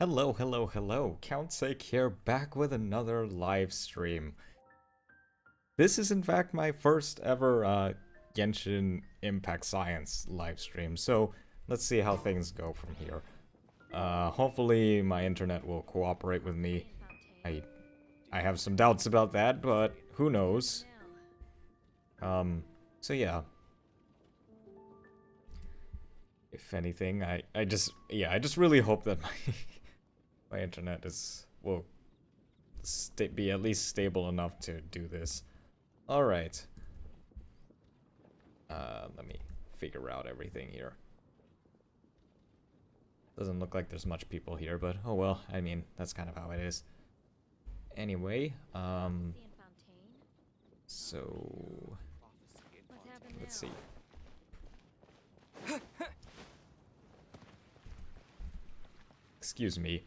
Hello, hello, hello. Keacs here, back with another live stream. This is in fact my first ever Genshin Impact Science live stream, so let's see how things go from here. Hopefully my internet will cooperate with me. I have some doubts about that, but who knows. So yeah. If anything, I just really hope that my internet will be at least stable enough to do this. All right. Let me figure out everything here. Doesn't look like there's much people here, but oh well. I mean, that's kind of how it is. Anyway, so let's see. Excuse me.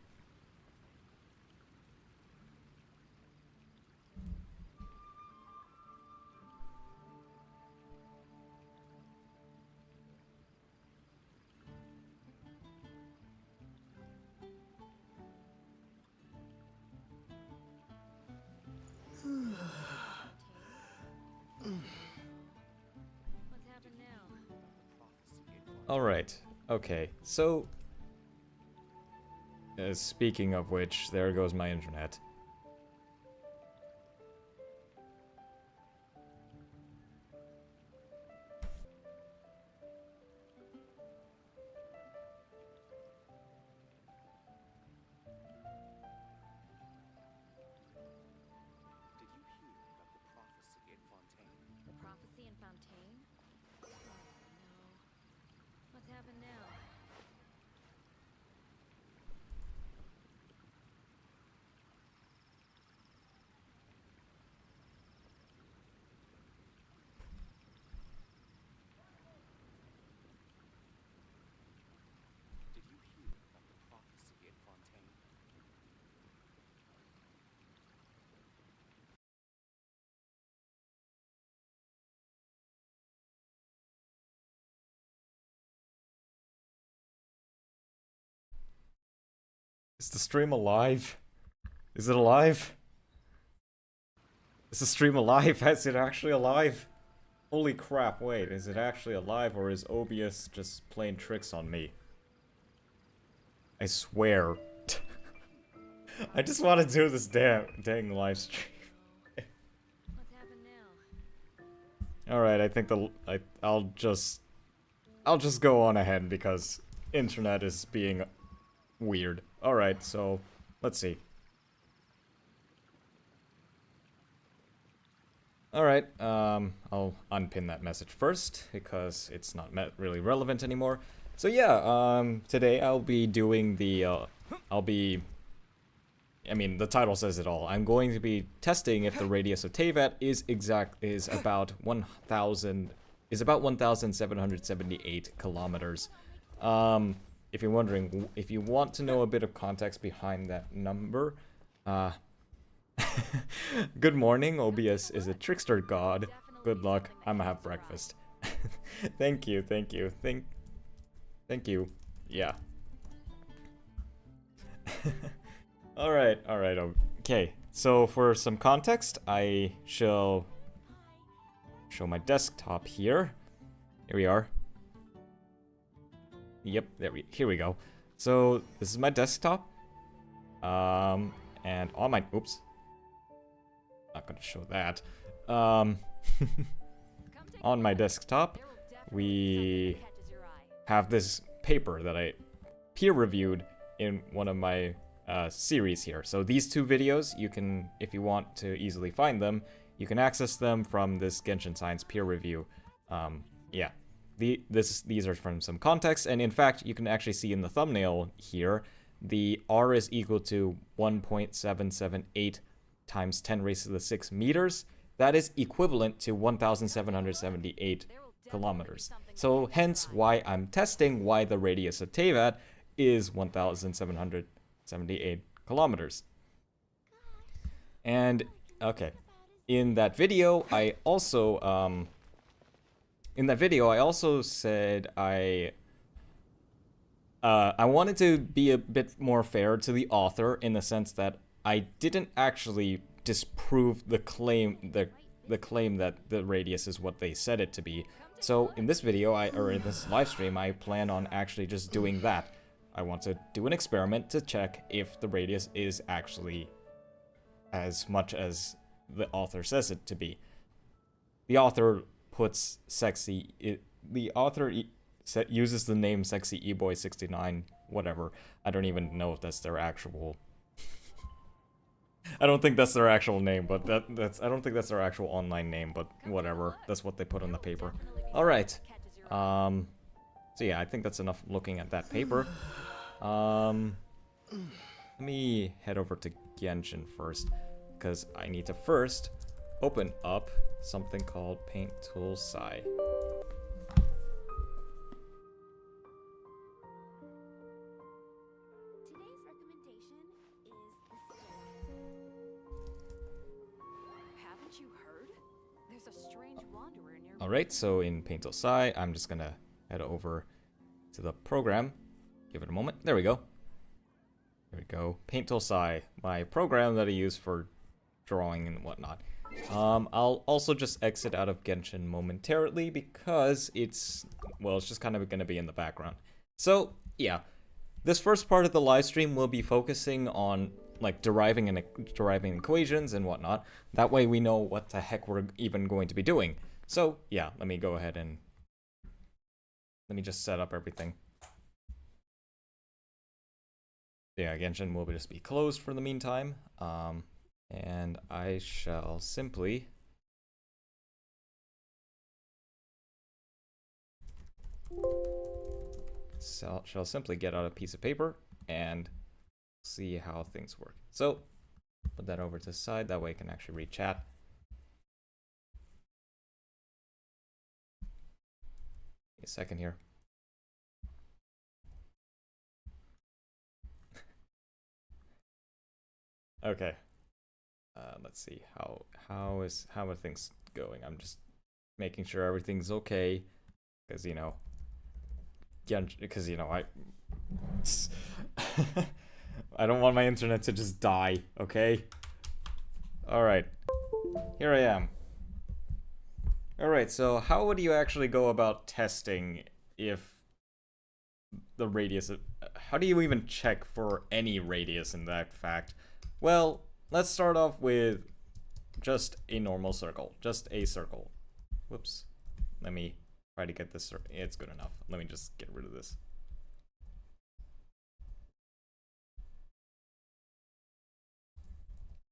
All right. Okay. So, speaking of which, there goes my internet. Is the stream alive? Is it alive? Is the stream alive? Is it actually alive? Holy crap, wait, is it actually alive or is OBS just playing tricks on me? I swear. I just want to do this dang live stream. Alright, I think I'll just go on ahead because internet is being weird. Alright, so let's see. Alright, I'll unpin that message first because it's not really relevant anymore. So yeah, today I'll be doing the, I mean, the title says it all. I'm going to be testing if the radius of Teyvat is about 1,778 kilometers. If you're wondering, if you want to know a bit of context behind that number, good morning, OBS is a trickster god. Good luck, I'ma have breakfast. Thank you, thank you, thank you, yeah. Alright, okay. So for some context, I shall show my desktop here. Here we are. Yep, here we go. So this is my desktop. And on my, oops. Not gonna show that. On my desktop, we have this paper that I peer-reviewed in one of my series here. So these two videos, you can, if you want to easily find them, you can access them from this Genshin Science peer review. Yeah, these are from some context, and in fact, you can actually see in the thumbnail here, the R is equal to 1.778 times 10 raised to the 6 meters. That is equivalent to 1,778 kilometers. So hence why I'm testing why the radius of Teyvat is 1,778 kilometers. And okay, in that video I also said I wanted to be a bit more fair to the author in the sense that I didn't actually disprove the claim that the radius is what they said it to be. So in this video, or in this live stream, I plan on actually just doing that. I want to do an experiment to check if the radius is actually as much as the author says it to be. The author puts sexy. The author uses the name Sexy eBoy 69. Whatever. I don't even know if that's their actual. I don't think that's their actual name, but I don't think that's their actual online name, but whatever. That's what they put on the paper. All right. So yeah, I think that's enough looking at that paper. Let me head over to Genshin first, because I need to first open up something called Paint Tool Sci. Alright, so in Paint Tool Sci, I'm just gonna head over to the program. Give it a moment. There we go. There we go. Paint Tool Sci, my program that I use for drawing and whatnot. I'll also just exit out of Genshin momentarily because it's just kind of gonna be in the background. So, yeah. This first part of the live stream will be focusing on like deriving equations and whatnot. That way we know what the heck we're even going to be doing. So, yeah, let me go ahead and let me just set up everything. Yeah, Genshin will just be closed for the meantime. And I shall simply get out a piece of paper and see how things work. So, put that over to the side, that way I can actually read chat. A second here. Okay. Let's see how are things going. I'm just making sure everything's okay, because I don't want my internet to just die. Okay. All right. Here I am. Alright, so how would you actually go about testing if the radius of... How do you even check for any radius in that fact? Well, let's start off with just a normal circle. Just a circle. Whoops. Let me try to get this... It's good enough. Let me just get rid of this.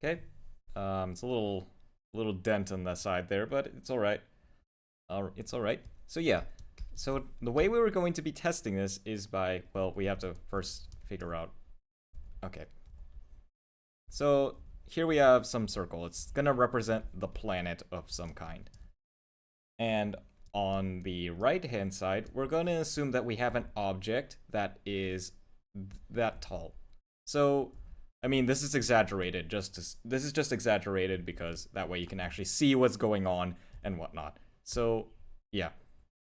Okay. It's a little dent on the side there, but it's alright. It's alright. So yeah, so the way we were going to be testing this is by, well, we have to first figure out, okay. So here we have some circle. It's gonna represent the planet of some kind. And on the right-hand side, we're gonna assume that we have an object that is that tall. So, I mean, this is exaggerated, this is just exaggerated because that way you can actually see what's going on and whatnot. So, yeah.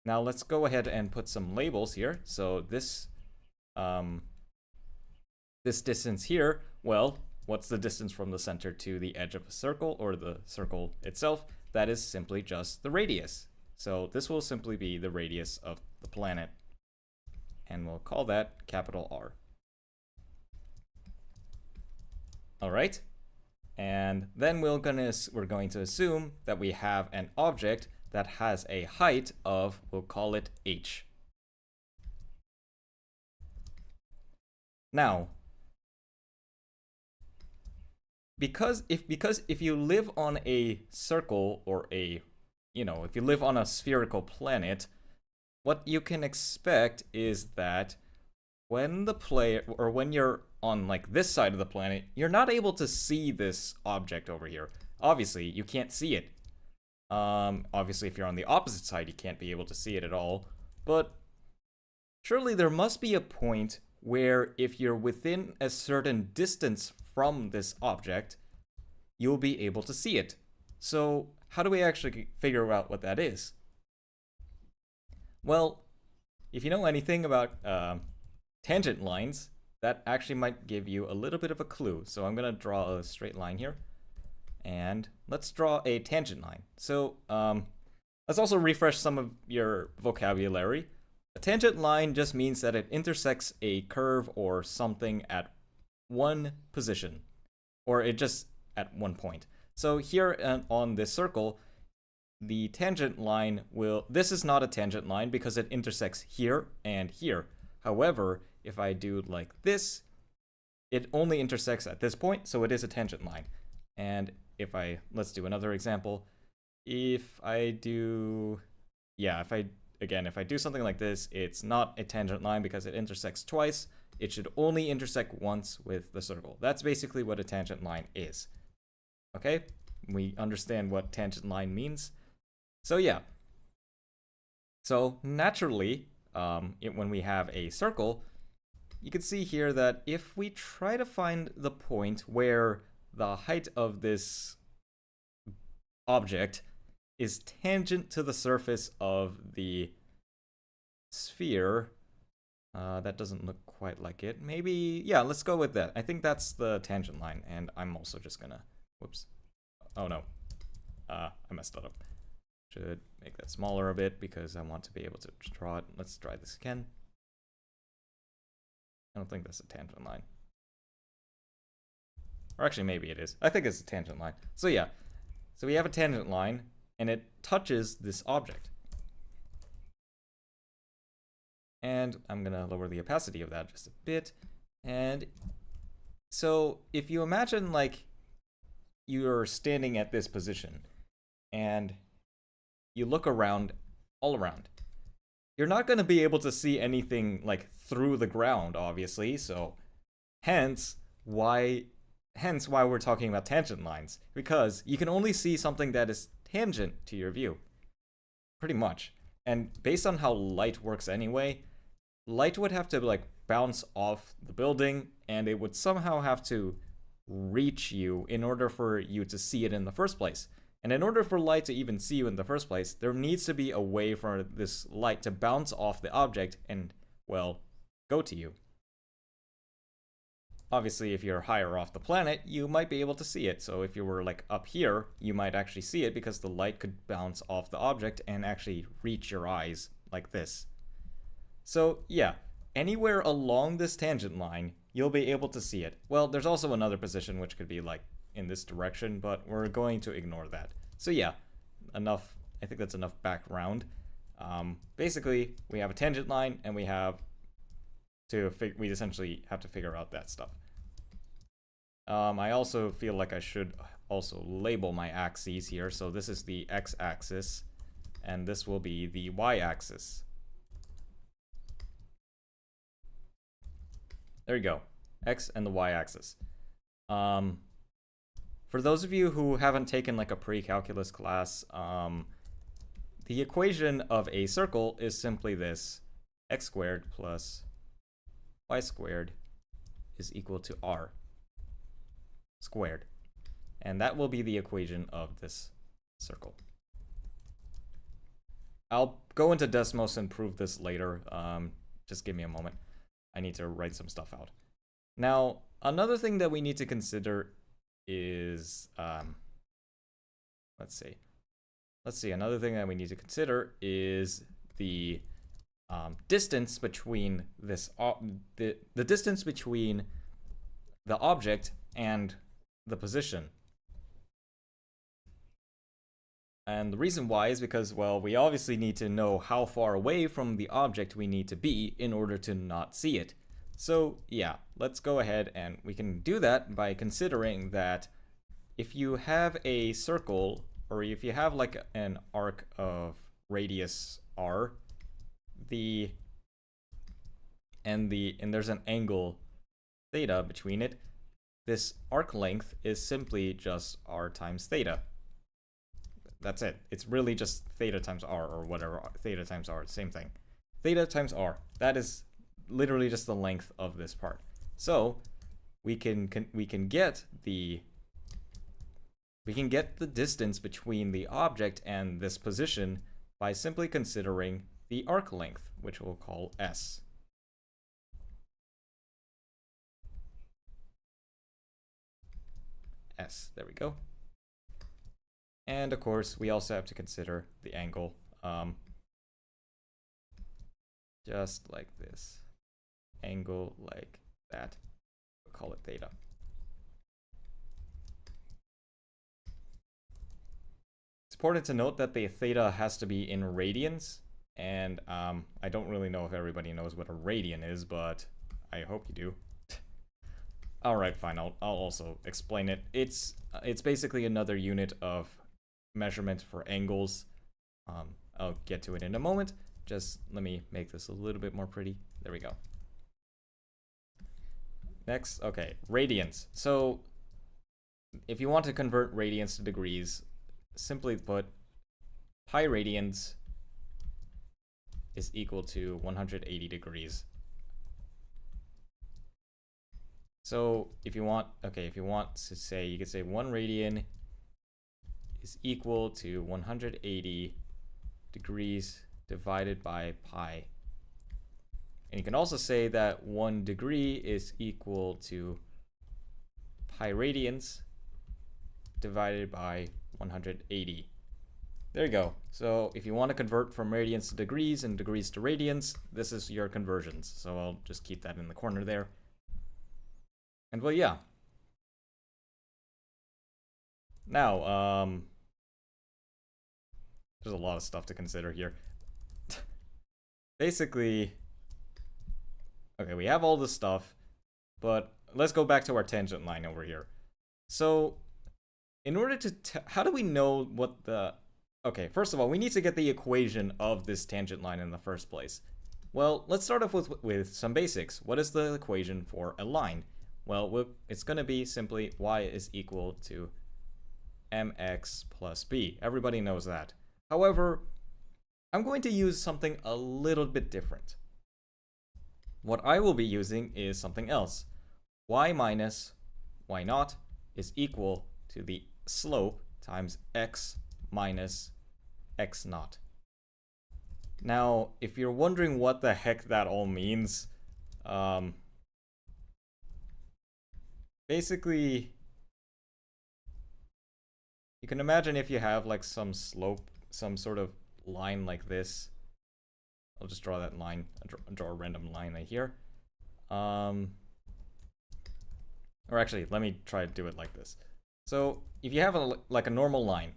Now let's go ahead and put some labels here. So this distance here, well, what's the distance from the center to the edge of a circle, or the circle itself? That is simply just the radius. So this will simply be the radius of the planet. And we'll call that capital R. Alright. And then we're going to assume that we have an object that has a height of, we'll call it h. Now, because if you live on a circle, or if you live on a spherical planet, what you can expect is that when you're on like this side of the planet, you're not able to see this object over here. Obviously, you can't see it. Obviously, if you're on the opposite side, you can't be able to see it at all. But surely there must be a point where if you're within a certain distance from this object, you'll be able to see it. So how do we actually figure out what that is? Well, if you know anything about tangent lines, that actually might give you a little bit of a clue. So I'm going to draw a straight line here. And let's draw a tangent line. So let's also refresh some of your vocabulary. A tangent line just means that it intersects a curve or something at one position, or it just at one point. So here on this circle, the tangent line will, this is not a tangent line because it intersects here and here. However, if I do like this, it only intersects at this point, so it is a tangent line. And if I, let's do another example. If I do, yeah, if I do something like this, it's not a tangent line because it intersects twice. It should only intersect once with the circle. That's basically what a tangent line is. Okay, we understand what tangent line means. So yeah, so naturally, when we have a circle, you can see here that if we try to find the point where the height of this object is tangent to the surface of the sphere, that doesn't look quite like it. Maybe, yeah, let's go with that. I think that's the tangent line, and I'm also just gonna, whoops. Oh no, I messed that up. Should make that smaller a bit because I want to be able to draw it. Let's try this again. I don't think that's a tangent line. Or actually, maybe it is. I think it's a tangent line. So yeah, so we have a tangent line, and it touches this object. And I'm gonna lower the opacity of that just a bit. And so if you imagine like you're standing at this position, and you look around, all around, you're not going to be able to see anything like through the ground, obviously. So hence why we're talking about tangent lines, because you can only see something that is tangent to your view, pretty much. And based on how light works anyway, light would have to like bounce off the building, and it would somehow have to reach you in order for you to see it in the first place. And in order for light to even see you in the first place, there needs to be a way for this light to bounce off the object and, well, go to you. Obviously, if you're higher off the planet, you might be able to see it. So if you were like up here, you might actually see it because the light could bounce off the object and actually reach your eyes like this. So yeah, anywhere along this tangent line, you'll be able to see it. Well, there's also another position which could be like in this direction, but we're going to ignore that. So yeah, enough. I think that's enough background. Basically, we have a tangent line, and we essentially have to figure out that stuff. I also feel like I should also label my axes here. So this is the x-axis, and this will be the y-axis. There you go, x and the y-axis. For those of you who haven't taken like a pre-calculus class, the equation of a circle is simply this: x squared plus y squared is equal to r squared. And that will be the equation of this circle. I'll go into Desmos and prove this later. Just give me a moment. I need to write some stuff out. Now, another thing that we need to consider is, let's see, another thing that we need to consider is the distance between this, the distance between the object and the position. And the reason why is because, well, we obviously need to know how far away from the object we need to be in order to not see it. So yeah, let's go ahead and we can do that by considering that if you have a circle, or if you have like an arc of radius r, and there's an angle theta between it, this arc length is simply just r times theta. That's it. It's really just theta times r, or whatever. Theta times r, same thing. Theta times r. That is literally just the length of this part. So we can get the distance between the object and this position by simply considering the arc length, which we'll call s. S. There we go. And of course, we also have to consider the angle, just like this. Angle like that. We'll call it theta. It's important to note that the theta has to be in radians, and I don't really know if everybody knows what a radian is, but I hope you do. Alright, fine, I'll also explain it. It's basically another unit of measurement for angles. I'll get to it in a moment. Just let me make this a little bit more pretty. There we go. Next, okay, radians. So if you want to convert radians to degrees, simply put, pi radians is equal to 180 degrees. So if you want, okay, if you want to say, you could say 1 radian is equal to 180 degrees divided by pi. And you can also say that 1 degree is equal to pi radians divided by 180. There you go. So if you want to convert from radians to degrees and degrees to radians, this is your conversions. So I'll just keep that in the corner there. And well, yeah. Now, there's a lot of stuff to consider here. Basically, okay, we have all this stuff, but let's go back to our tangent line over here. So, in order to, how do we know what the, okay, first of all, we need to get the equation of this tangent line in the first place. Well, let's start off with some basics. What is the equation for a line? Well, it's going to be simply y is equal to mx plus b. Everybody knows that. However, I'm going to use something a little bit different. What I will be using is something else. Y minus y naught is equal to the slope times x minus x naught. Now, if you're wondering what the heck that all means, basically, you can imagine if you have like some slope, some sort of line like this. I'll just draw that line, draw a random line right here. Or actually, let me try to do it like this. So if you have like a normal line,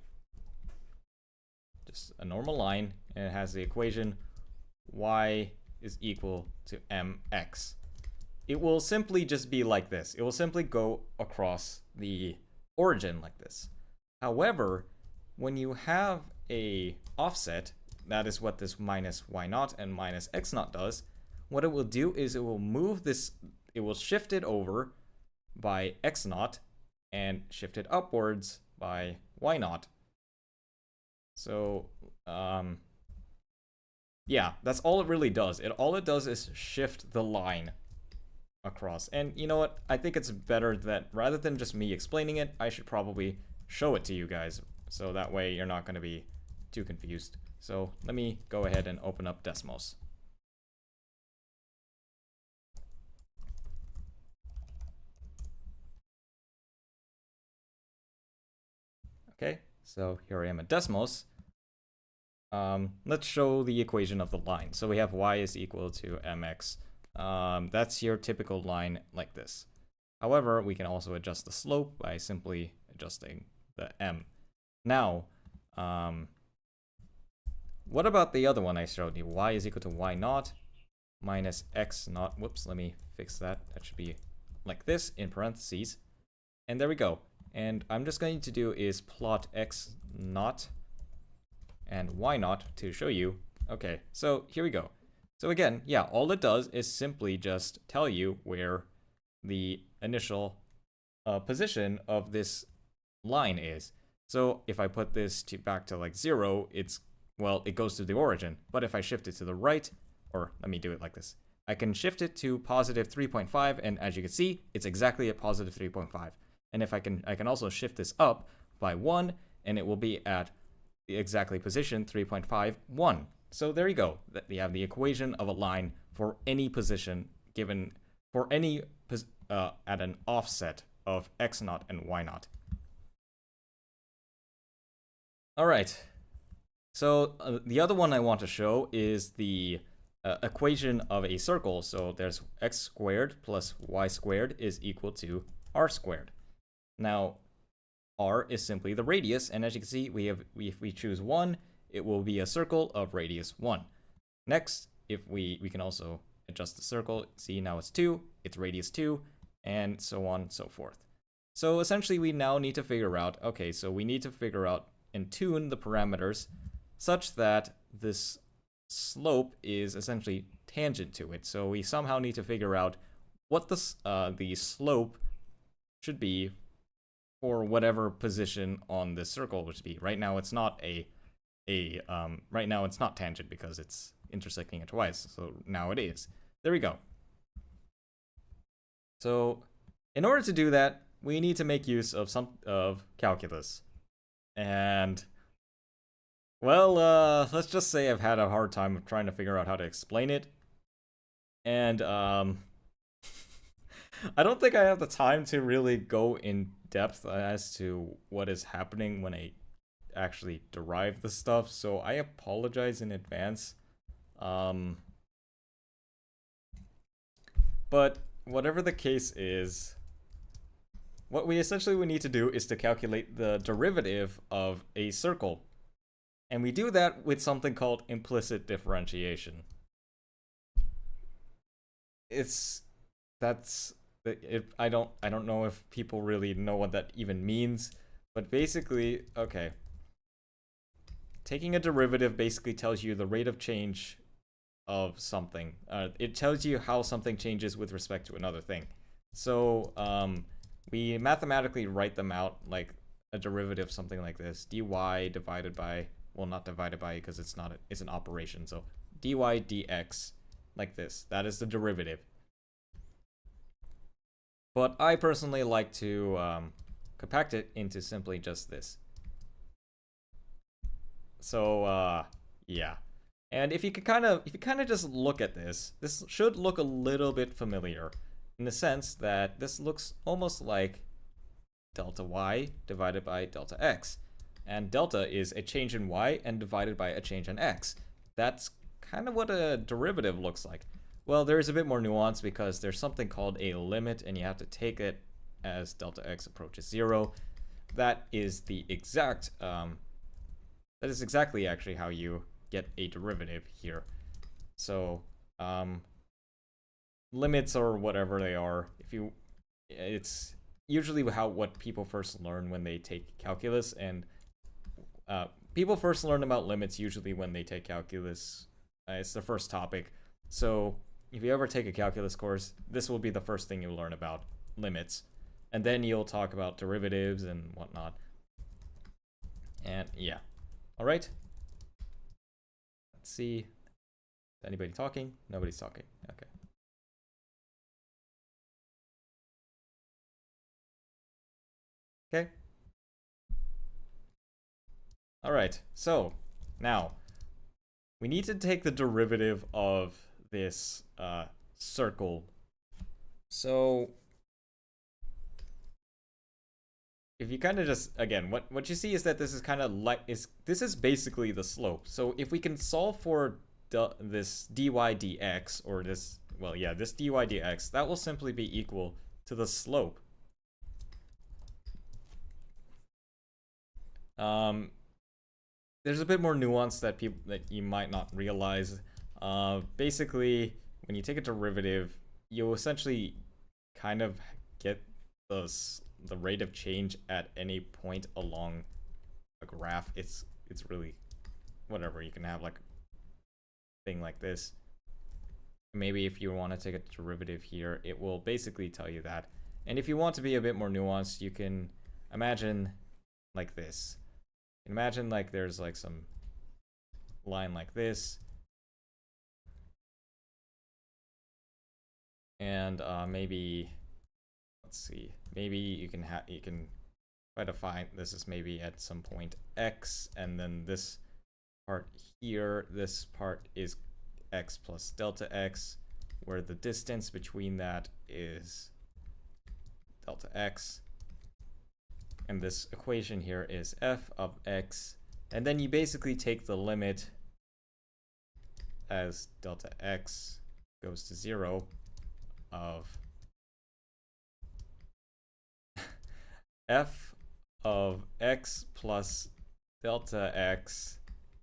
just a normal line, and it has the equation y is equal to mx. It will simply just be like this. It will simply go across the origin like this. However, when you have a offset, that is what this minus y naught and minus x naught does, what it will do is it will move this, it will shift it over by x naught and shift it upwards by y naught. So, yeah, that's all it really does. All it does is shift the line across. And you know what? I think it's better that rather than just me explaining it, I should probably show it to you guys. So that way you're not going to be too confused. So let me go ahead and open up Desmos. Okay, so here I am at Desmos. Let's show the equation of the line. So we have y is equal to mx. That's your typical line like this. However, we can also adjust the slope by simply adjusting the m. Now, what about the other one I showed you? Y is equal to y naught minus x naught. Whoops, let me fix that. That should be like this in parentheses. And there we go. And I'm just going to do is plot x naught and y naught to show you. Okay, so here we go. So again, yeah, all it does is simply just tell you where the initial position of this line is. So if I put this back to like 0, well, it goes to the origin. But if I shift it to the right, or let me do it like this, I can shift it to positive 3.5, and as you can see, it's exactly at positive 3.5. And if I can also shift this up by 1, and it will be at the exactly position 3.51. So there you go. You have the equation of a line for any position given for any at an offset of x naught and y naught. All right. So the other one I want to show is the equation of a circle. So there's x squared plus y squared is equal to r squared. Now, r is simply the radius, and as you can see, if we choose 1, it will be a circle of radius 1. Next, if we can also adjust the circle. See, now it's 2, it's radius 2, and so on and so forth. So essentially, we now need to figure out, okay, so we need to figure out and tune the parameters such that this slope is essentially tangent to it. So we somehow need to figure out what the slope should be for whatever position on this circle would be. Right now, it's not right now it's not tangent because it's intersecting it twice. So now it is. There we go. So in order to do that, we need to make use of calculus. And well, let's just say I've had a hard time trying to figure out how to explain it. And I don't think I have the time to really go in depth as to what is happening when I actually derive the stuff, so I apologize in advance. But whatever the case is, what we essentially would need to do is to calculate the derivative of a circle. And we do that with something called implicit differentiation. I don't know if people really know what that even means, but basically, okay. Taking a derivative basically tells you the rate of change of something. It tells you how something changes with respect to another thing. So we mathematically write them out like a derivative, something like this: dy divided by, well, not divided by because it's an operation. So dy dx, like this. That is the derivative. But I personally like to compact it into simply just this. So yeah. And if you kind of just look at this should look a little bit familiar in the sense that this looks almost like delta y divided by delta x. And delta is a change in y and divided by a change in x. That's kind of what a derivative looks like. Well, there's a bit more nuance because there's something called a limit, and you have to take it as delta x approaches 0. That is the exact that is exactly actually how you get a derivative here. So limits or whatever they are, it's usually what people first learn when they take calculus, and people first learn about limits usually when they take calculus. It's the first topic. So if you ever take a calculus course, this will be the first thing you'll learn about, limits. And then you'll talk about derivatives and whatnot. And yeah. All right. Let's see. Is anybody talking? Nobody's talking. Okay. Okay. All right. So now we need to take the derivative of this circle. So if you kind of just, again, what you see is that this is kind of like, this is basically the slope. So if we can solve for this dy dx, or this, well, yeah, this dy dx, that will simply be equal to the slope. There's a bit more nuance that you might not realize. Basically, when you take a derivative, you essentially kind of get the rate of change at any point along a graph. It's really whatever. You can have like a thing like this. Maybe if you want to take a derivative here, it will basically tell you that. And if you want to be a bit more nuanced, you can imagine like this. You can imagine like there's like some line like this. And maybe, let's see, maybe you can try to find, this is maybe at some point x, and then this part here, this part is x plus delta x, where the distance between that is delta x. And this equation here is f of x And then you basically take the limit as delta x goes to 0 of f of x plus delta x,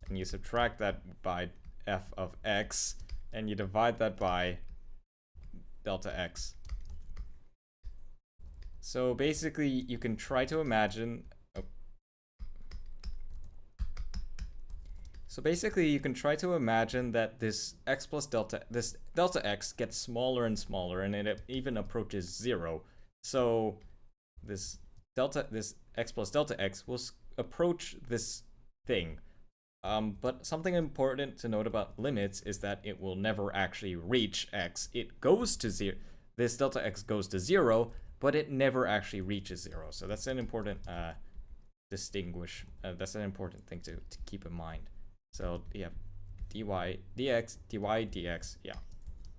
and you subtract that by f of x, and you divide that by delta x. So basically, you can try to imagine. So basically, you can try to imagine that this x plus delta, this delta x gets smaller and smaller, and it even approaches 0. So this x plus delta x will approach this thing. But something important to note about limits is that it will never actually reach x. It goes to 0. This delta x goes to 0, but it never actually reaches 0. So that's an important that's an important thing to keep in mind. So you have dy dx, dy dx. Yeah,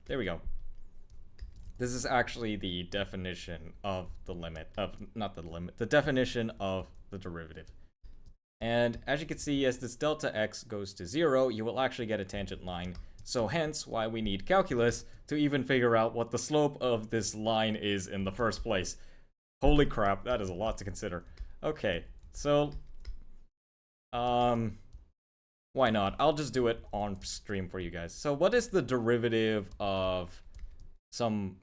there we go. This is actually the definition of the limit of, not the limit, the definition of the derivative. And as you can see, as this delta x goes to 0, you will actually get a tangent line. So hence why we need calculus to even figure out what the slope of this line is in the first place. Holy crap, that is a lot to consider. Okay, so why not? I'll just do it on stream for you guys. So what is the derivative of some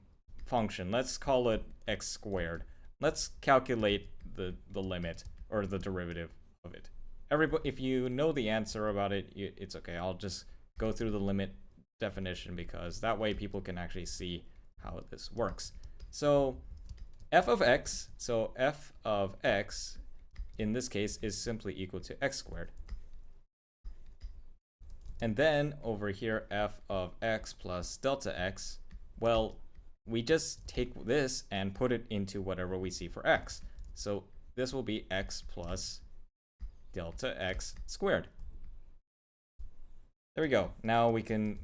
function? Let's call it x squared. Let's calculate the limit or the derivative of it. Everybody, if you know the answer about it, it's okay. I'll just go through the limit definition because that way people can actually see how this works. So f of x, in this case is simply equal to x squared. And then over here, f of x plus delta x, well, we just take this and put it into whatever we see for x. So this will be x plus delta x squared. There we go. Now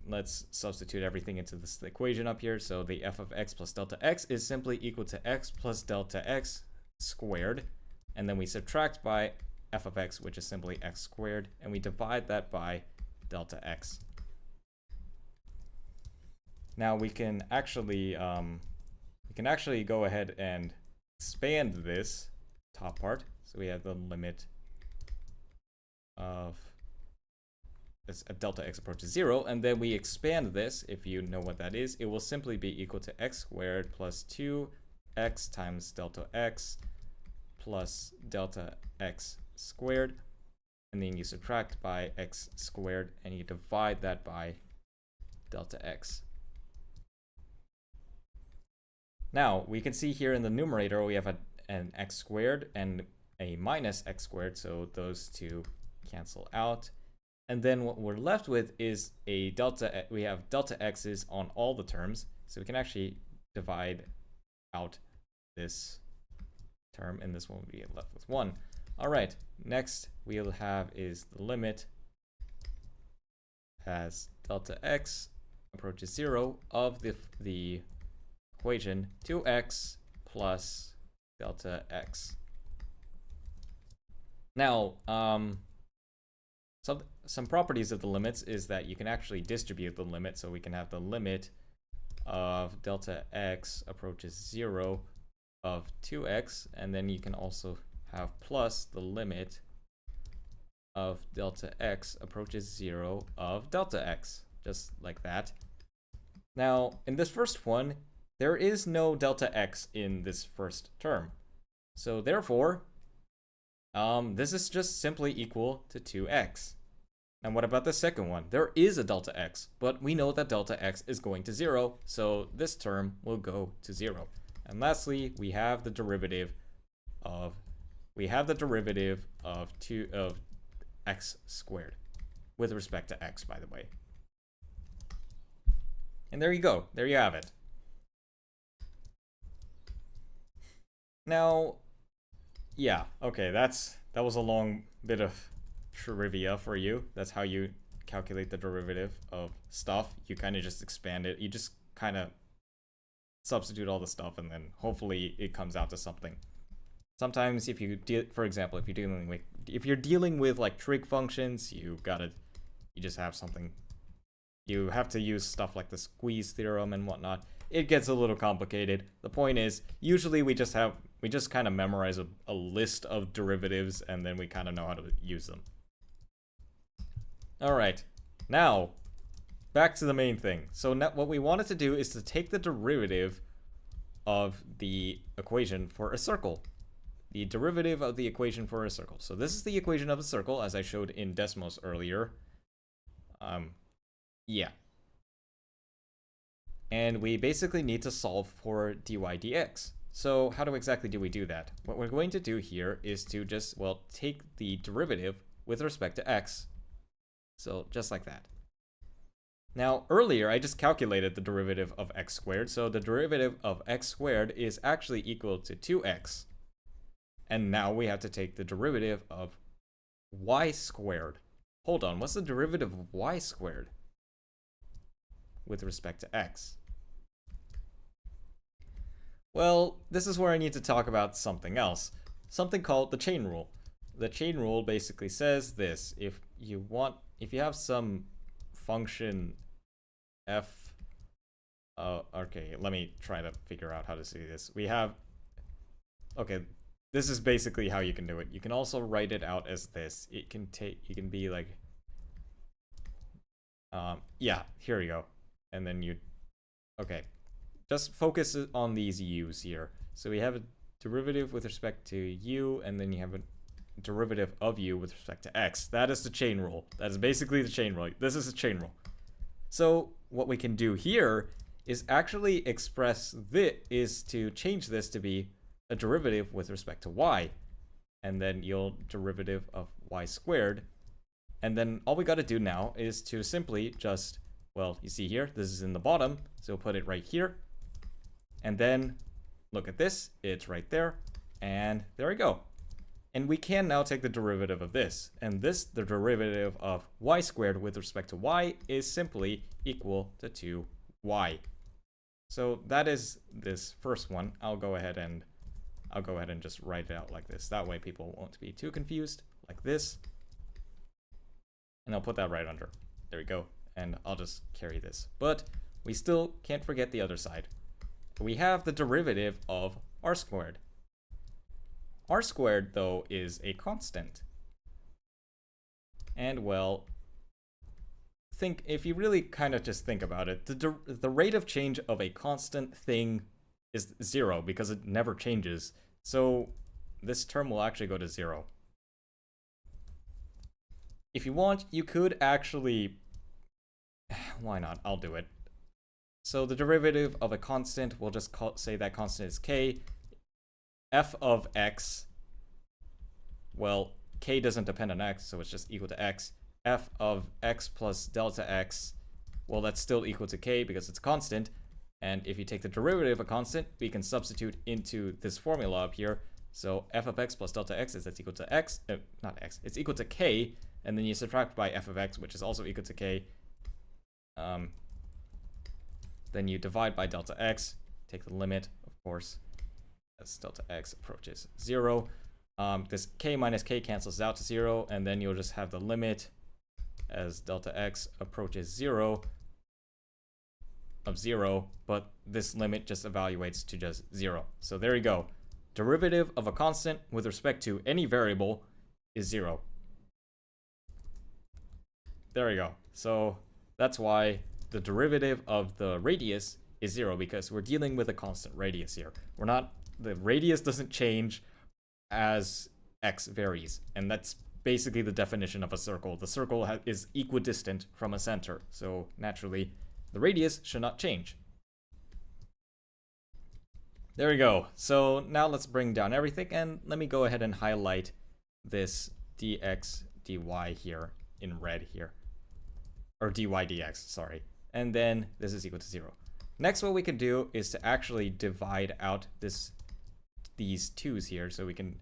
let's substitute everything into this equation up here. So the f of x plus delta x is simply equal to x plus delta x squared. And then we subtract by f of x, which is simply x squared, and we divide that by delta x. Now we can actually go ahead and expand this top part. So we have the limit of this at delta x approaches 0, and then we expand this. If you know what that is, it will simply be equal to x squared plus 2x times delta x plus delta x squared. And then you subtract by x squared, and you divide that by delta x. Now, we can see here in the numerator, we have an x squared and a minus x squared, so those two cancel out. And then what we're left with is a delta. We have delta x's on all the terms, so we can actually divide out this term, and this one will be left with 1. All right, next we'll have is the limit as delta x approaches 0 of the equation 2x plus delta x. Now, some properties of the limits is that you can actually distribute the limit, so we can have the limit of delta x approaches 0 of 2x, and then you can also have plus the limit of delta x approaches 0 of delta x, just like that. Now, in this first one, there is no delta x in this first term. So therefore, this is just simply equal to 2x. And what about the second one? There is a delta x, but we know that delta x is going to 0, so this term will go to 0. And lastly, we have the derivative of x squared with respect to x, by the way. And there you go. There you have it. Now, yeah, okay, that was a long bit of trivia for you. That's how you calculate the derivative of stuff. You kind of just expand it. You just kind of substitute all the stuff, and then hopefully it comes out to something. sometimes if you for example, if you're dealing with like trig functions, you just have something. You have to use stuff like the squeeze theorem and whatnot. It gets a little complicated. The point is, usually we just kind of memorize a list of derivatives, and then we kind of know how to use them. All right, now back to the main thing. So now what we wanted to do is to take the derivative of the equation for a circle. The derivative of the equation for a circle. So this is the equation of a circle, as I showed in Desmos earlier. Yeah. And we basically need to solve for dy dx. So how exactly do we do that? What we're going to do here is to just, well, take the derivative with respect to x. So just like that. Now, earlier, I just calculated the derivative of x squared. So the derivative of x squared is actually equal to 2x. And now we have to take the derivative of y squared. Hold on, what's the derivative of y squared with respect to x? Well, this is where I need to talk about something else. Something called the chain rule. The chain rule basically says this: if you have some function f, okay, let me try to figure out how to say this. Okay, this is basically how you can do it. You can also write it out as this. You can be like, yeah, here we go. And then okay, just focus on these u's here. So we have a derivative with respect to u, and then you have a derivative of u with respect to x. That is the chain rule. That is basically the chain rule. This is a chain rule. So what we can do here is actually to change this to be a derivative with respect to y, and then you'll derivative of y squared. And then all we got to do now is to simply just, well, you see here, this is in the bottom, so we'll put it right here. And then look at this, it's right there, and there we go. And we can now take the derivative of this, and the derivative of y squared with respect to y is simply equal to 2y. So that is this first one. I'll go ahead and just write it out like this. That way people won't be too confused, like this. And I'll put that right under. There we go. And I'll just carry this. But we still can't forget the other side. We have the derivative of r squared. R squared, though, is a constant. And, well, if you really kind of just think about it, the rate of change of a constant thing is 0 because it never changes. So this term will actually go to 0. If you want, you could actually... Why not? I'll do it. So the derivative of a constant, we'll just say that constant is k. F of x, well, k doesn't depend on x, so it's just equal to x. F of x plus delta x, well, that's still equal to k because it's a constant. And if you take the derivative of a constant, we can substitute into this formula up here. So f of x plus delta x that's equal to x, not x, it's equal to k, and then you subtract by f of x, which is also equal to k. Then you divide by delta x, take the limit, of course, as delta x approaches 0. This k minus k cancels out to 0, and then you'll just have the limit as delta x approaches 0 of 0, but this limit just evaluates to just 0. So there you go. Derivative of a constant with respect to any variable is 0. There we go. So that's why the derivative of the radius is 0, because we're dealing with a constant radius here. The radius doesn't change as x varies, and that's basically the definition of a circle. The circle is equidistant from a center, so naturally the radius should not change. There we go. So now let's bring down everything, and let me go ahead and highlight this dx dy here in red here, or dy dx, sorry. And then this is equal to 0. Next, what we can do is to actually divide out these 2's here, so we can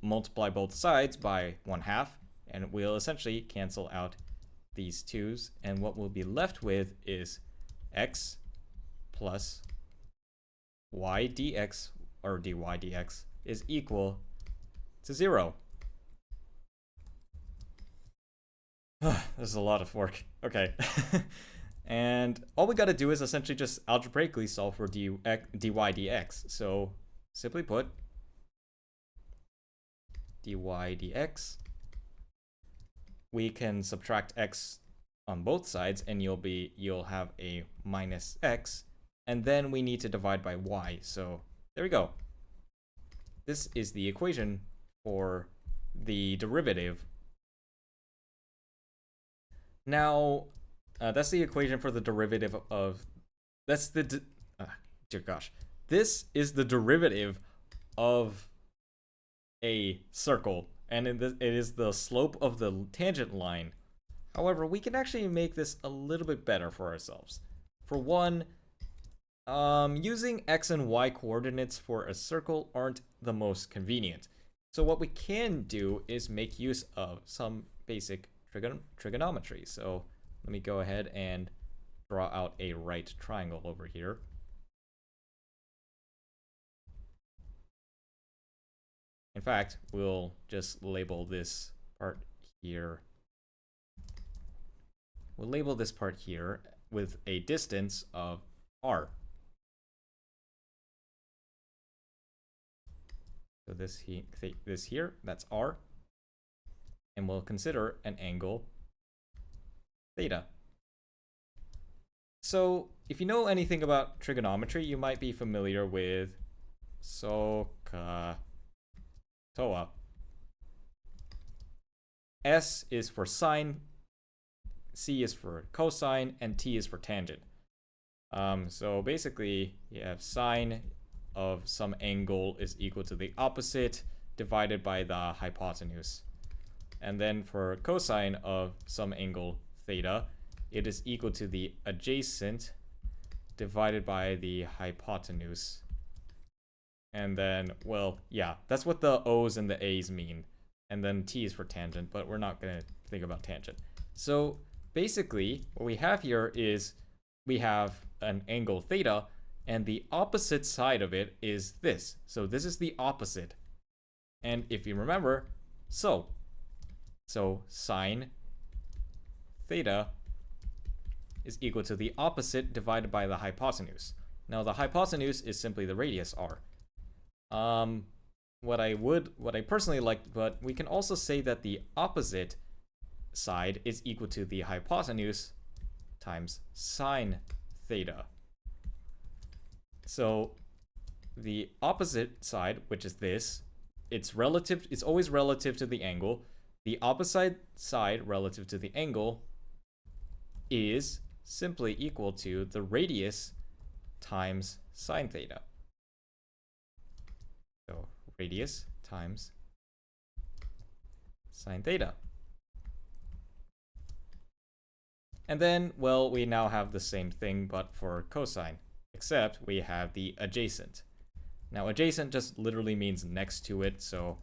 multiply both sides by 1/2, and we'll essentially cancel out these 2's, and what we'll be left with is x plus y dx, or dy dx, is equal to 0. This is a lot of work. Okay. And all we got to do is essentially just algebraically solve for dy dx. So simply put, dy dx, we can subtract x on both sides and you'll have a minus x, and then we need to divide by y. So there we go. This is the equation for the derivative. Now, that's the equation for the derivative of, dear gosh. This is the derivative of a circle, and it is the slope of the tangent line. However, we can actually make this a little bit better for ourselves. For one, using x and y coordinates for a circle aren't the most convenient. So what we can do is make use of some basic trigonometry. So let me go ahead and draw out a right triangle over here. In fact, we'll just label this part here. We'll label this part here with a distance of r. So this here, that's r. And we'll consider an angle theta. So if you know anything about trigonometry, you might be familiar with SOHCAHTOA. S is for sine, C is for cosine, and T is for tangent. So basically, you have sine of some angle is equal to the opposite divided by the hypotenuse. And then for cosine of some angle theta, it is equal to the adjacent divided by the hypotenuse. And then, well, yeah, that's what the O's and the A's mean. And then T is for tangent, but we're not going to think about tangent. So basically, what we have here is we have an angle theta, and the opposite side of it is this. So this is the opposite. And if you remember, so sine theta is equal to the opposite divided by the hypotenuse. Now the hypotenuse is simply the radius r. What I personally like, but we can also say that the opposite side is equal to the hypotenuse times sine theta. So the opposite side, which is this, it's always relative to the angle. The opposite side relative to the angle is simply equal to the radius times sine theta. So radius times sine theta. And then, well, we now have the same thing, but for cosine, except we have the adjacent. Now, adjacent just literally means next to it, so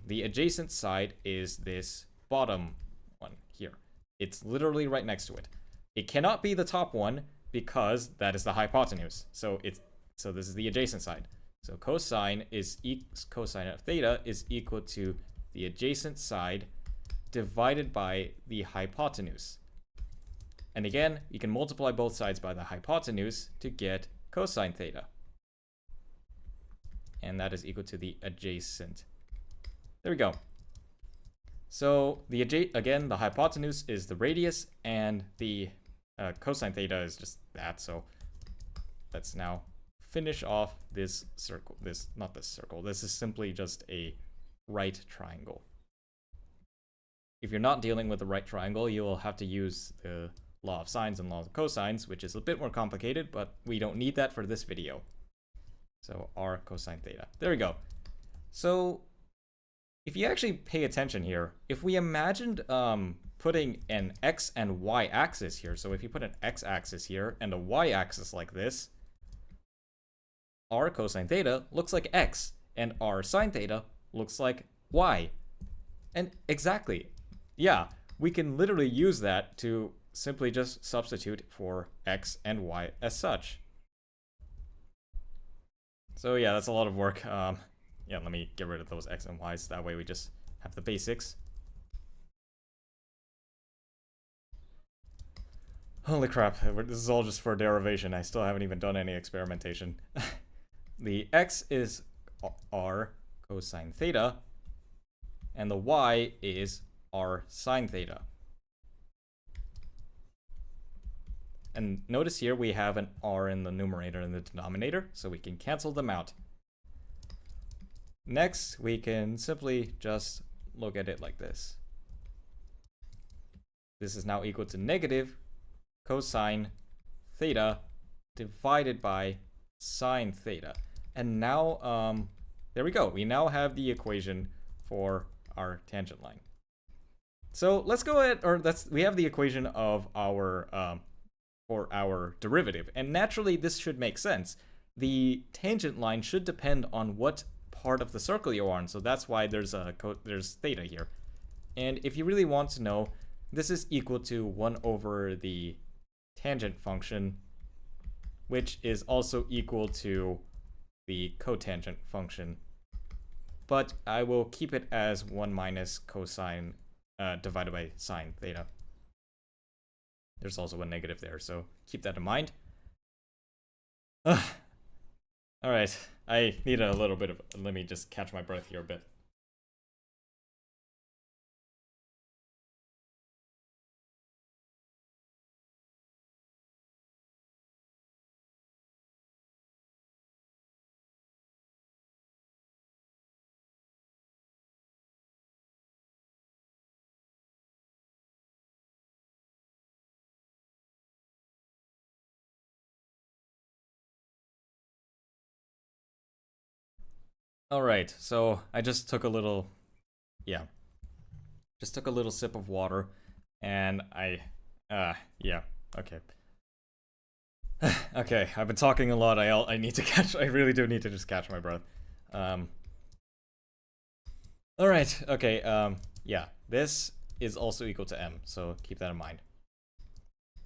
the adjacent side is this bottom one here. It's literally right next to it. It cannot be the top one because that is the hypotenuse. So this is the adjacent side. So cosine of theta is equal to the adjacent side divided by the hypotenuse. And again, you can multiply both sides by the hypotenuse to get cosine theta. And that is equal to the adjacent. There we go. So again, the hypotenuse is the radius, and the cosine theta is just that. So let's now finish off this circle. Not this circle. This is simply just a right triangle. If you're not dealing with a right triangle, you will have to use the law of sines and law of cosines, which is a bit more complicated, but we don't need that for this video. So r cosine theta. There we go. So if you actually pay attention here, if we imagined putting an x and y axis here, so if you put an x axis here and a y axis like this, r cosine theta looks like x, and r sine theta looks like y. And exactly, yeah, we can literally use that to simply just substitute for x and y as such. So yeah, that's a lot of work. yeah, let me get rid of those x and y's. That way we just have the basics. Holy crap, this is all just for derivation. I still haven't even done any experimentation. The x is r cosine theta, and the y is r sine theta. And notice here we have an r in the numerator and the denominator, so we can cancel them out. Next, we can simply just look at it like this. This is now equal to negative cosine theta divided by sine theta. And now, there we go. We now have the equation for our tangent line. So let's go ahead, or we have the equation of our, for our derivative. And naturally, this should make sense. The tangent line should depend on what part of the circle you're on. So that's why there's theta here. And if you really want to know, this is equal to 1 over the tangent function, which is also equal to the cotangent function. But I will keep it as 1 minus cosine divided by sine theta. There's also a negative there, so keep that in mind. Alright, I need a little bit of... Let me just catch my breath here a bit. Alright, so I just took a little, just took a little sip of water, and yeah, okay. Okay, I've been talking a lot, I need to I really do need to just catch my breath. Alright, okay, yeah, this is also equal to m, so keep that in mind.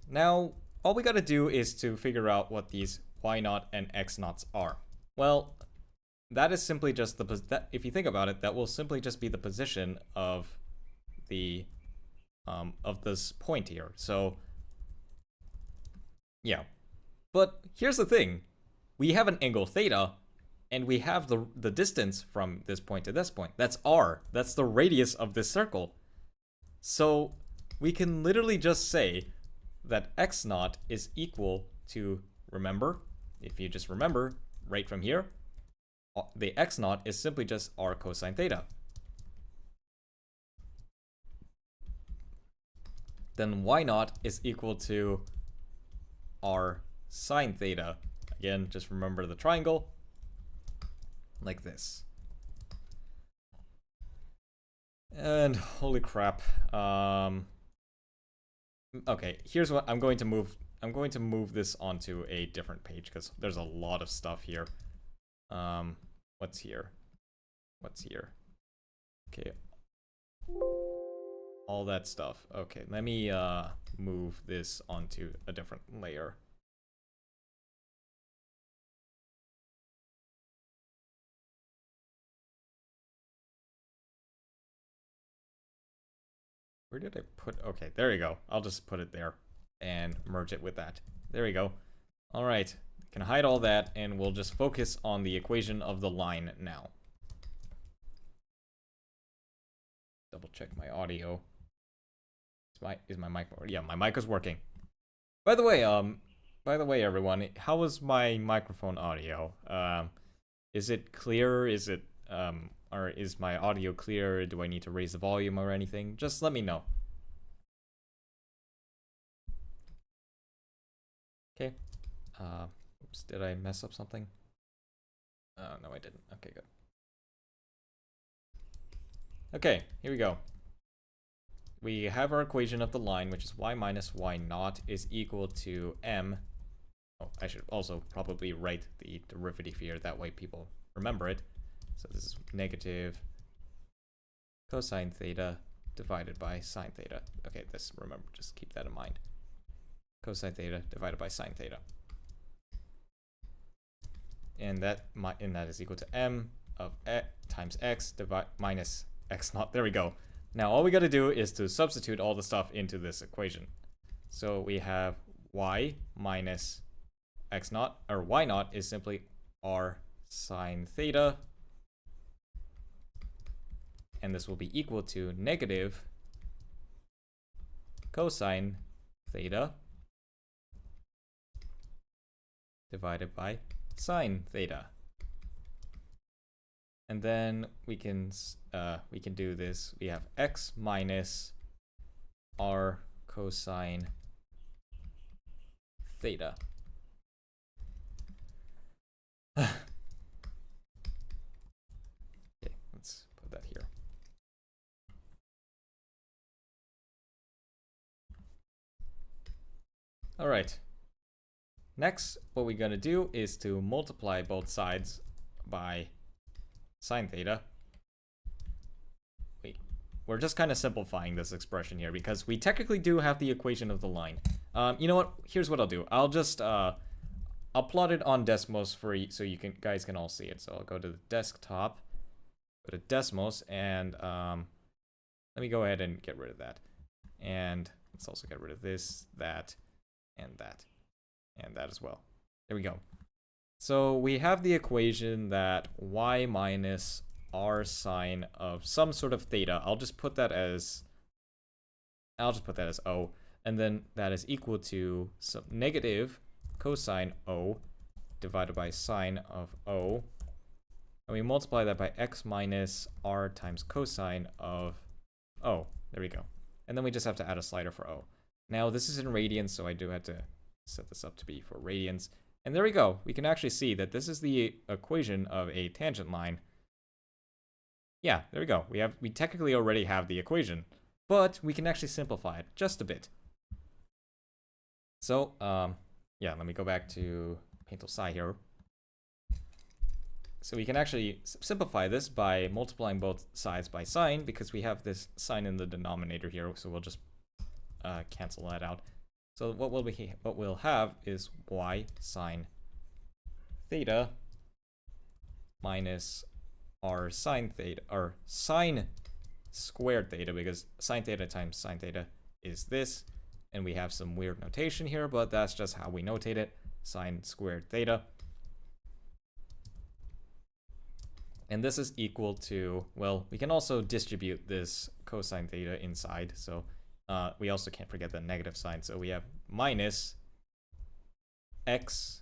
Now, all we gotta do is to figure out what these y0 and x0s are. Well, that is simply just if you think about it, that will simply just be the position of the of this point here. So yeah, but here's the thing: we have an angle theta, and we have the distance from this point to this point. That's r. That's the radius of this circle. So we can literally just say that x0 is equal to, remember, if you just remember right from here, the x0 is simply just r cosine theta. Then y0 is equal to r sine theta. Again, just remember the triangle, like this. And holy crap. Okay, here's what I'm going to move. I'm going to move this onto a different page because there's a lot of stuff here. What's here? What's here? Okay. All that stuff. Okay, let me move this onto a different layer. Where did I put? Okay, there you go. I'll just put it there and merge it with that. There we go. All right. Can hide all that, and we'll just focus on the equation of the line now. Double check my audio. Is my mic? Yeah, my mic is working. By the way, everyone, how was my microphone audio? Is it clear? Is it or is my audio clear? Do I need to raise the volume or anything? Just let me know. Okay. Oops, did I mess up something? No, I didn't. Okay, good. Okay, here we go. We have our equation of the line, which is y minus y0 is equal to m. Oh, I should also probably write the derivative here. That way people remember it. So this is negative cosine theta divided by sine theta. Okay, this, remember, just keep that in mind. Cosine theta divided by sine theta. And that is equal to m. of times x minus x naught. There we go. Now all we got to do is to substitute all the stuff into this equation. So we have y minus x naught, or y naught is simply r sine theta. And this will be equal to negative cosine theta divided by sine theta. And then we can do this. We have x minus r cosine theta. Okay, let's put that here. All right. Next, what we're going to do is to multiply both sides by sine theta. We're just kind of simplifying this expression here because we technically do have the equation of the line. You know what? Here's what I'll do. I'll just I'll plot it on Desmos for you so you guys can all see it. So I'll go to the desktop, go to Desmos, and let me go ahead and get rid of that. And let's also get rid of this, that, and that, and that as well. There we go. So we have the equation that y minus r sine of some sort of theta. I'll just put that as O, and then that is equal to some negative cosine O divided by sine of O. And we multiply that by x minus r times cosine of O. There we go. And then we just have to add a slider for O. Now this is in radians, so I do have to set this up to be for radians. And there we go. We can actually see that this is the equation of a tangent line. Yeah, there we go. We technically already have the equation, but we can actually simplify it just a bit. So, yeah, let me go back to Paintal Psi here. So we can actually simplify this by multiplying both sides by sine, because we have this sine in the denominator here, so we'll just cancel that out. So what we'll have is y sine theta minus r sine theta, or sine squared theta, because sine theta times sine theta is this, and we have some weird notation here, but that's just how we notate it, sine squared theta. And this is equal to, well, we can also distribute this cosine theta inside, so we also can't forget the negative sign, so we have minus x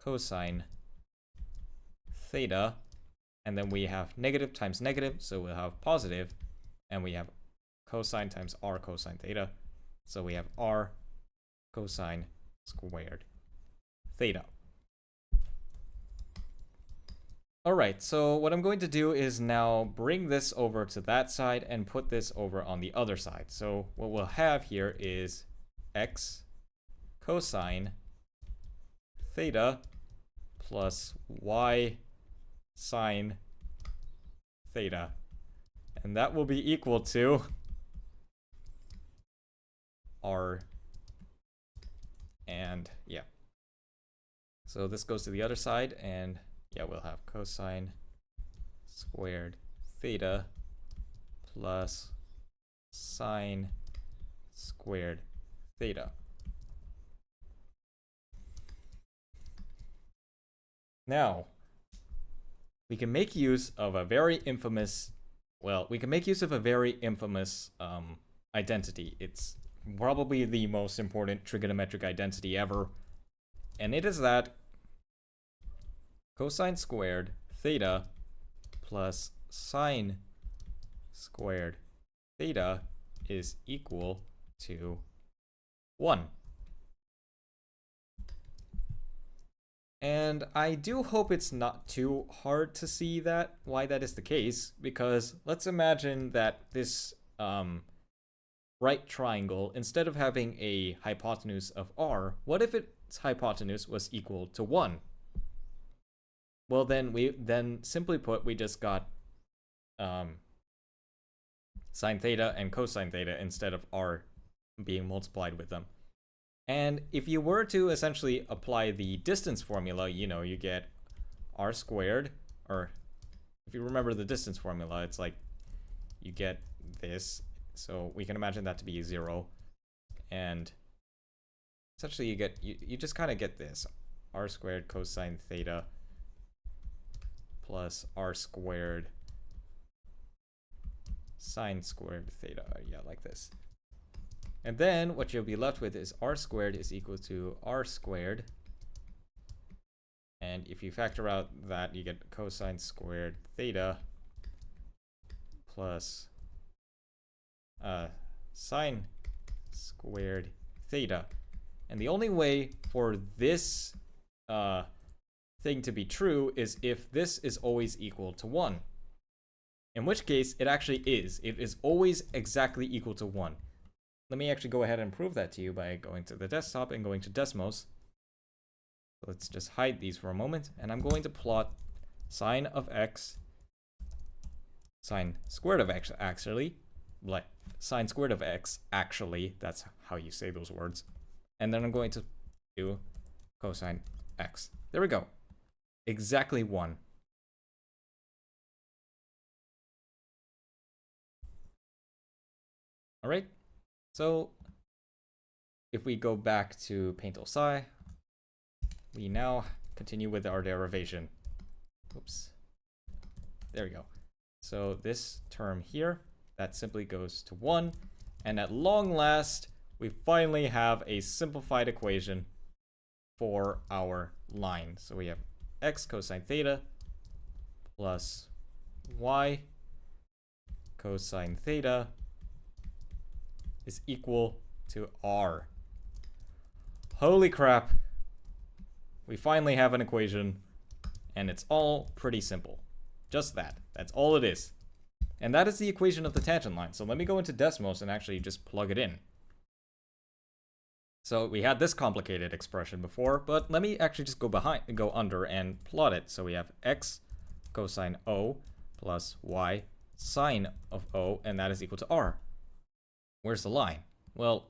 cosine theta, and then we have negative times negative, so we'll have positive, and we have cosine times r cosine theta, so we have r cosine squared theta. Alright, so what I'm going to do is now bring this over to that side and put this over on the other side. So what we'll have here is x cosine theta plus y sine theta. And that will be equal to r, and yeah. So this goes to the other side, and yeah, we'll have cosine squared theta plus sine squared theta. Now, we can make use of a very infamous, identity. It's probably the most important trigonometric identity ever, and it is that cosine squared theta plus sine squared theta is equal to 1. And I do hope it's not too hard to see why that is the case, because let's imagine that this right triangle, instead of having a hypotenuse of r, what if its hypotenuse was equal to 1? Well, then simply put, we just got sine theta and cosine theta instead of r being multiplied with them. And if you were to essentially apply the distance formula, you get r squared, or if you remember the distance formula, it's like you get this. So we can imagine that to be 0. And essentially you just kind of get this. R squared cosine theta plus R squared sine squared theta. Yeah, like this. And then what you'll be left with is R squared is equal to R squared. And if you factor out that, you get cosine squared theta plus sine squared theta. And the only way for this thing to be true is if this is always equal to 1. In which case, it actually is. It is always exactly equal to 1. Let me actually go ahead and prove that to you by going to the desktop and going to Desmos. Let's just hide these for a moment, and I'm going to plot sine of x, sine squared of x actually, like sine squared of x actually, that's how you say those words. And then I'm going to do cosine x. There we go. Exactly 1. All right. So if we go back to Paintal Psi, we now continue with our derivation. Oops. There we go. So this term here, that simply goes to 1. And at long last, we finally have a simplified equation for our line. So we have x cosine theta plus y cosine theta is equal to r. Holy crap. We finally have an equation, and it's all pretty simple. Just that. That's all it is. And that is the equation of the tangent line. So let me go into Desmos and actually just plug it in. So we had this complicated expression before, but let me actually just go under and plot it. So we have x cosine O plus y sine of O, and that is equal to r. Where's the line? Well,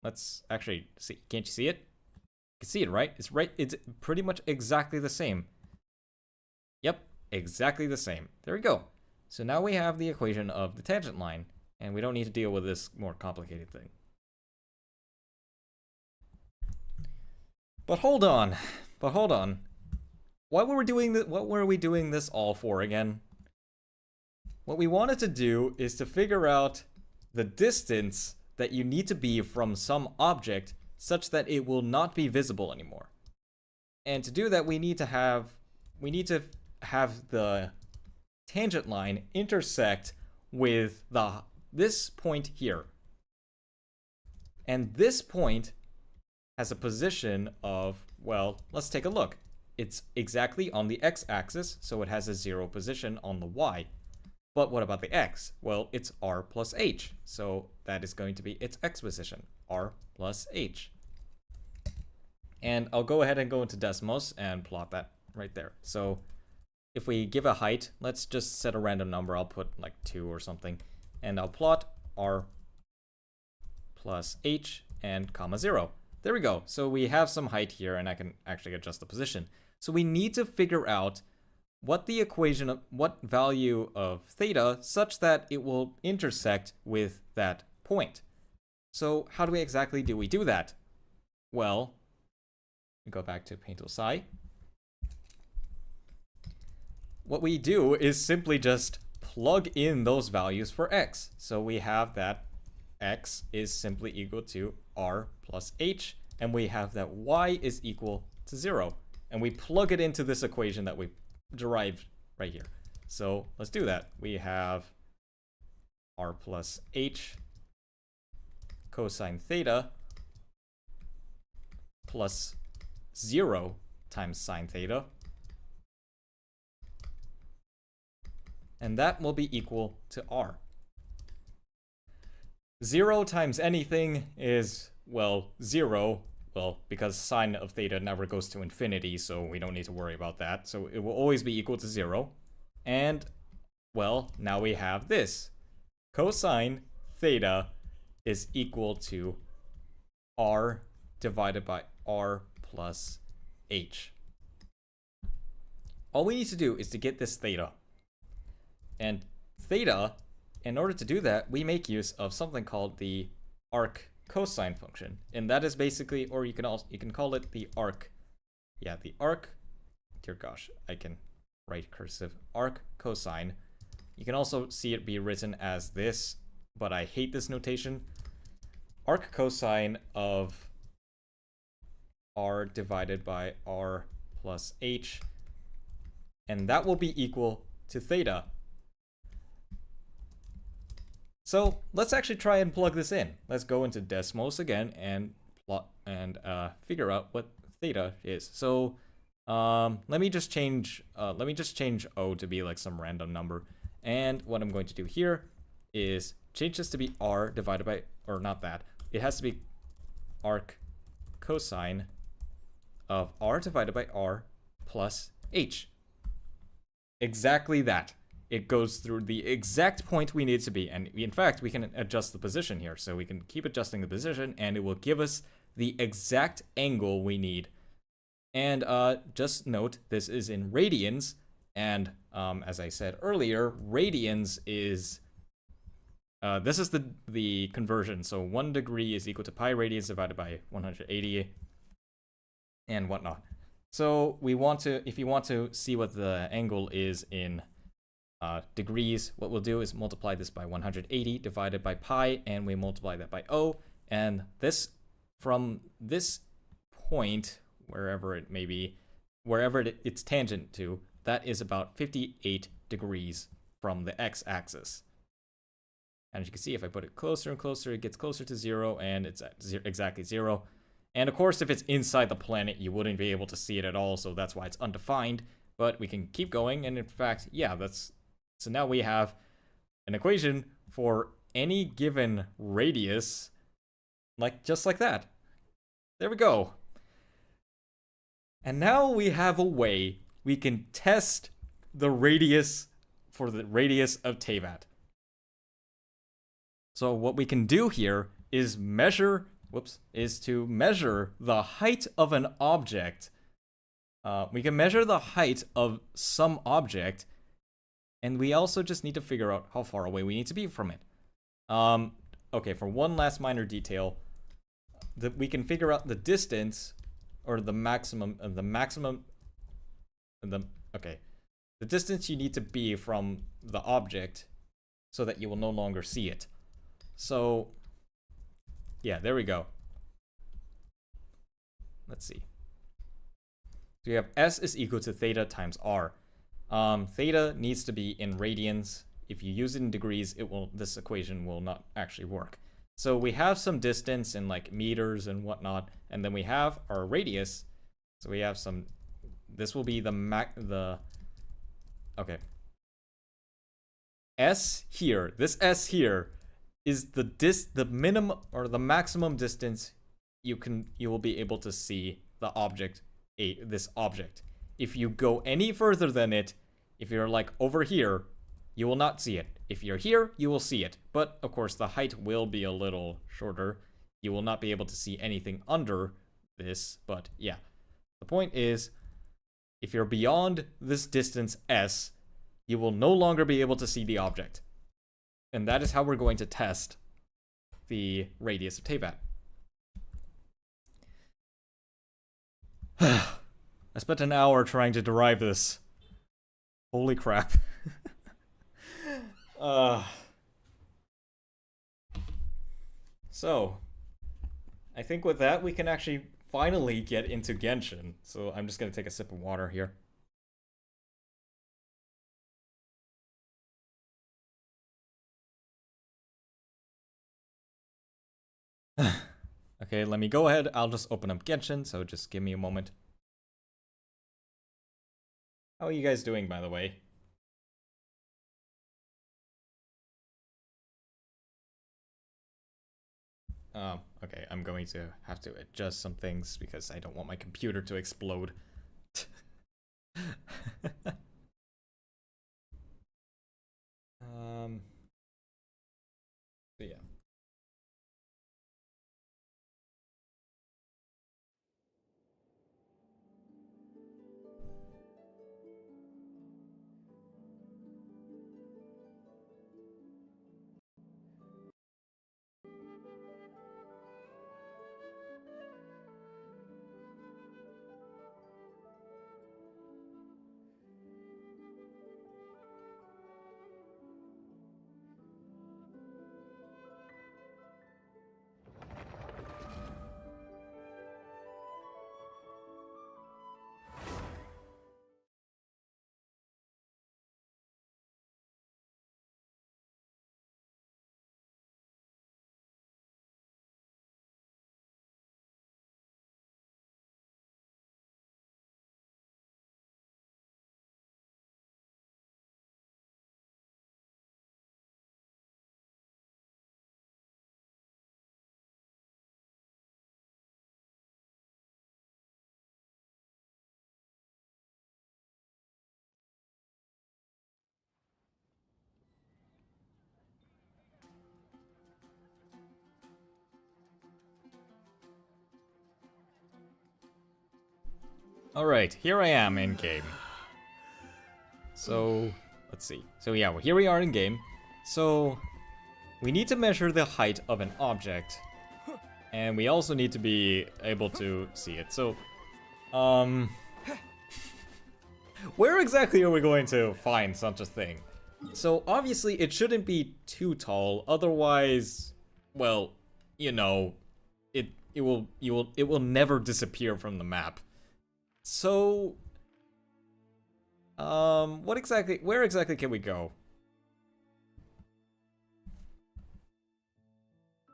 let's actually see. Can't you see it? You can see it, right? It's pretty much exactly the same. Yep, exactly the same. There we go. So now we have the equation of the tangent line, and we don't need to deal with this more complicated thing. But hold on. What were we doing this all for again? What we wanted to do is to figure out the distance that you need to be from some object such that it will not be visible anymore. And to do that, we need to have the tangent line intersect with this point here. And this point has a position of, well, let's take a look. It's exactly on the x-axis, so it has a 0 position on the y. But what about the x? Well, it's r plus h, so that is going to be its x position, r plus h. And I'll go ahead and go into Desmos and plot that right there. So if we give a height, let's just set a random number. I'll put like 2 or something, and I'll plot r plus h and comma 0. There we go. So we have some height here, and I can actually adjust the position. So we need to figure out what the equation of what value of theta such that it will intersect with that point. So how do we do that? Well, we go back to Paintal Psi. What we do is simply just plug in those values for x. So we have that x is simply equal to r plus h, and we have that y is equal to 0. And we plug it into this equation that we derived right here. So let's do that. We have r plus h cosine theta plus 0 times sine theta. And that will be equal to r. 0 times anything is, well, 0. Well, because sine of theta never goes to infinity, so we don't need to worry about that. So it will always be equal to 0. And, well, now we have this. Cosine theta is equal to r divided by r plus h. All we need to do is to get this theta. And theta, in order to do that, we make use of something called the arc cosine function. And that is basically, or you can call it the arc. Yeah, the arc, dear gosh, I can write cursive, arc cosine. You can also see it be written as this, but I hate this notation. Arc cosine of r divided by r plus h, and that will be equal to theta. So let's actually try and plug this in. Let's go into Desmos again and plot and figure out what theta is. So let me just change O to be like some random number. And what I'm going to do here is change this to be r divided by, or not that. It has to be arc cosine of r divided by r plus h. Exactly that. It goes through the exact point we need to be. And in fact, we can adjust the position here. So we can keep adjusting the position and it will give us the exact angle we need. And just note, this is in radians. And as I said earlier, radians is, this is the conversion. So 1 degree is equal to pi radians divided by 180 and whatnot. So we want to, if you want to see what the angle is in degrees, what we'll do is multiply this by 180 divided by pi, and we multiply that by O, and this, from this point, wherever it may be, wherever it's tangent to, that is about 58 degrees from the x-axis. And as you can see, if I put it closer and closer, it gets closer to 0, and it's at exactly 0. And of course, if it's inside the planet, you wouldn't be able to see it at all, so that's why it's undefined. But we can keep going, and in fact, yeah, that's... So now we have an equation for any given radius, like just like that. There we go. And now we have a way we can test the radius for the radius of Teyvat. So what we can do here is measure, is to measure the height of an object. We can measure the height of some object, and we also just need to figure out how far away we need to be from it. Okay, for one last minor detail, that we can figure out the distance, or the maximum, the distance you need to be from the object so that you will no longer see it. So, yeah, there we go. Let's see. So we have S is equal to theta times R. Theta needs to be in radians. If you use it in degrees, this equation will not actually work. So we have some distance in like meters and whatnot, and then we have our radius. So we have some, this will be okay. S here, this S here is the minimum or the maximum distance you will be able to see the object, this object. If you go any further than it, if you're like over here, you will not see it. If you're here, you will see it. But of course, the height will be a little shorter. You will not be able to see anything under this, but yeah. The point is, if you're beyond this distance S, you will no longer be able to see the object. And that is how we're going to test the radius of Teyvat. I spent an hour trying to derive this. Holy crap. So, I think with that, we can actually finally get into Genshin. So I'm just going to take a sip of water here. Okay, let me go ahead. I'll just open up Genshin, so just give me a moment. How are you guys doing, by the way? Okay, I'm going to have to adjust some things because I don't want my computer to explode. So yeah. Alright, here I am in game. So, let's see. So yeah, well, here we are in game. So, we need to measure the height of an object. And we also need to be able to see it. So, where exactly are we going to find such a thing? So, obviously, it shouldn't be too tall, otherwise, well, you know, it will never disappear from the map. So, where exactly can we go?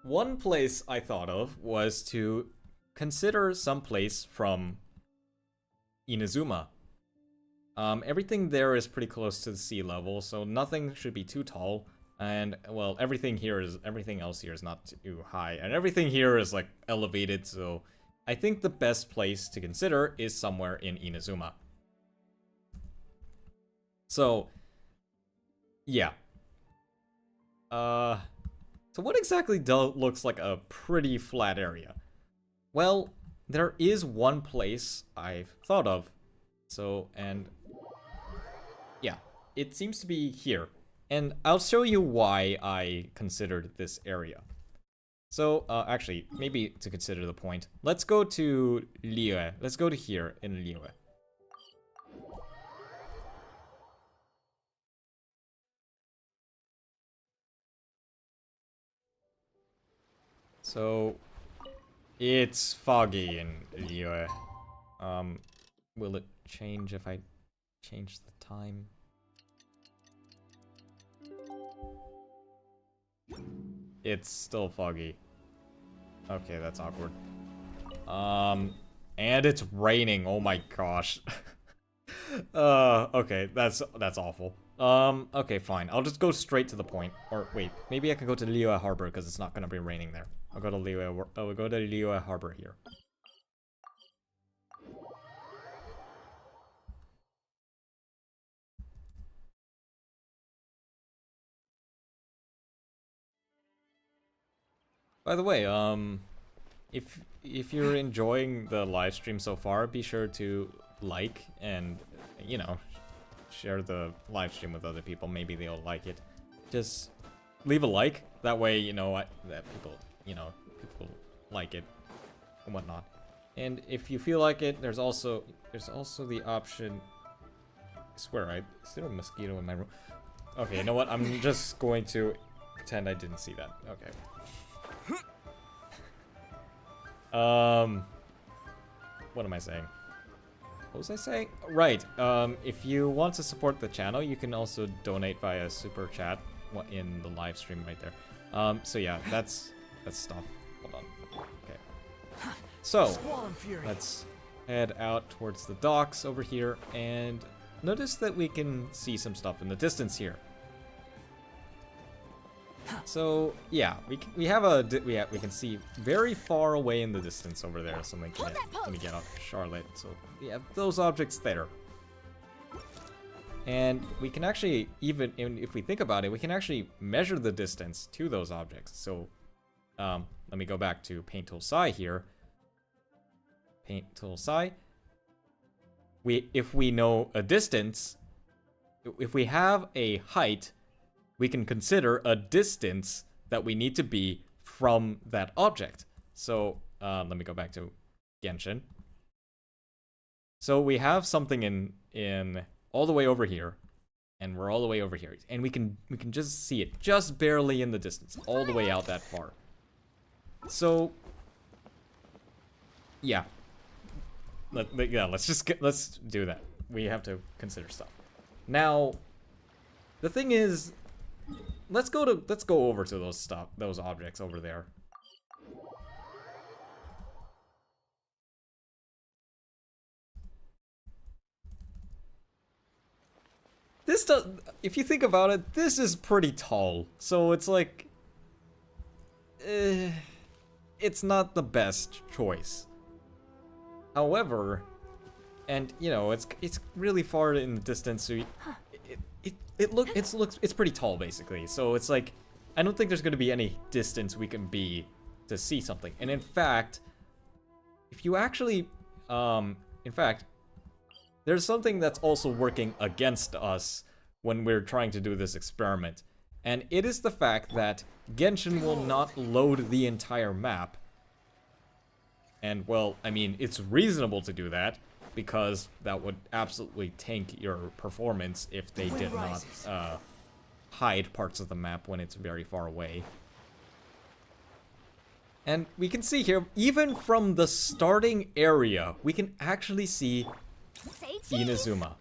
One place I thought of was to consider some place from Inazuma. Everything there is pretty close to the sea level, so nothing should be too tall. And, well, everything else here is not too high. And everything here is, like, elevated, so I think the best place to consider is somewhere in Inazuma. So, yeah. So what exactly looks like a pretty flat area? Well, there is one place I've thought of. So, and yeah, it seems to be here. And I'll show you why I considered this area. So, actually, maybe to consider the point, let's go to Liyue. Let's go to here in Liyue. So, it's foggy in Liyue. Will it change if I change the time? It's still foggy. Okay, that's awkward. And it's raining. Oh my gosh. Okay, that's awful. Okay, fine. I'll just go straight to the point. Or wait, maybe I can go to Liyue Harbor because it's not gonna be raining there. I'll go to Liyue Harbor here. By the way, if you're enjoying the live stream so far, be sure to like and, you know, share the live stream with other people. Maybe they'll like it. Just leave a like. That way, you know, that people like it and whatnot. And if you feel like it, there's also the option. I swear, is there a mosquito in my room? Okay, you know what? I'm just going to pretend I didn't see that. Okay. What am I saying? What was I saying? Right, if you want to support the channel, you can also donate via super chat in the live stream right there. So yeah, that's stuff. Hold on. Okay. So, let's head out towards the docks over here, and notice that we can see some stuff in the distance here. So yeah, we can see very far away in the distance over there. So let me get up Charlotte. So we have those objects there, and we can actually if we think about it, we can actually measure the distance to those objects. So let me go back to Paint Tool Psi here. Paint Tool Psi. If we know a distance, if we have a height, we can consider a distance that we need to be from that object. So let me go back to Genshin. So we have something in all the way over here, and we're all the way over here, and we can just see it just barely in the distance, all the way out that far. So yeah, let's do that. We have to consider stuff. Now, the thing is, let's go over to those objects over there. If you think about it, this is pretty tall. So it's like, it's not the best choice. However, and you know, it's really far in the distance, so it's pretty tall basically. So it's like, I don't think there's going to be any distance we can be to see something. And in fact, if you actually, there's something that's also working against us when we're trying to do this experiment. And it is the fact that Genshin will not load the entire map. And, well, I mean, it's reasonable to do that, because that would absolutely tank your performance if they did not hide parts of the map when it's very far away. And we can see here, even from the starting area, we can actually see Inazuma.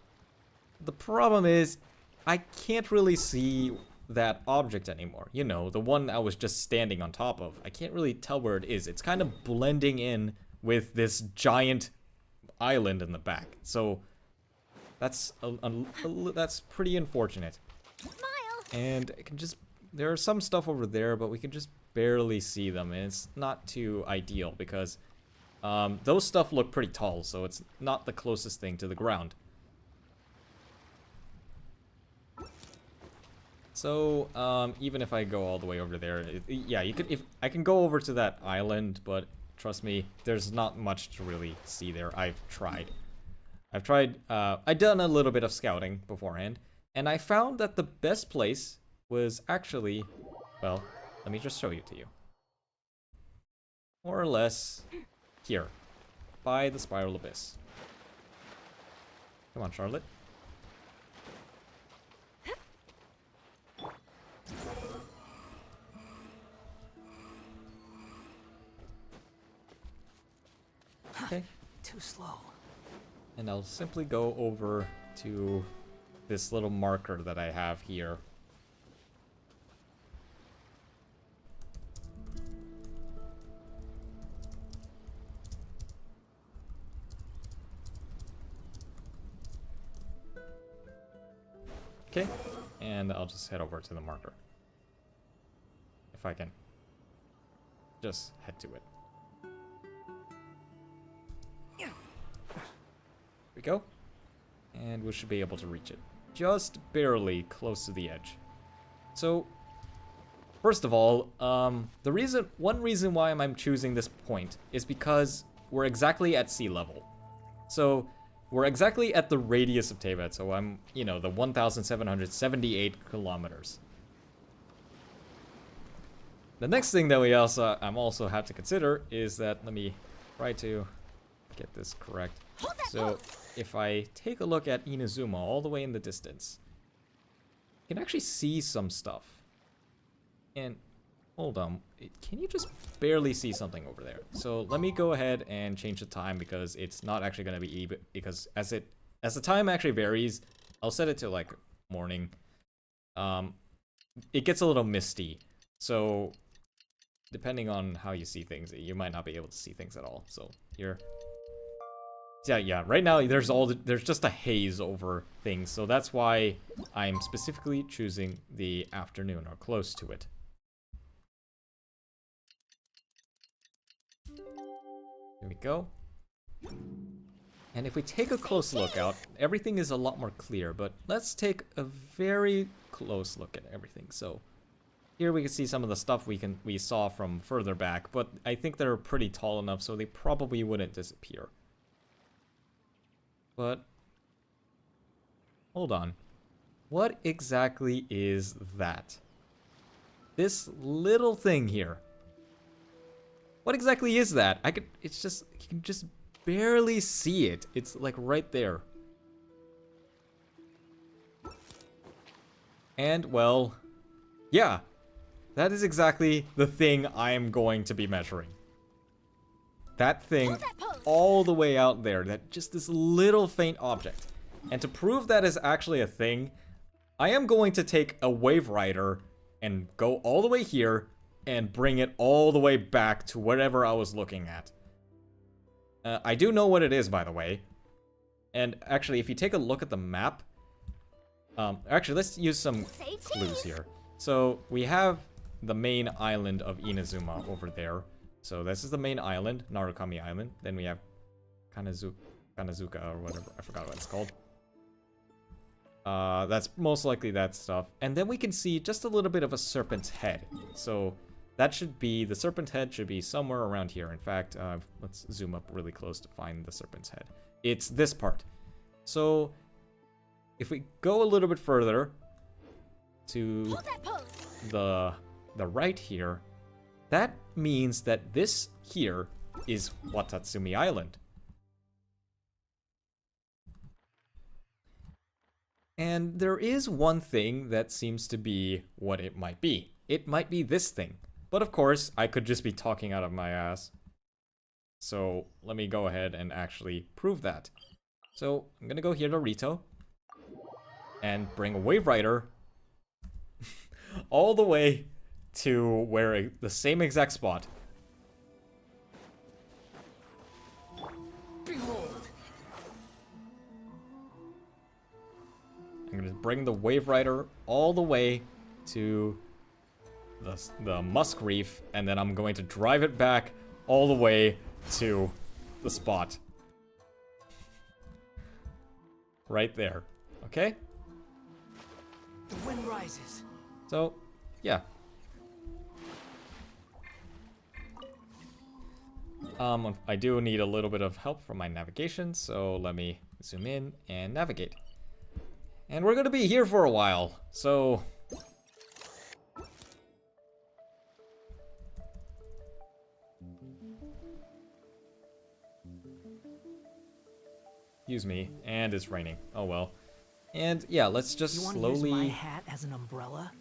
The problem is, I can't really see that object anymore. You know, the one I was just standing on top of. I can't really tell where it is. It's kind of blending in with this giant island in the back. So that's that's pretty unfortunate. And I can just, there are some stuff over there, but we can just barely see them, and it's not too ideal because those stuff look pretty tall, so it's not the closest thing to the ground. So, even if I go all the way over there, yeah, you could, if I can go over to that island, but trust me, there's not much to really see there. I've tried, I've done a little bit of scouting beforehand, and I found that the best place was actually, well, let me just show you to you. More or less here, by the Spiral Abyss. Come on, Charlotte. Okay. Too slow. And I'll simply go over to this little marker that I have here. Okay, and I'll just head over to the marker. If I can just head to it. We go, and we should be able to reach it. Just barely close to the edge. So, first of all, one reason why I'm choosing this point is because we're exactly at sea level. So, we're exactly at the radius of Teyvat, so I'm, you know, the 1,778 kilometers. The next thing that I'm also have to consider is that, let me try to get this correct. So, if I take a look at Inazuma all the way in the distance, you can actually see some stuff. And, hold on, can you just barely see something over there? So, let me go ahead and change the time because it's not actually going to be even, because as the time actually varies, I'll set it to like morning. It gets a little misty. So, depending on how you see things, you might not be able to see things at all. So, here. Yeah, right now there's just a haze over things, so that's why I'm specifically choosing the afternoon or close to it. Here we go. And if we take a close look out, everything is a lot more clear, but let's take a very close look at everything. So here we can see some of the stuff we saw from further back, but I think they're pretty tall enough so they probably wouldn't disappear. But, hold on. What exactly is that? This little thing here. What exactly is that? It's just, you can just barely see it. It's like right there. And, well, yeah. That is exactly the thing I am going to be measuring. That thing all the way out there, that just this little faint object. And to prove that is actually a thing, I am going to take a wave rider and go all the way here and bring it all the way back to whatever I was looking at. I do know what it is, by the way. And actually, if you take a look at the map, actually, let's use some clues here. So we have the main island of Inazuma over there. So this is the main island, Narukami Island. Then we have Kanazuka or whatever, I forgot what it's called. That's most likely that stuff. And then we can see just a little bit of a serpent's head. So that should be, the serpent head should be somewhere around here. In fact, let's zoom up really close to find the serpent's head. It's this part. So, if we go a little bit further to the right here, that means that this here is Watatsumi Island. And there is one thing that seems to be what it might be. It might be this thing. But of course, I could just be talking out of my ass. So let me go ahead and actually prove that. So I'm gonna go here to Rito and bring a Wave Rider all the way to where the same exact spot. Behold. I'm gonna bring the Wave Rider all the way to the Musk Reef, and then I'm going to drive it back all the way to the spot. Right there. Okay? The wind rises. So, yeah. I do need a little bit of help from my navigation, so let me zoom in and navigate. And we're gonna be here for a while, so... Excuse me, and it's raining. Oh well. And yeah, let's just you slowly... use my hat as an umbrella?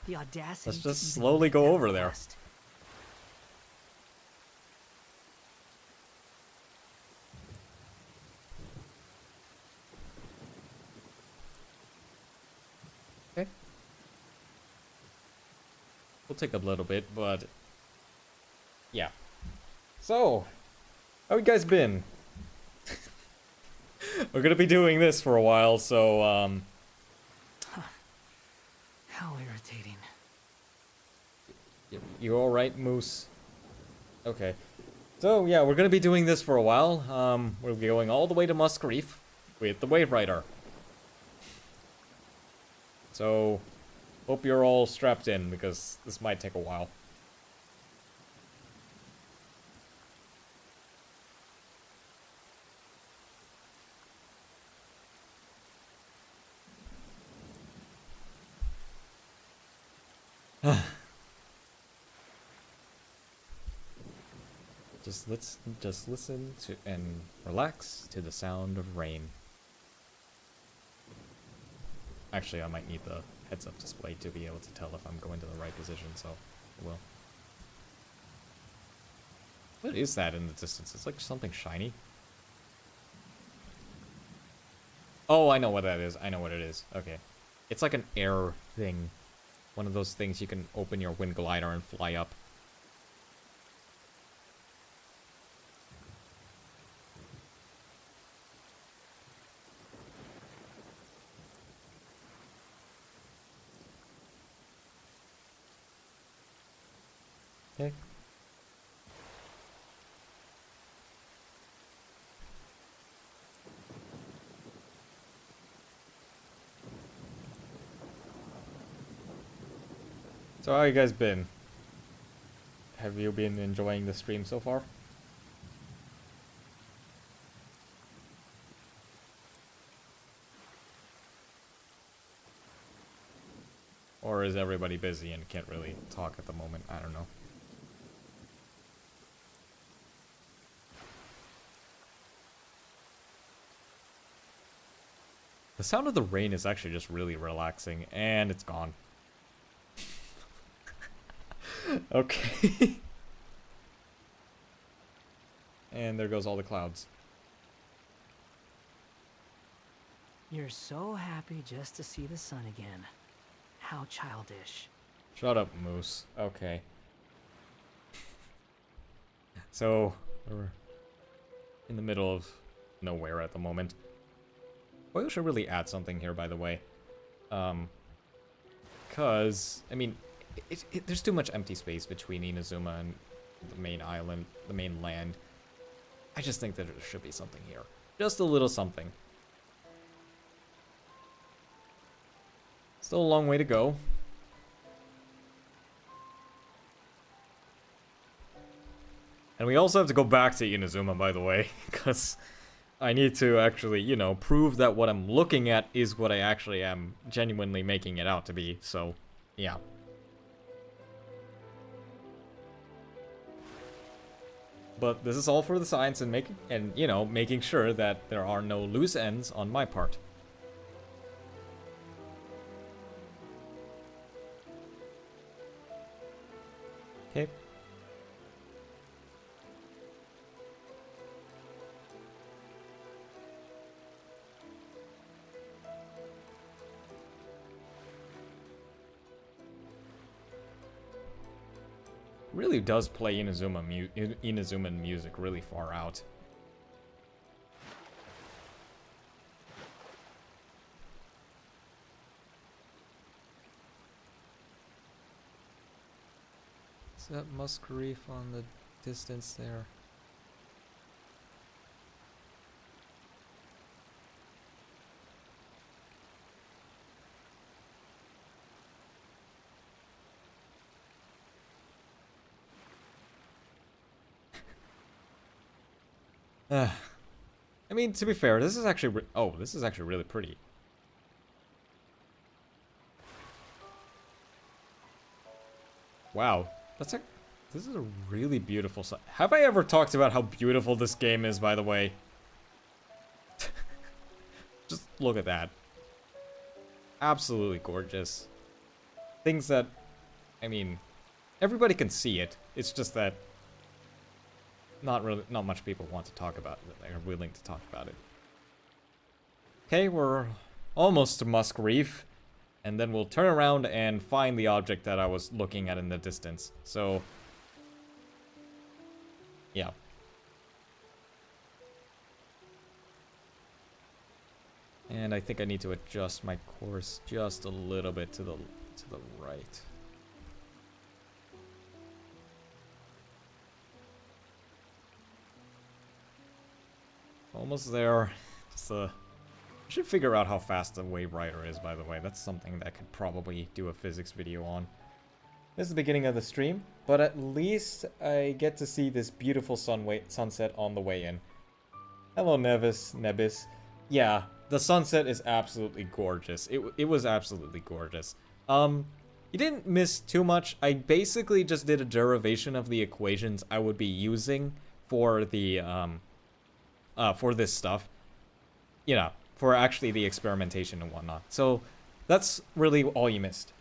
The audacity. Let's just slowly go over there. Okay. We'll take a little bit, but... Yeah. So, how you guys been? We're gonna be doing this for a while, so, How irritating. You alright, Moose? Okay. So, yeah, we're gonna be doing this for a while. We'll be going all the way to Musk Reef with the Wave Rider. So, hope you're all strapped in, because this might take a while. Just listen to and relax to the sound of rain. Actually, I might need the heads-up display to be able to tell if I'm going to the right position, so well. What is that in the distance? It's like something shiny. Oh, I know what that is. I know what it is. Okay. It's like an air thing. One of those things you can open your wind glider and fly up. Okay. So how you guys been? Have you been enjoying the stream so far? Or is everybody busy and can't really talk at the moment? I don't know. The sound of the rain is actually just really relaxing, and it's gone. Okay. And there goes all the clouds. You're so happy just to see the sun again. How childish. Shut up, Moose. Okay. So, we're in the middle of nowhere at the moment. Well, we should really add something here, by the way. Because, I mean, there's too much empty space between Inazuma and the main island, the main land. I just think that there should be something here. Just a little something. Still a long way to go. And we also have to go back to Inazuma, by the way, because I need to actually, you know, prove that what I'm looking at is what I actually am genuinely making it out to be. So, yeah. But this is all for the science and making sure that there are no loose ends on my part. Okay. Really does play Inazuman music really far out. Is that musk reef on the distance there? I mean, to be fair, this is actually this is actually really pretty. Wow, this is a really beautiful site. Have I ever talked about how beautiful this game is, by the way? Just look at that. Absolutely gorgeous. Things that, I mean, everybody can see it. It's just that not much people want to talk about it. They're willing to talk about it. Okay, we're almost to Musk Reef. And then we'll turn around and find the object that I was looking at in the distance. So, yeah. And I think I need to adjust my course just a little bit to the right. Almost there. I should figure out how fast the wave rider is, by the way. That's something that I could probably do a physics video on. This is the beginning of the stream, but at least I get to see this beautiful sunset on the way in. Hello, Nebis. Yeah, the sunset is absolutely gorgeous. It was absolutely gorgeous. You didn't miss too much. I basically just did a derivation of the equations I would be using for the for this stuff. You know, for actually the experimentation and whatnot. So that's really all you missed.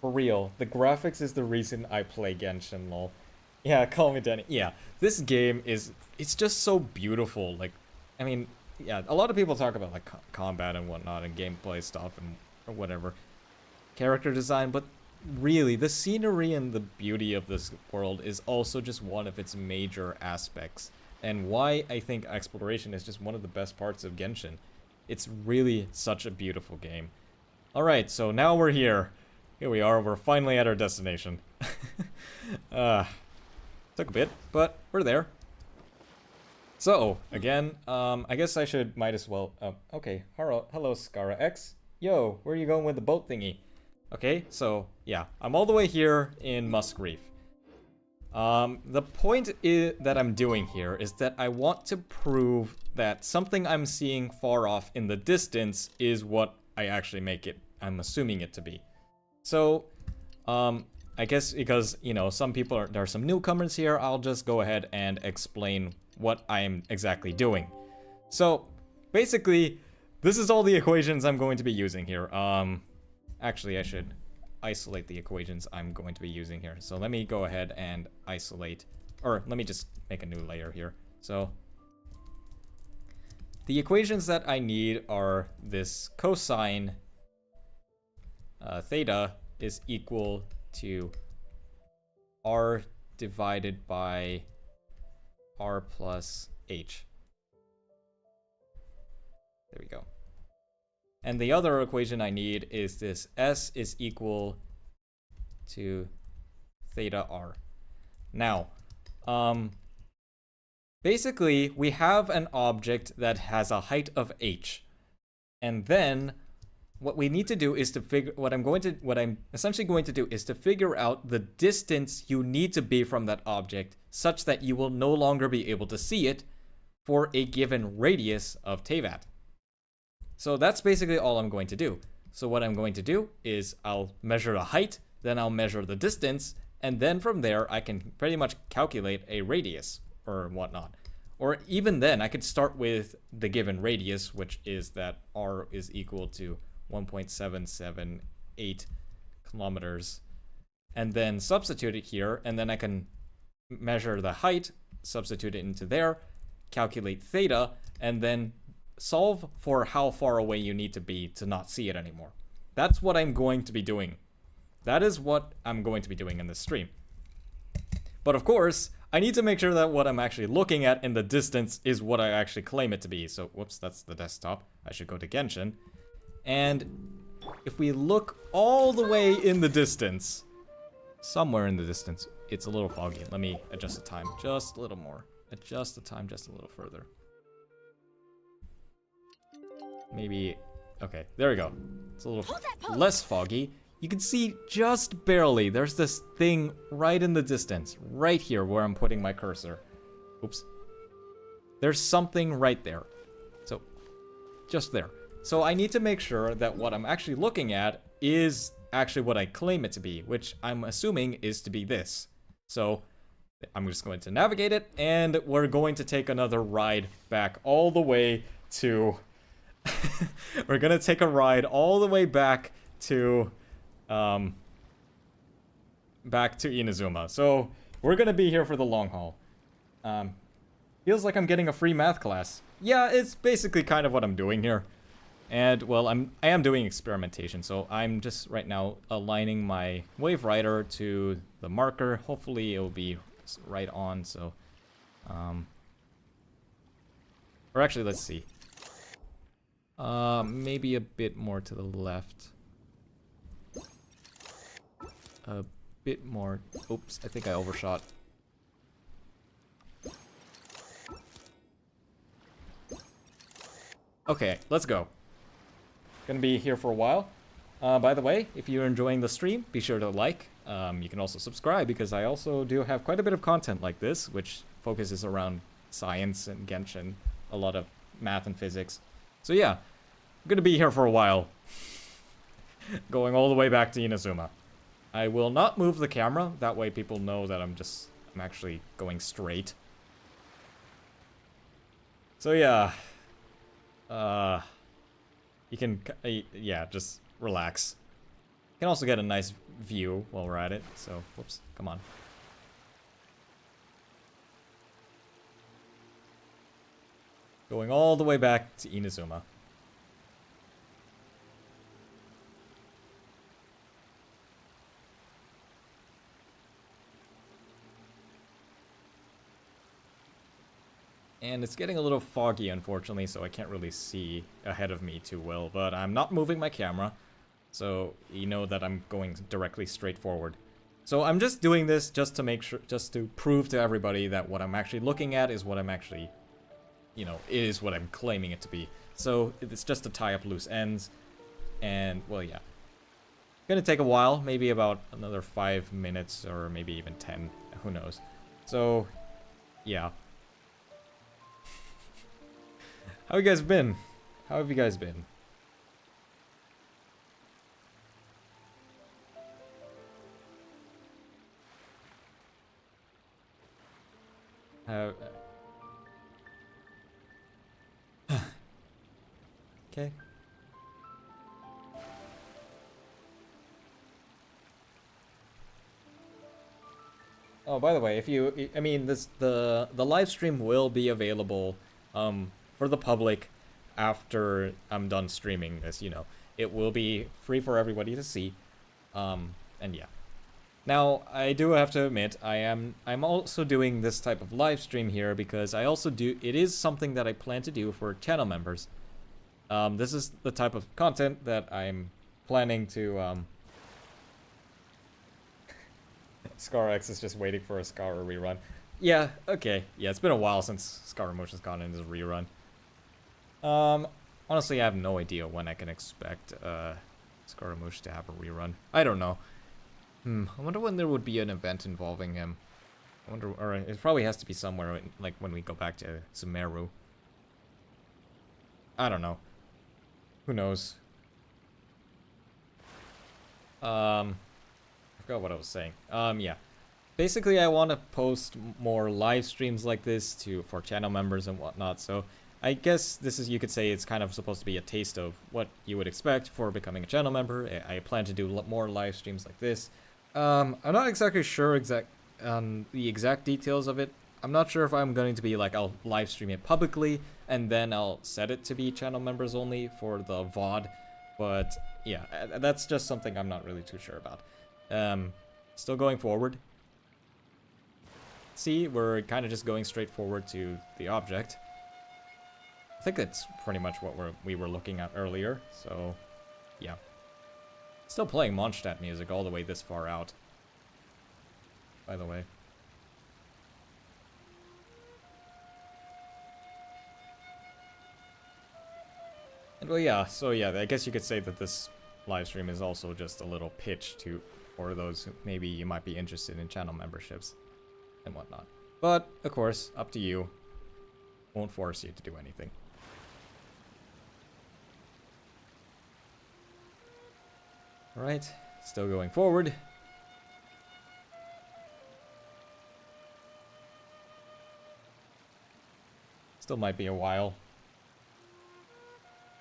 For real, the graphics is the reason I play Genshin, lol. Yeah, call me Danny. Yeah, this game it's just so beautiful. Like, I mean, yeah, a lot of people talk about like combat and whatnot and gameplay stuff and or whatever. Character design, but really, the scenery and the beauty of this world is also just one of its major aspects. And why I think exploration is just one of the best parts of Genshin. It's really such a beautiful game. Alright, so now we're here. Here we are, we're finally at our destination. Took a bit, but we're there. So, again, I guess might as well... Oh, okay, hello Scara X. Yo, where are you going with the boat thingy? Okay, so, yeah, I'm all the way here in Musk Reef. The point that I'm doing here is that I want to prove that something I'm seeing far off in the distance is what I actually I'm assuming it to be. So, I guess because, you know, there are some newcomers here, I'll just go ahead and explain what I'm exactly doing. So, basically, this is all the equations I'm going to be using here. Actually, I should isolate the equations I'm going to be using here. So let me go ahead and isolate, or let me just make a new layer here. So the equations that I need are this cosine theta is equal to r divided by r plus h. There we go. And the other equation I need is this s is equal to theta r. Now, basically, we have an object that has a height of h. And then what we need to do is to figure what I'm essentially going to do is to figure out the distance you need to be from that object such that you will no longer be able to see it for a given radius of Teyvat. So that's basically all I'm going to do. So what I'm going to do is I'll measure the height, then I'll measure the distance, and then from there I can pretty much calculate a radius or whatnot. Or even then I could start with the given radius, which is that r is equal to 1.778 kilometers, and then substitute it here, and then I can measure the height, substitute it into there, calculate theta, and then solve for how far away you need to be to not see it anymore. That's what I'm going to be doing. That is what I'm going to be doing in this stream. But of course, I need to make sure that what I'm actually looking at in the distance is what I actually claim it to be. So, whoops, that's the desktop. I should go to Genshin. And if we look all the way in the distance, somewhere in the distance, it's a little foggy. Let me adjust the time just a little more. Adjust the time just a little further. Maybe, okay, there we go. It's a little less foggy. You can see just barely, there's this thing right in the distance, right here where I'm putting my cursor. Oops. There's something right there. So, just there. So I need to make sure that what I'm actually looking at is actually what I claim it to be, which I'm assuming is to be this. So, I'm just going to navigate it, and we're going to take another ride back all the way to... we're gonna take a ride all the way back to Inazuma. So we're gonna be here for the long haul. Feels like I'm getting a free math class. Yeah, it's basically kind of what I'm doing here. And well, I am doing experimentation, so I'm just right now aligning my wave rider to the marker. Hopefully it will be right on. So or actually, let's see. Maybe a bit more to the left. A bit more. Oops, I think I overshot. Okay, let's go. Gonna be here for a while. By the way, if you're enjoying the stream, be sure to like. You can also subscribe, because I also do have quite a bit of content like this, which focuses around science and Genshin, a lot of math and physics. So yeah, I'm gonna be here for a while. Going all the way back to Inazuma. I will not move the camera, that way people know that I'm actually going straight. So yeah. You can, yeah, just relax. You can also get a nice view while we're at it, so, whoops, come on. Going all the way back to Inazuma. And it's getting a little foggy, unfortunately, so I can't really see ahead of me too well. But I'm not moving my camera, so you know that I'm going directly straight forward. So I'm just doing this just to make sure, just to prove to everybody that what I'm actually looking at is what I'm actually, you know, is what I'm claiming it to be. So it's just to tie up loose ends. And, well, yeah. Gonna take a while, maybe about another 5 minutes, or maybe even 10, who knows. So, yeah. How have you guys been? How have you guys been? Okay. Oh, by the way, if you, I mean, the live stream will be available, for the public after I'm done streaming this, you know. It will be free for everybody to see. And yeah. Now, I do have to admit, I'm also doing this type of live stream here because I also do, it is something that I plan to do for channel members. This is the type of content that I'm planning to, ScarX is just waiting for a Scar rerun. Yeah, okay. Yeah, it's been a while since Scaramouche gone into the rerun. Honestly, I have no idea when I can expect, Scaramouche to have a rerun. I don't know. I wonder when there would be an event involving him. I wonder, or it probably has to be somewhere, like, when we go back to Sumeru. I don't know. Who knows? I forgot what I was saying. Yeah. Basically, I want to post more live streams like this for channel members and whatnot, so I guess this is, you could say, it's kind of supposed to be a taste of what you would expect for becoming a channel member. I plan to do more live streams like this. I'm not exactly sure the exact details of it. I'm not sure if I'm going to be like, I'll live stream it publicly and then I'll set it to be channel members only for the VOD. But yeah, that's just something I'm not really too sure about. Still going forward. See, we're kind of just going straight forward to the object. I think that's pretty much what we were looking at earlier, so yeah. Still playing Mondstadt music all the way this far out, by the way. And well, yeah, so yeah, I guess you could say that this live stream is also just a little pitch for those who maybe you might be interested in channel memberships and whatnot. But, of course, up to you. Won't force you to do anything. Alright, still going forward. Still might be a while.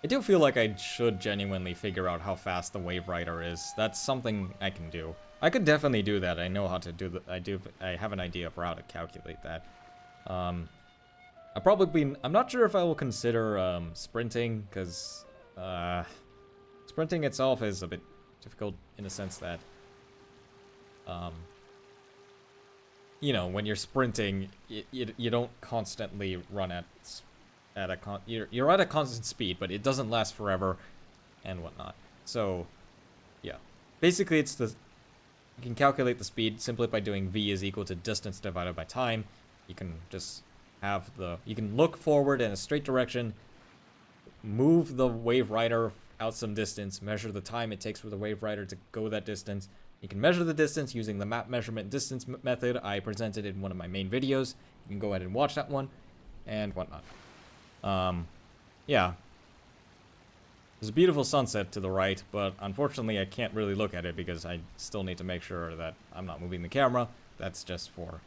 I do feel like I should genuinely figure out how fast the Wave Rider is. That's something I can do. I could definitely do that. I know how to do that. I have an idea for how to calculate that. I'm not sure if I will consider sprinting, because sprinting itself is a bit difficult in the sense that you know, when you're sprinting, you don't constantly run you're at a constant speed, but it doesn't last forever and whatnot. So yeah, basically you can calculate the speed simply by doing v is equal to distance divided by time. You can just you can look forward in a straight direction, move the Wave Rider out some distance, measure the time it takes for the Wave Rider to go that distance. You can measure the distance using the map measurement distance method I presented in one of my main videos. You can go ahead and watch that one and whatnot. Yeah. There's a beautiful sunset to the right, but unfortunately I can't really look at it because I still need to make sure that I'm not moving the camera. That's just for,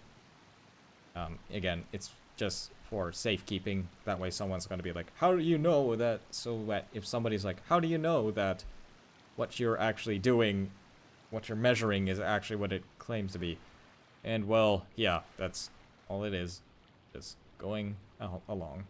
again, it's just for safekeeping. That way someone's going to be like, how do you know that? So that if somebody's like, how do you know that what you're actually doing, what you're measuring is actually what it claims to be? And well, yeah, that's all it is. Just going along.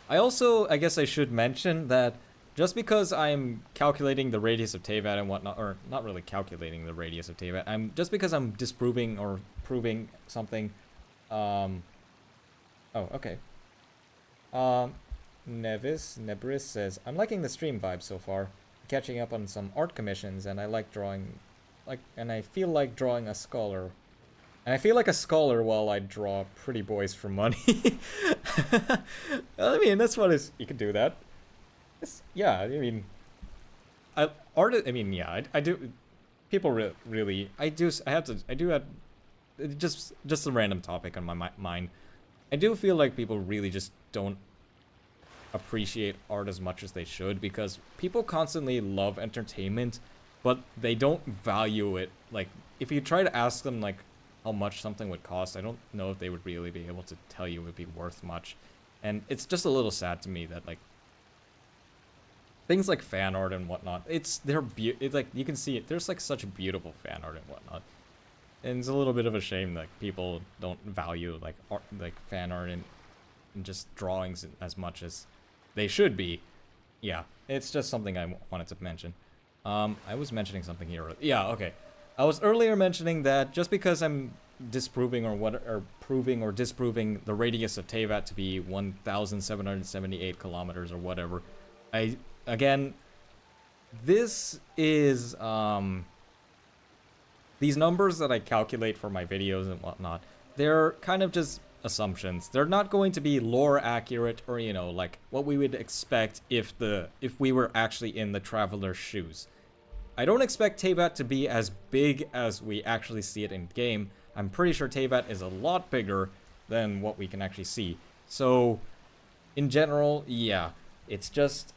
I guess I should mention that just because I'm calculating the radius of Teyvat and whatnot, or not really calculating the radius of Teyvat, just because I'm disproving or proving something, oh, okay. Nebris says, I'm liking the stream vibe so far. Catching up on some art commissions, and I like drawing, and I feel like drawing a scholar. And I feel like a scholar while I draw pretty boys for money. I mean, that's what is. You can do that. Yeah, I mean, I do. People really, I do have just a random topic on my mind. I do feel like people really just don't appreciate art as much as they should, because people constantly love entertainment, but they don't value it. Like, if you try to ask them, like, how much something would cost, I don't know if they would really be able to tell you it would be worth much. And it's just a little sad to me that, like, things like fan art and whatnot, it's like, you can see it, there's like such beautiful fan art and whatnot. And it's a little bit of a shame that people don't value like art, like fan art and just drawings as much as they should be. Yeah, it's just something I wanted to mention. I was mentioning something here. Yeah, okay. I was earlier mentioning that just because I'm disproving or proving or disproving the radius of Teyvat to be 1,778 kilometers or whatever, again, this is, these numbers that I calculate for my videos and whatnot, they're kind of just assumptions. They're not going to be lore accurate or, you know, like what we would expect if we were actually in the traveler's shoes. I don't expect Teyvat to be as big as we actually see it in game. I'm pretty sure Teyvat is a lot bigger than what we can actually see. So, in general, yeah, it's just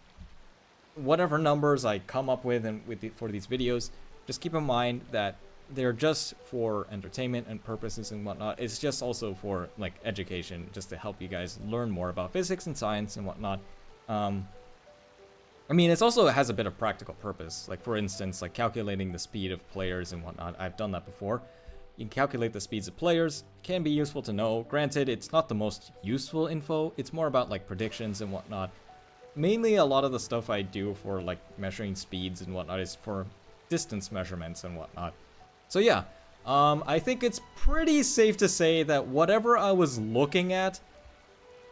whatever numbers I come up with and for these videos, just keep in mind that they're just for entertainment and purposes and whatnot. It's just also for like education, just to help you guys learn more about physics and science and whatnot. I mean, it also has a bit of practical purpose. Like, for instance, like calculating the speed of players and whatnot. I've done that before. You can calculate the speeds of players. It can be useful to know. Granted, it's not the most useful info. It's more about like predictions and whatnot. Mainly, a lot of the stuff I do for like measuring speeds and whatnot is for distance measurements and whatnot. So yeah, I think it's pretty safe to say that whatever I was looking at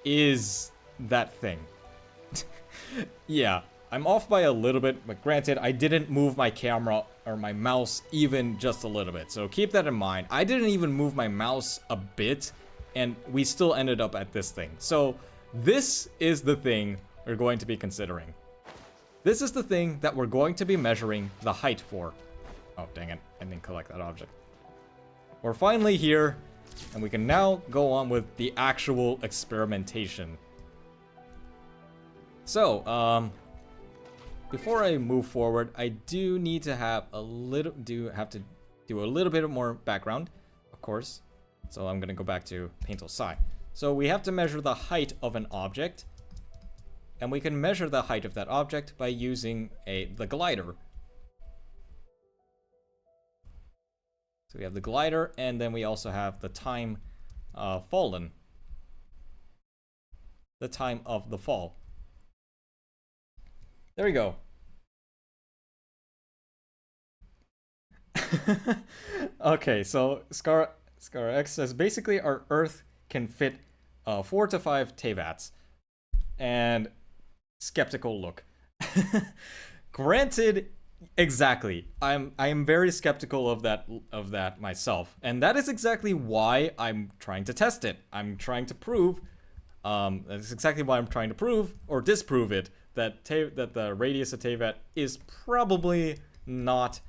is that thing. Yeah. I'm off by a little bit, but granted, I didn't move my camera or my mouse even just a little bit. So keep that in mind. I didn't even move my mouse a bit, and we still ended up at this thing. So this is the thing we're going to be considering. This is the thing that we're going to be measuring the height for. Oh, dang it. I didn't collect that object. We're finally here, and we can now go on with the actual experimentation. So, before I move forward, I do need to have a little, do a little bit more background, of course. So I'm gonna go back to Paint Psi. So we have to measure the height of an object, and we can measure the height of that object by using the glider. So we have the glider, and then we also have the time fallen. The time of the fall. There we go. Okay, so Scar X says basically our Earth can fit 4 to 5 Teyvats. And skeptical look. Granted, exactly. I am very skeptical of that myself, and that is exactly why I'm trying to test it. I'm trying to prove. That's exactly why I'm trying to prove or disprove it. That the radius of Teyvat is probably not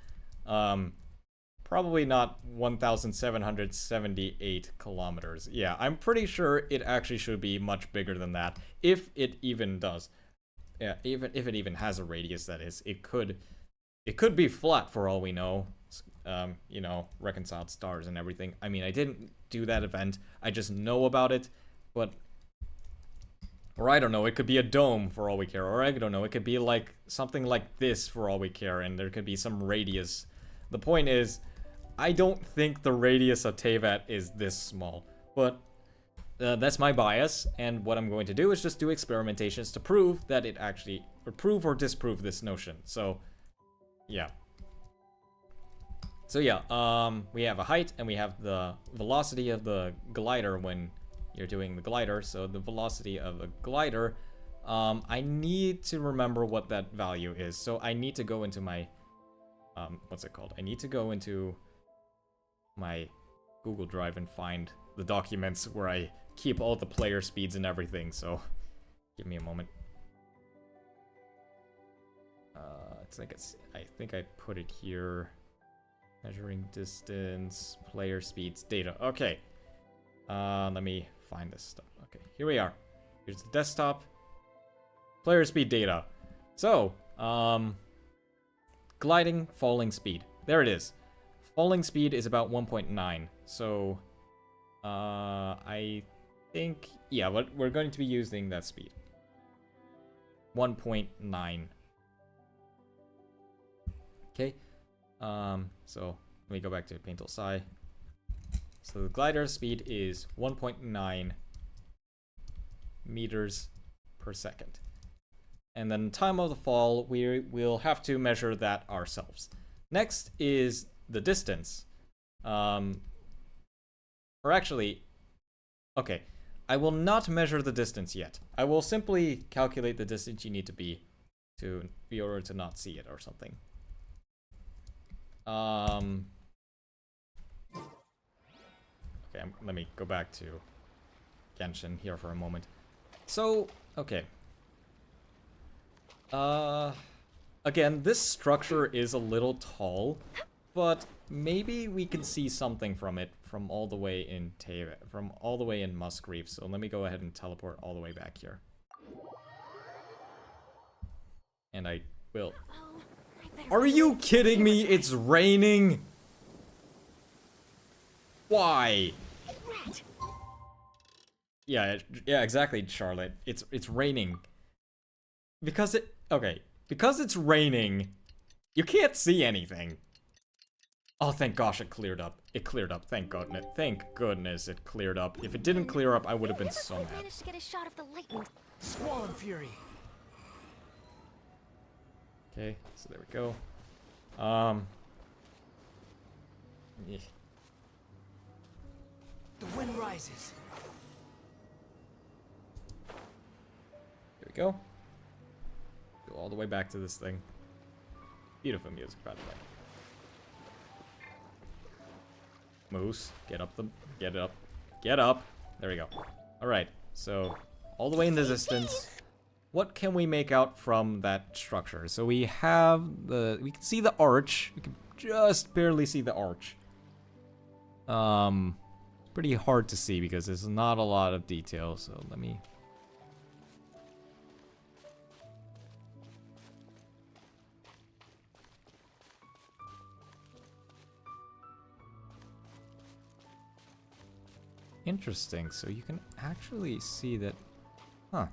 1,778 kilometers. Yeah, I'm pretty sure it actually should be much bigger than that, if it even does. Yeah, even if it even has a radius, that is. It could be flat for all we know. You know, reconciled stars and everything. I mean, I didn't do that event. I just know about it, but. Or I don't know, it could be a dome for all we care. Or I don't know, it could be like something like this for all we care, and there could be some radius. The point is, I don't think the radius of Teyvat is this small. But that's my bias, and what I'm going to do is just do experimentations to prove that it actually, or prove or disprove this notion. So, yeah. So yeah, we have a height, and we have the velocity of the glider when you're doing the glider. So the velocity of a glider, I need to remember what that value is. So I need to go into my, what's it called? I need to go into my Google Drive and find the documents where I keep all the player speeds and everything. So give me a moment. I think I put it here. Measuring distance, player speeds, data. Okay. Let me find this stuff. Okay, here we are. Here's the desktop. Player speed data. So, gliding, falling speed. There it is. Falling speed is about 1.9. So, I think, yeah, we're going to be using that speed. 1.9. Okay. So let me go back to Paint Psi. So the glider speed is 1.9 meters per second. And then time of the fall, we'll have to measure that ourselves. Next is the distance. Or actually, okay, I will not measure the distance yet. I will simply calculate the distance you need to be in order to not see it or something. Okay, let me go back to Genshin here for a moment. So, okay. Again, this structure is a little tall, but maybe we can see something from it from all the way in from all the way in Musgrave. So let me go ahead and teleport all the way back here. And I will. Are you kidding me? It's raining. Why? Yeah, exactly, Charlotte. It's raining. Because it's raining, you can't see anything. Oh, thank gosh, it cleared up. It cleared up. Thank goodness. Thank goodness it cleared up. If it didn't clear up, I would have been so mad. Managed to get a shot of the lightning. Squall and Fury. Okay, so there we go. Yeah. The wind rises. There we go. Go all the way back to this thing. Beautiful music, by the way. Moose, get up. Get up. There we go. Alright, so all the way in the distance. What can we make out from that structure? So we can see the arch. We can just barely see the arch. It's pretty hard to see because there's not a lot of detail, so let me... Interesting, so you can actually see that... Huh.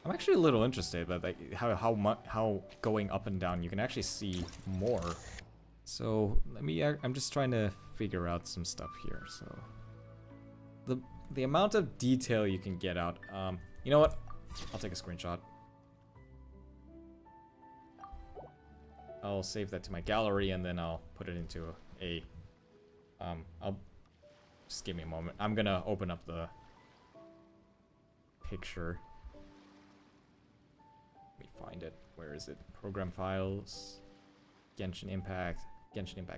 I'm actually a little interested about like how going up and down you can actually see more. So I'm just trying to figure out some stuff here. So the amount of detail you can get out. You know what? I'll take a screenshot. I'll save that to my gallery and then I'll put it into a I'll just give me a moment. I'm gonna open up the picture. Let me find it. Where is it? Program files, Genshin Impact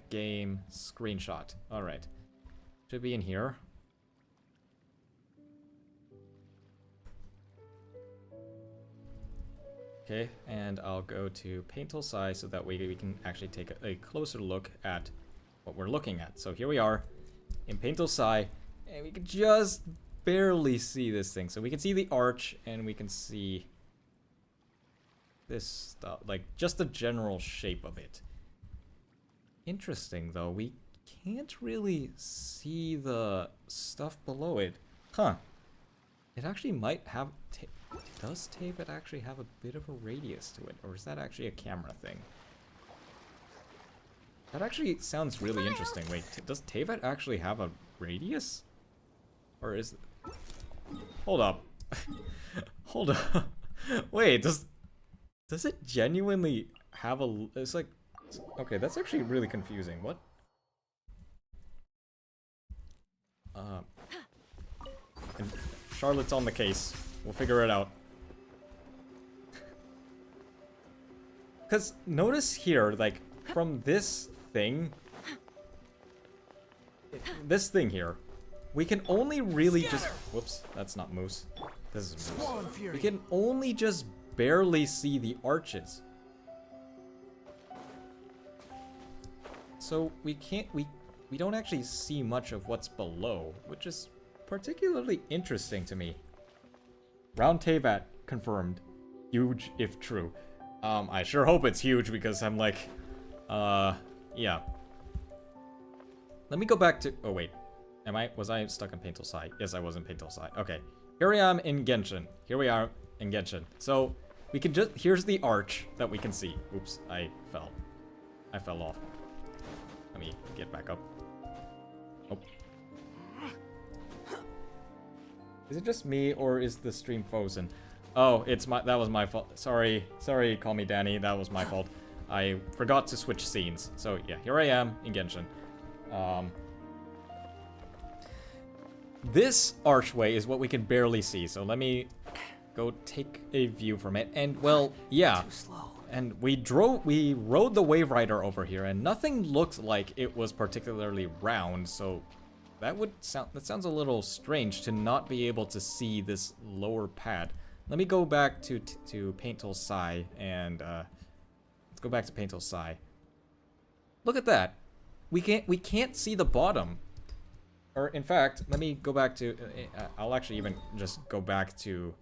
game, screenshot. Alright. Should be in here. Okay, and I'll go to Paint Tool Size so that way we can actually take a closer look at what we're looking at. So here we are in Paint Tool Size, and we can just barely see this thing. So we can see the arch, and we can see this stuff, like just the general shape of it. Interesting though, we can't really see the stuff below it. Huh. It actually might have... Does Teyvat actually have a bit of a radius to it? Or is that actually a camera thing? That actually sounds really interesting. Wait, does Teyvat actually have a radius? Or is... Hold up. Hold up. Wait, does it genuinely have a... It's like... Okay, that's actually really confusing. What? And Charlotte's on the case. We'll figure it out. Because notice here, like, from this thing here, we can only really just... Whoops, that's not Moose. This is Moose. We can only just barely see the arches. So we can't... We don't actually see much of what's below, which is particularly interesting to me. Round Teyvat confirmed. Huge if true. I sure hope it's huge because I'm like, yeah. Let me go back to, oh wait. Was I stuck in Paint Tool Side? Yes, I was in Paint Tool Side. Okay. Here I am in Genshin. Here we are in Genshin. So, we can just, here's the arch that we can see. Oops, I fell off. Let me get back up. Oh. Is it just me, or is the stream frozen? Oh, that was my fault. Sorry, call me Danny, that was my fault. I forgot to switch scenes. So yeah, here I am in Genshin. This archway is what we can barely see, so let me go take a view from it. And well, yeah. Too slow. And we rode the Wave Rider over here, and nothing looked like it was particularly round, so that sounds a little strange to not be able to see this lower pad. Let me go back to Paint Tool Side and go back to Paintal Psi. Look at that. We can't see the bottom. Or in fact, let me go back to. I'll actually even just go back to.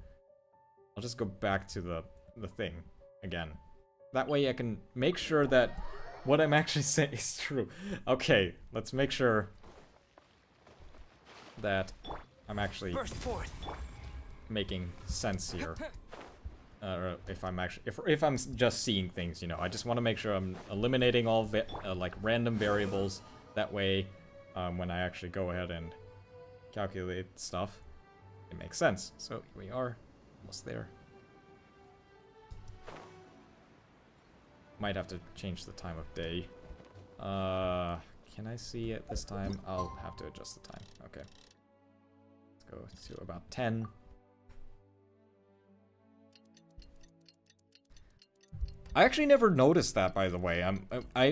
I'll just go back to the thing again. That way I can make sure that what I'm actually saying is true. Okay, let's make sure that I'm actually making sense here. Or if I'm actually, if I'm just seeing things, you know, I just want to make sure I'm eliminating all like random variables. That way, when I actually go ahead and calculate stuff, it makes sense. So here we are, almost there. Might have to change the time of day. Can I see it this time? I'll have to adjust the time. Okay. Let's go to about 10. I actually never noticed that, by the way.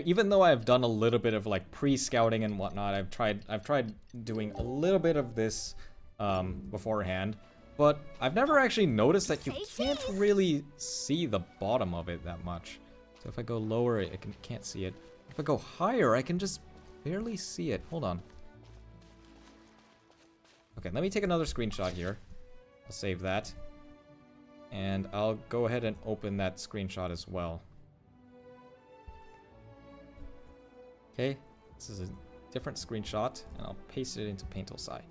Even though I've done a little bit of like pre-scouting and whatnot, I've tried doing a little bit of this beforehand, but I've never actually noticed that you can't really see the bottom of it that much. So if I go lower, I can't see it. If I go higher, I can just barely see it. Hold on. Okay, let me take another screenshot here. I'll save that. And I'll go ahead and open that screenshot as well. Okay, this is a different screenshot, and I'll paste it into Paintal Psi.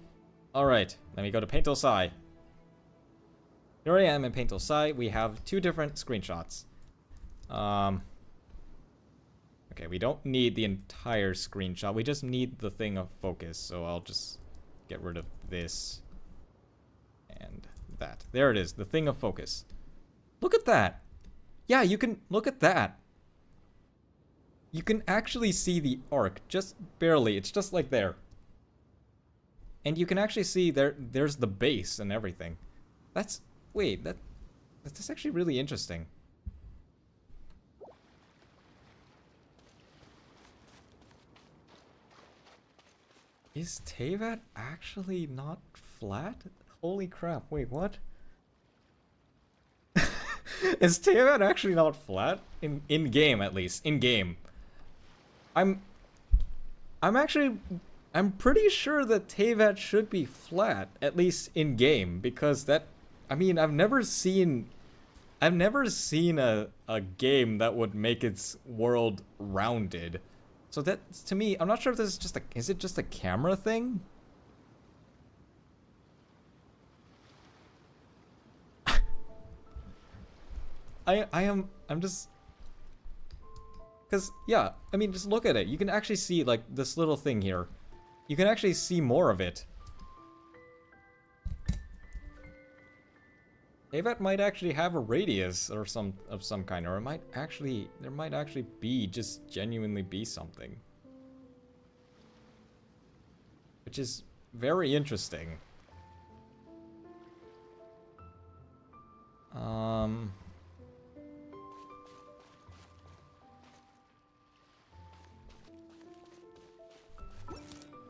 Alright, let me go to Paintal Psi. Here I am in Paintal Psi. We have two different screenshots. Okay, we don't need the entire screenshot. We just need the thing of focus, so I'll just get rid of this and that. There it is, the thing of focus. Look at that. Yeah, you can look at that. You can actually see the arc, just barely. It's just like there. And you can actually see there's the base and everything. That's that's actually really interesting. Is Teyvat actually not flat? Holy crap, wait, what? Is Teyvat actually not flat? In game, at least. In game. I'm pretty sure that Teyvat should be flat, at least in game, because that, I mean, I've never seen a game that would make its world rounded. So that, to me, I'm not sure if this is just is it just a camera thing? I'm just, because, yeah, I mean, just look at it. You can actually see, like, this little thing here. You can actually see more of it. Teyvat might actually have a radius or of some kind, or there might actually be, just genuinely be something. Which is very interesting.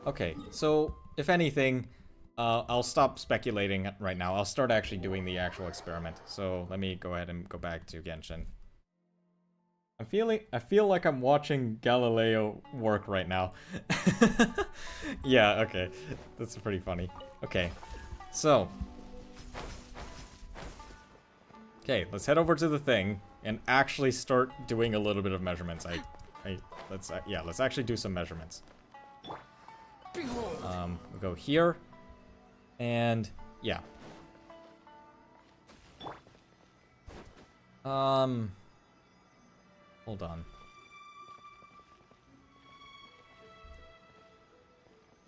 Okay, so if anything, I'll stop speculating right now. I'll start actually doing the actual experiment. So let me go ahead and go back to Genshin. I feel like I'm watching Galileo work right now. Yeah, okay. That's pretty funny. Okay. So. Okay, let's head over to the thing and actually start doing a little bit of measurements. Let's actually do some measurements. We'll go here. And yeah. Hold on.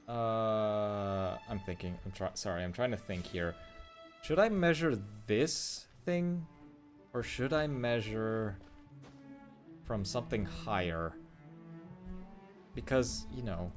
I'm thinking. I'm trying to think here. Should I measure this thing, or should I measure from something higher? Because, you know.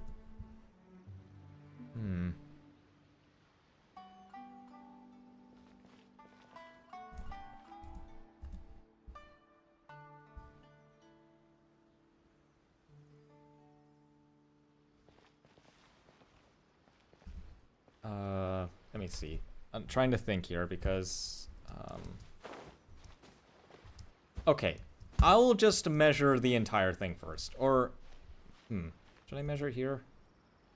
Let me see. I'm trying to think here because, okay. I'll just measure the entire thing first. Or, should I measure here?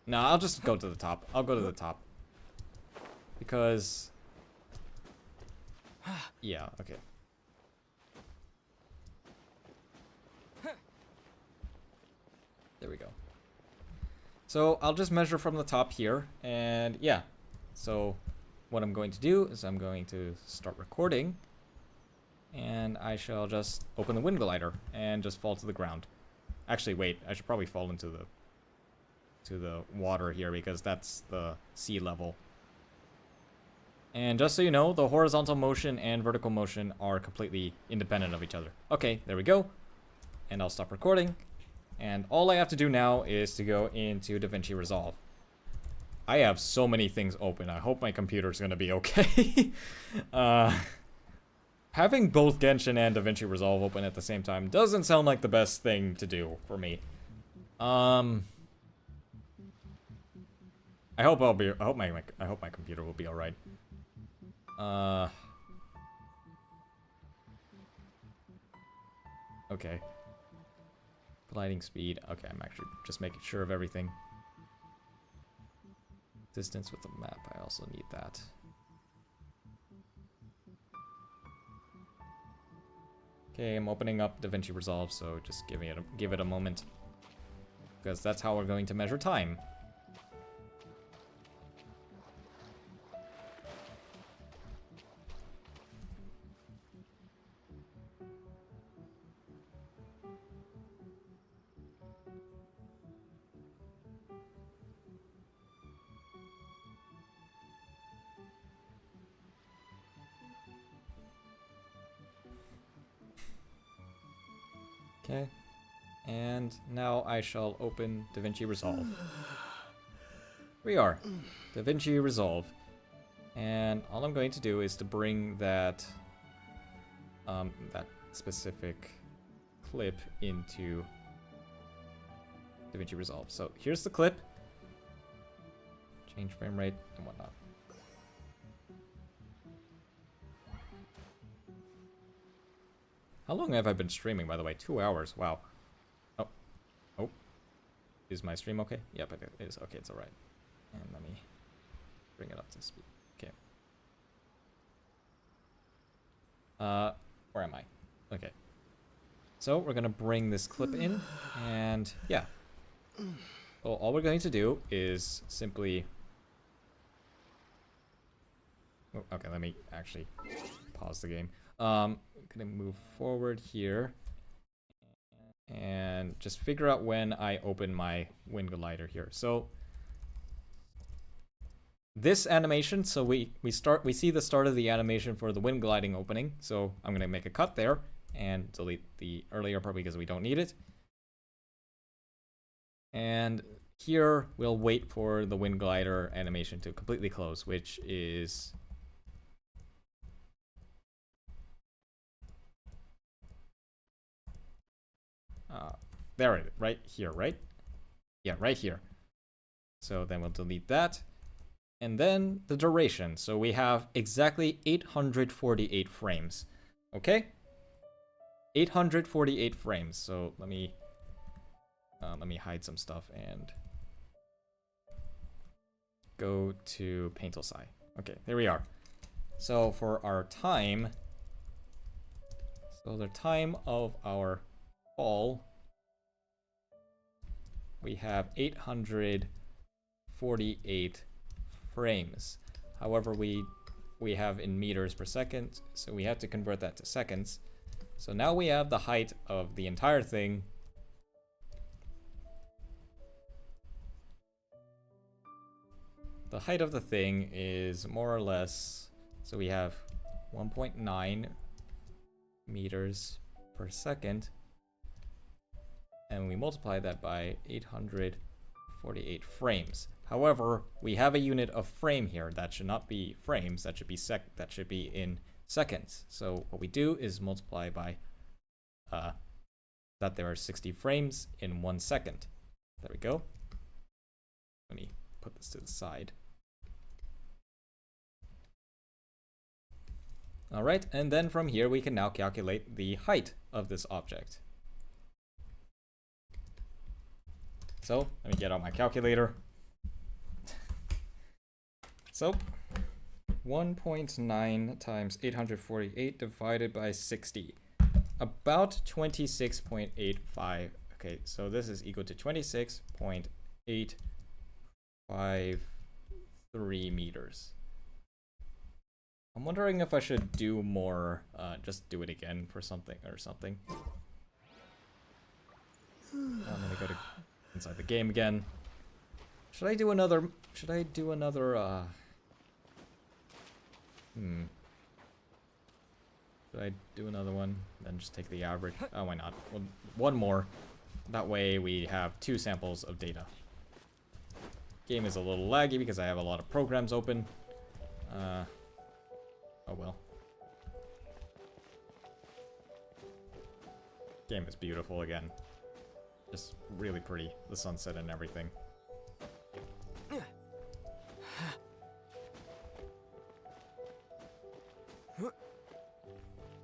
No, I'll just go to the top. I'll go to the top. Because, yeah, okay. There we go. So I'll just measure from the top here, and yeah. So what I'm going to do is I'm going to start recording, and I shall just open the wind glider and just fall to the ground. Actually, wait, I should probably fall into the water here because that's the sea level. And just so you know, the horizontal motion and vertical motion are completely independent of each other. Okay, there we go. And I'll stop recording. And all I have to do now is to go into DaVinci Resolve. I have so many things open. I hope my computer's gonna be okay. Having both Genshin and DaVinci Resolve open at the same time doesn't sound like the best thing to do for me. I hope my computer will be all right. Okay. Gliding speed. Okay, I'm actually just making sure of everything. Distance with the map. I also need that. Okay, I'm opening up DaVinci Resolve, so just give it a moment, because that's how we're going to measure time. Okay, and now I shall open DaVinci Resolve. Here we are, DaVinci Resolve, and all I'm going to do is to bring that that specific clip into DaVinci Resolve. So here's the clip, change frame rate and whatnot. How long have I been streaming, by the way? 2 hours. Wow. Oh. Is my stream okay? Yep, it is. Okay, it's alright. And let me bring it up to speed. Okay. Where am I? Okay. So, we're gonna bring this clip in, and yeah. Well, all we're going to do is simply... Oh, okay, let me actually pause the game. Gonna move forward here and just figure out when I open my wind glider here. So this animation, so we see the start of the animation for the wind gliding opening. So I'm gonna make a cut there and delete the earlier part because we don't need it. And here we'll wait for the wind glider animation to completely close, which is there it is, right here, right? Yeah, right here. So then we'll delete that. And then the duration. So we have exactly 848 frames. Okay? 848 frames. So let me hide some stuff and go to Paintel-Si. Okay, there we are. So for our time, so the time of our fall, we have 848 frames. However, we have in meters per second, so we have to convert that to seconds. So now we have the height of the entire thing. The height of the thing is more or less, so we have 1.9 meters per second. And we multiply that by 848 frames. However, we have a unit of frame here. That should not be frames. That should be in seconds. So what we do is multiply by that there are 60 frames in 1 second. There we go. Let me put this to the side. Alright, and then from here we can now calculate the height of this object. So, let me get out my calculator. So, 1.9 times 848 divided by 60. About 26.85. Okay, so this is equal to 26.853 meters. I'm wondering if I should do more, just do it again for something or something. I'm gonna go to inside the game again. Should I do another, Should I do another one? Then just take the average. Oh, why not? Well, one more. That way we have 2 samples of data. Game is a little laggy because I have a lot of programs open. Oh well. Game is beautiful again. Just really pretty. The sunset and everything.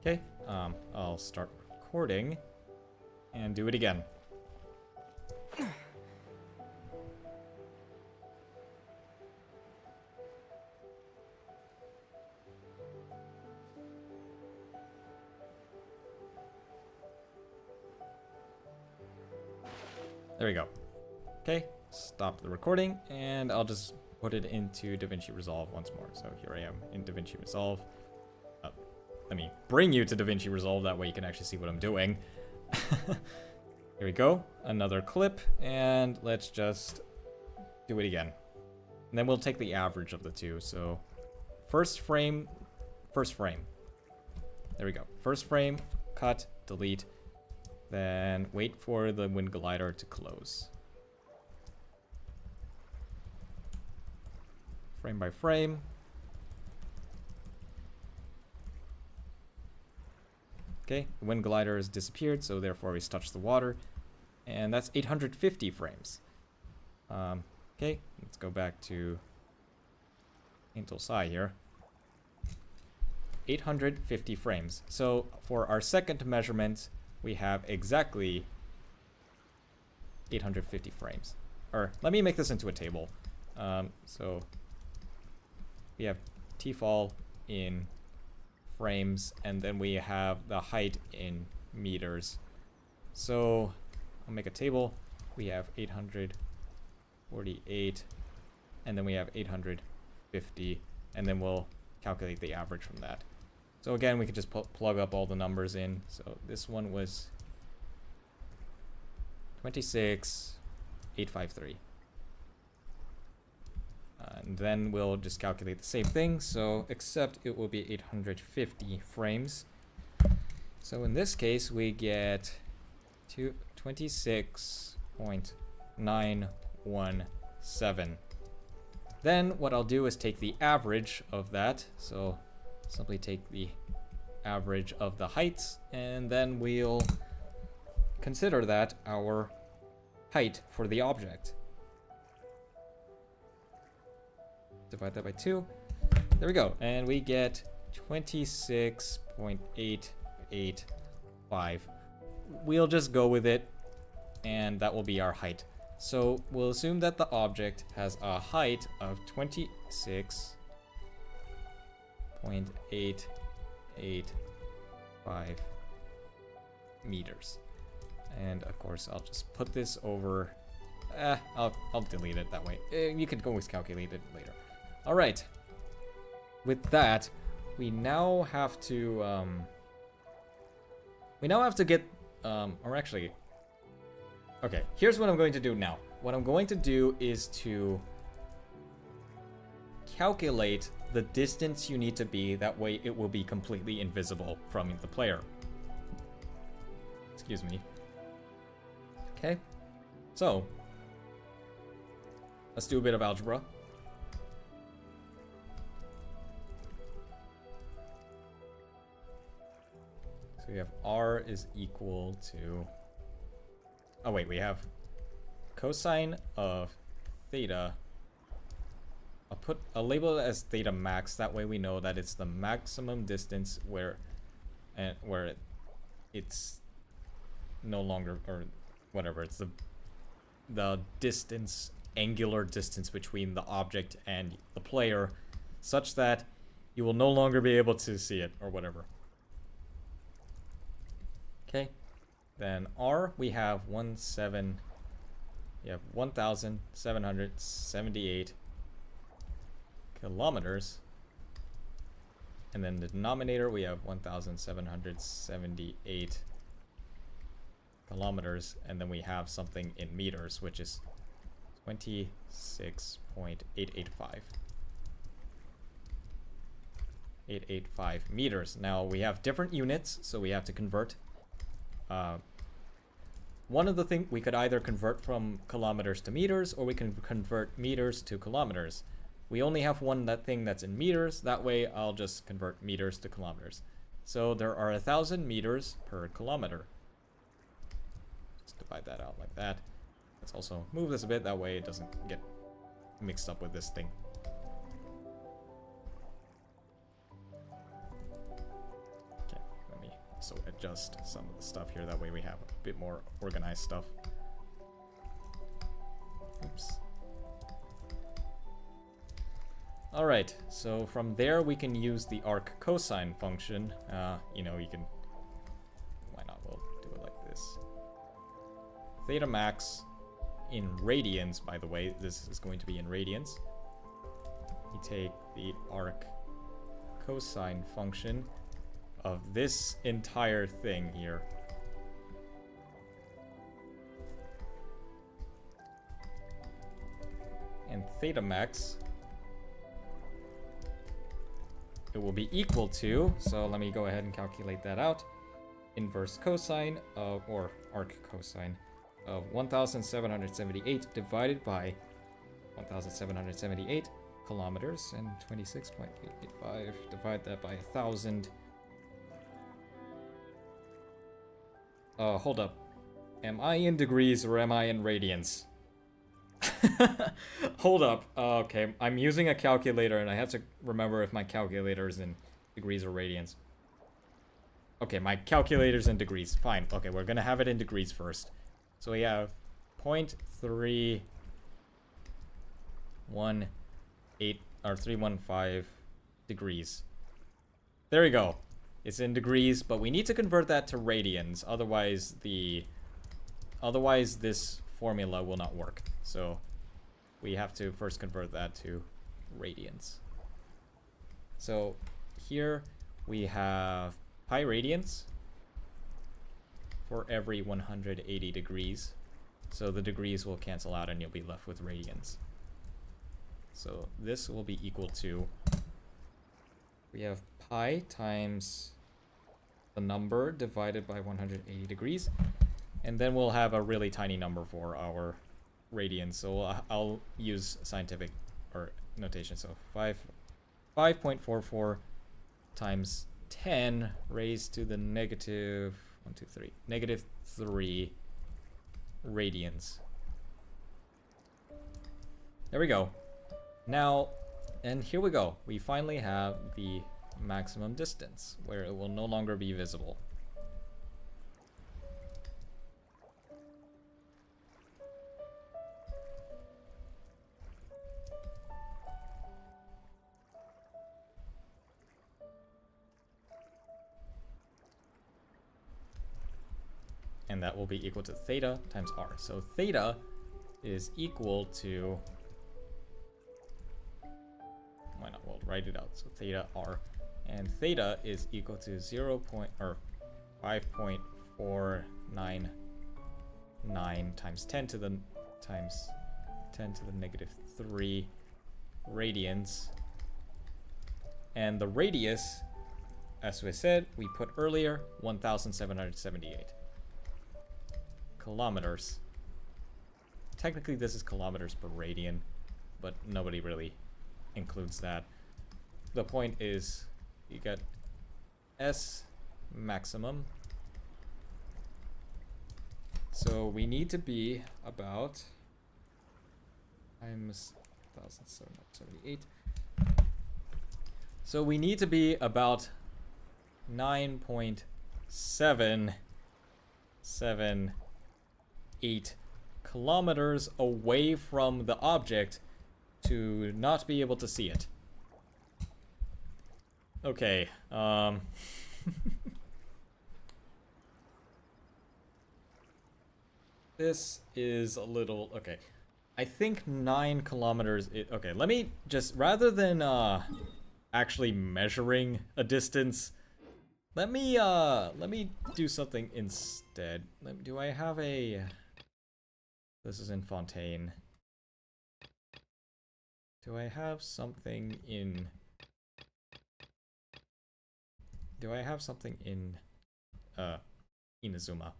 Okay, I'll start recording and do it again. There we go. Okay, stop the recording, and I'll just put it into DaVinci Resolve once more. So here I am in DaVinci Resolve. Let me bring you to DaVinci Resolve, that way you can actually see what I'm doing. Here we go, another clip, and let's just do it again. And then we'll take the average of the two. So first frame. There we go. First frame, cut, delete, then wait for the wind glider to close. Frame by frame. Okay, the wind glider has disappeared, so therefore we touch the water. And that's 850 frames. Okay, let's go back to Intel Psi here. 850 frames. So for our second measurement, we have exactly 850 frames. Or let me make this into a table. So we have tfall in frames, and then we have the height in meters. So I'll make a table. We have 848, and then we have 850, and then we'll calculate the average from that. So again, we could just plug up all the numbers in. So this one was 26,853. And then we'll just calculate the same thing, so except it will be 850 frames. So in this case, we get 26.917. Then what I'll do is take the average of that. So simply take the average of the heights, and then we'll consider that our height for the object. Divide that by 2. There we go. And we get 26.885. We'll just go with it, and that will be our height. So we'll assume that the object has a height of 26.885 meters. And of course, I'll just put this over. I'll delete it that way. You can always calculate it later. All right. With that, we now have to get or actually, okay, here's what I'm going to do now. What I'm going to do is to calculate the distance you need to be, that way it will be completely invisible from the player. Excuse me. Okay, so let's do a bit of algebra. So we have R is equal to, oh wait, we have cosine of theta I'll label it as theta max. That way we know that it's the maximum distance where it's no longer, or whatever, it's the distance, angular distance between the object and the player, such that you will no longer be able to see it, or whatever. Okay, then R, we have 1,778 kilometers, and then the denominator, we have 1,778 kilometers, and then we have something in meters, which is 26.885. 885 meters. Now we have different units, so we have to convert. One of the things, we could either convert from kilometers to meters, or we can convert meters to kilometers. We only have one thing that's in meters. That way I'll just convert meters to kilometers. So there are 1,000 meters per kilometer. Just divide that out like that. Let's also move this a bit, that way it doesn't get mixed up with this thing. Okay, let me also adjust some of the stuff here, that way we have a bit more organized stuff. Oops. Alright, so from there we can use the arc cosine function. You know, you can... Why not? We'll do it like this. Theta max in radians, by the way. This is going to be in radians. You take the arc cosine function of this entire thing here. And theta max, it will be equal to, so let me go ahead and calculate that out, inverse cosine of, or arc cosine of 1,778 divided by 1,778 kilometers, and 26.885, divide that by 1,000. Hold up. Am I in degrees or am I in radians? Hold up. Okay, I'm using a calculator and I have to remember if my calculator is in degrees or radians. Okay, my calculator's in degrees. Fine. Okay, we're gonna have it in degrees first. So we have 0.318 or 315 degrees. There we go. It's in degrees, but we need to convert that to radians. Otherwise this formula will not work. So we have to first convert that to radians. So here we have pi radians for every 180 degrees. So the degrees will cancel out and you'll be left with radians. So this will be equal to, we have pi times the number divided by 180 degrees. And then we'll have a really tiny number for our radians. So I'll use scientific or notation. So 5.44 times 10 raised to the negative 3 radians. There we go. Now, and here we go. We finally have the maximum distance where it will no longer be visible. And that will be equal to theta times r. So theta is equal to, why not? We'll write it out. So theta r, and theta is equal to 5.499 times 10 to the negative 3 radians. And the radius, as we said, we put earlier, 1,778 kilometers. Technically this is kilometers per radian, but nobody really includes that. The point is you get S maximum. So we need to be about times 1,778 So we need to be about 9.778 kilometers away from the object to not be able to see it. Okay, this is a little... Okay. I think 9 kilometers... okay, let me just... Rather than, actually measuring a distance, let me do something instead. Do I have a... This is in Fontaine. Do I have something in... Do I have something in, Inazuma?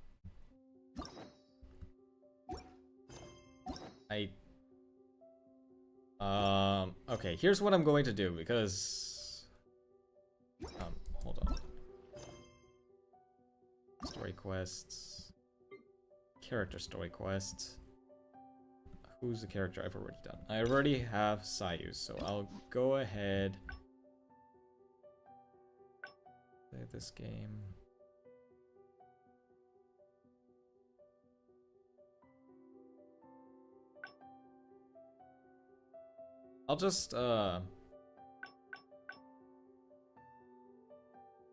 Okay, here's what I'm going to do, because... hold on. Story quests. Character story quests. Who's the character I've already done? I already have Sayu, so I'll go ahead... Play this game. I'll just, I'll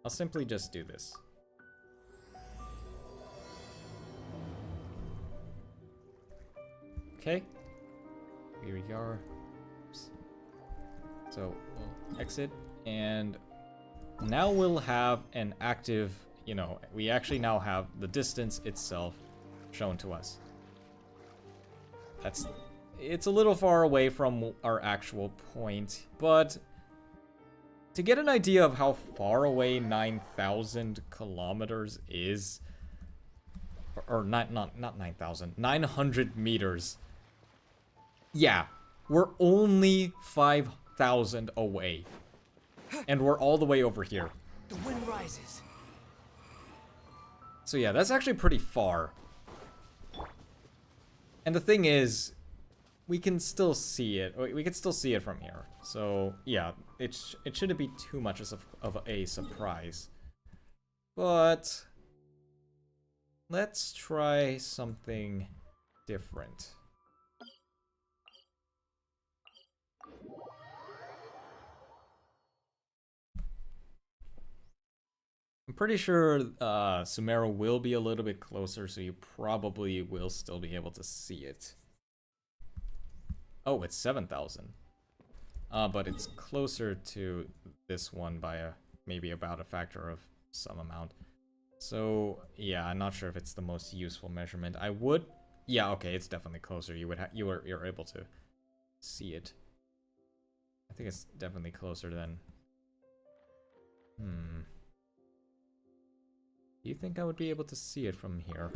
simply just do this. Okay. Here we are. Oops. So, we'll exit, and now we'll have an active, you know, we actually now have the distance itself shown to us. It's a little far away from our actual point, but to get an idea of how far away 9,000 kilometers is, or not 9,000, 900 meters. Yeah, we're only 5,000 away. And we're all the way over here. The wind rises. So yeah, that's actually pretty far. And the thing is, we can still see it. We can still see it from here. So yeah, it shouldn't be too much of a surprise. But let's try something different. I'm pretty sure Sumeru will be a little bit closer, so you probably will still be able to see it. Oh, it's 7,000. But it's closer to this one by maybe about a factor of some amount. So yeah, I'm not sure if it's the most useful measurement. I would, yeah, okay, it's definitely closer. You're able to see it. I think it's definitely closer than. Do you think I would be able to see it from here?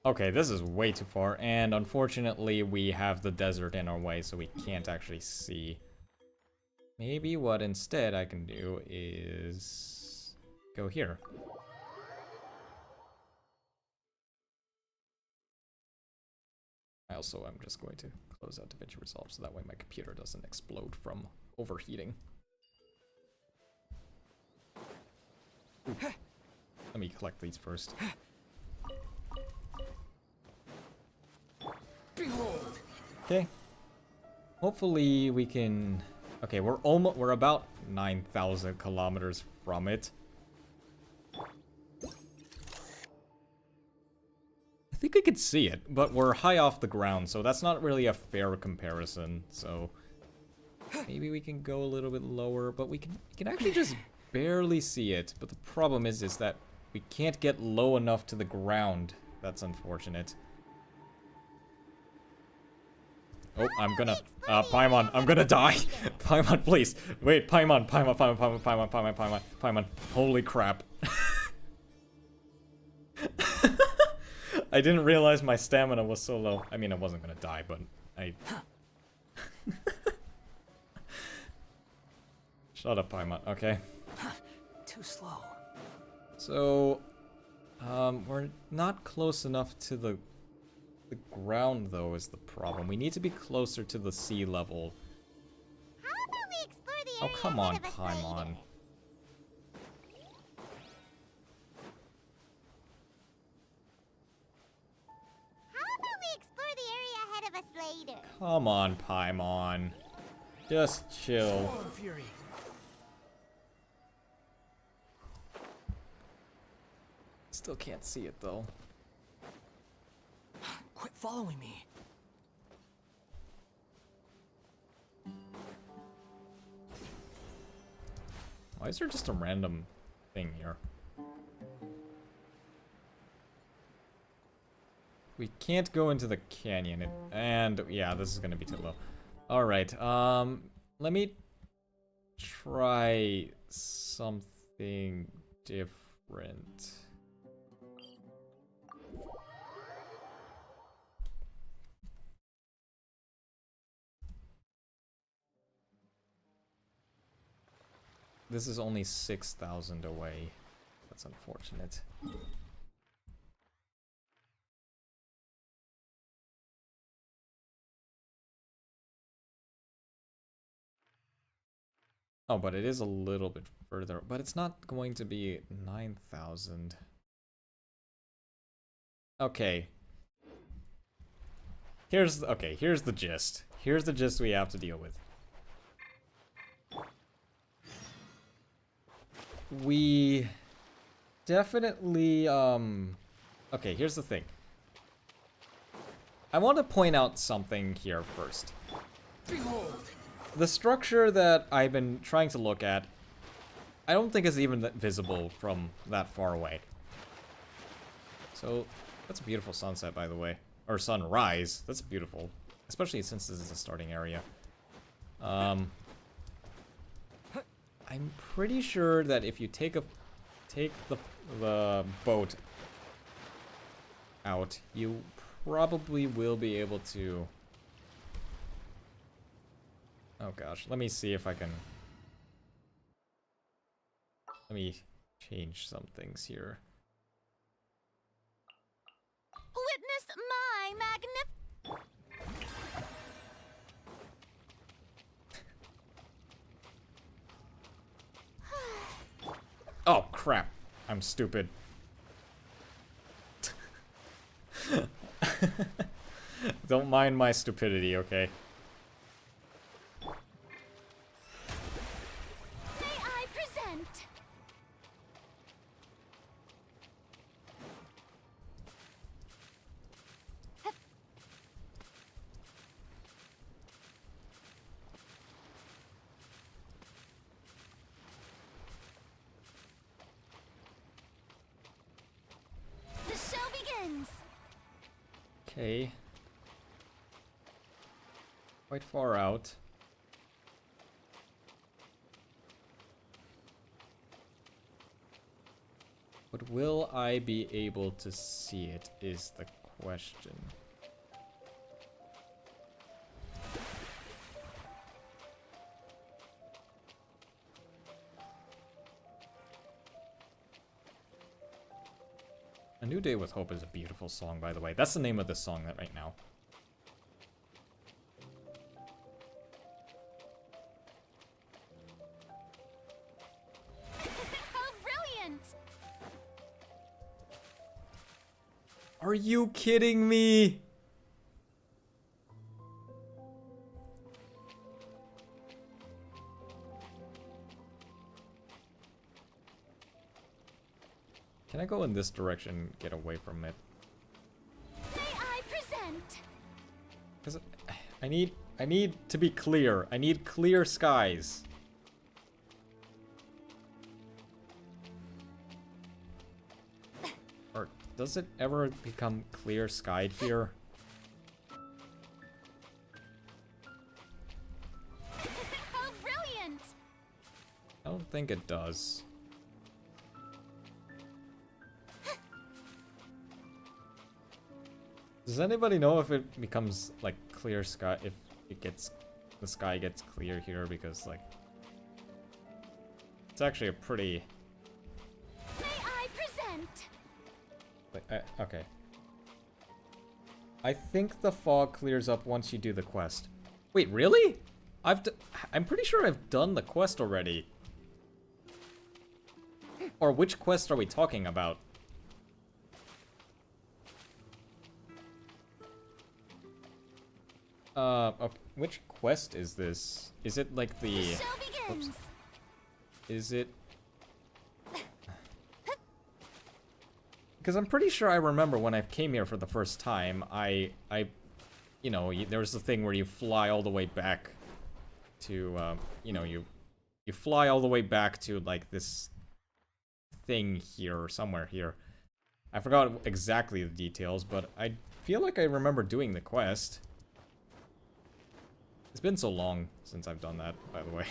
Okay, this is way too far, and unfortunately we have the desert in our way, so we can't actually see. Maybe what instead I can do is go here. I also am just going to close out DaVinci Resolve so that way my computer doesn't explode from overheating. Ooh. Let me collect these first. Behold. Okay. Hopefully we can... Okay, we're about 9,000 kilometers from it. I think I could see it, but we're high off the ground, so that's not really a fair comparison. So maybe we can go a little bit lower, but we can actually just barely see it. But the problem is that we can't get low enough to the ground. That's unfortunate. Oh, I'm gonna, Paimon, I'm gonna die. Paimon, please. Wait, Paimon. Holy crap. I didn't realize my stamina was so low. I mean, I wasn't gonna die, but I... Shut up, Paimon, okay? too slow. So, we're not close enough to the ground, though, is the problem. We need to be closer to the sea level. How about we explore the Oh, area come on, ahead of us Paimon. later? How about we explore the area ahead of us later? Come on, Paimon. Just chill. Storm Fury. Still can't see it, though. Quit following me. Why is there just a random thing here? We can't go into the canyon, and yeah, this is gonna be too low. Alright, let me try something different. This is only 6,000 away. That's unfortunate. Oh, but it is a little bit further. But it's not going to be 9,000. Okay. Here's the gist. Here's the gist we have to deal with. We definitely, okay, here's the thing. I want to point out something here first. Behold. The structure that I've been trying to look at, I don't think is even visible from that far away. So, that's a beautiful sunset, by the way. Or sunrise. That's beautiful. Especially since this is the starting area. I'm pretty sure that if you take the boat out, you probably will be able to... Oh gosh, let me see if I can... Let me change some things here. Witness my Oh crap, I'm stupid. Don't mind my stupidity, okay? May I present? The show begins. Okay. Quite far out. But will I be able to see it is the question. A New Day with Hope is a beautiful song, by the way. That's the name of this song right now. How brilliant! Are you kidding me? Can I go in this direction, get away from it? May I present? Because I need to be clear. I need clear skies. Or does it ever become clear skied here? How brilliant! I don't think it does. Does anybody know if it becomes like clear sky, if it gets, the sky gets clear here? Because like, it's actually a pretty Okay. I think the fog clears up once you do the quest. Wait, really? I'm pretty sure I've done the quest already. Or which quest are we talking about? Okay. Which quest is this? Is it like the... Oops. Is it... Because I'm pretty sure I remember when I came here for the first time, you know, there was the thing where you fly all the way back to, you know, you fly all the way back to, like, this thing here, or somewhere here. I forgot exactly the details, but I feel like I remember doing the quest. It's been so long since I've done that, by the way.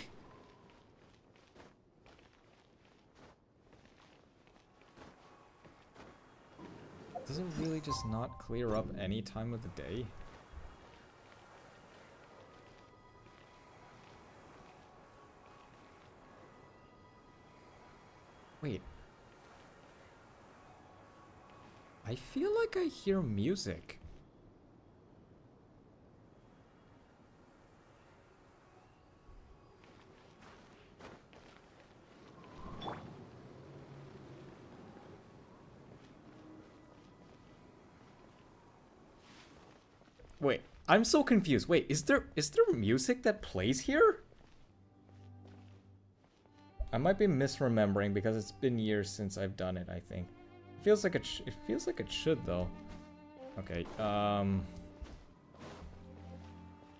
Does it really just not clear up any time of the day? Wait. I feel like I hear music. Wait, I'm so confused. Wait, is there music that plays here? I might be misremembering because it's been years since I've done it, I think. It feels like it should though. Okay,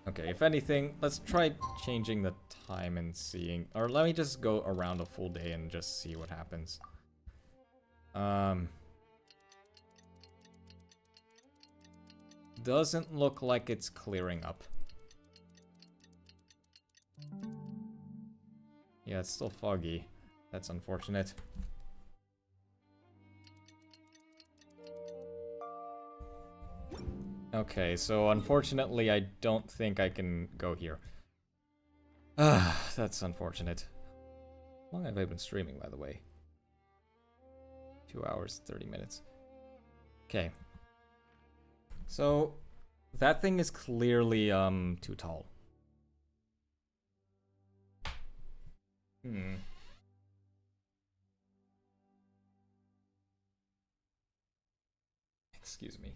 okay, if anything, let's try changing the time and seeing, or let me just go around a full day and just see what happens. Doesn't look like it's clearing up. Yeah, it's still foggy. That's unfortunate. Okay, so unfortunately I don't think I can go here. Ah, that's unfortunate. How long have I been streaming, by the way? 2 hours, 30 minutes. Okay. So, that thing is clearly, too tall. Excuse me.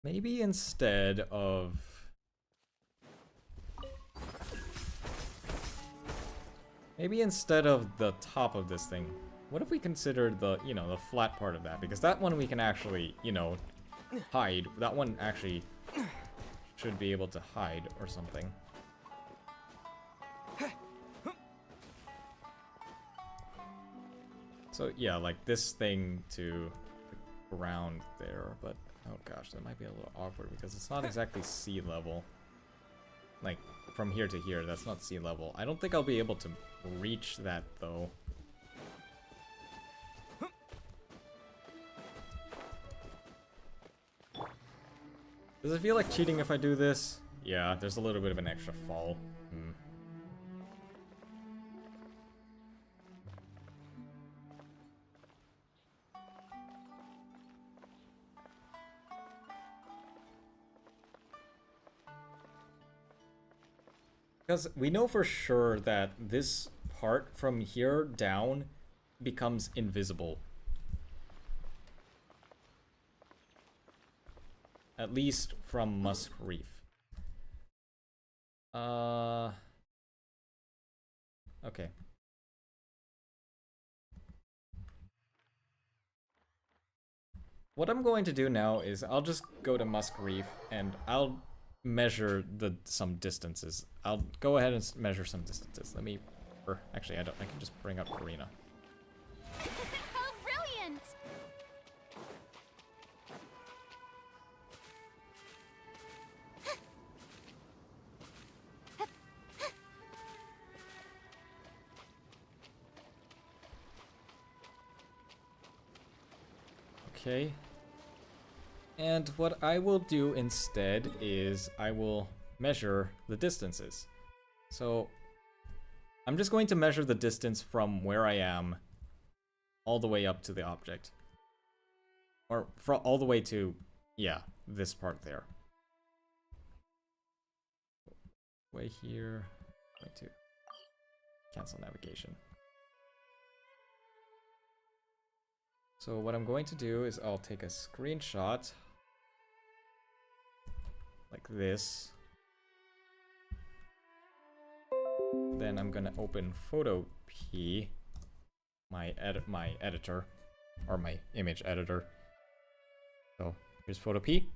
Maybe instead of... Maybe instead of the top of this thing, what if we considered the, you know, the flat part of that? Because that one we can actually, you know, hide. That one actually should be able to hide or something. So yeah, like this thing to the ground there, but oh gosh, that might be a little awkward because it's not exactly sea level. Like, from here to here, that's not sea level. I don't think I'll be able to reach that, though. Does it feel like cheating if I do this? Yeah, there's a little bit of an extra fall. Because we know for sure that this part from here down becomes invisible. At least from Musk Reef. Okay. What I'm going to do now is I'll just go to Musk Reef and I'll measure some distances. I'll go ahead and measure some distances. Let me, or actually I can just bring up Karina. How brilliant! Okay. And what I will do instead is I will measure the distances. So I'm just going to measure the distance from where I am all the way up to the object. Or all the way to, yeah, this part there. Way here, way to cancel navigation. So what I'm going to do is I'll take a screenshot like this. Then I'm gonna open Photo P, my editor, or my image editor. So here's Photo P.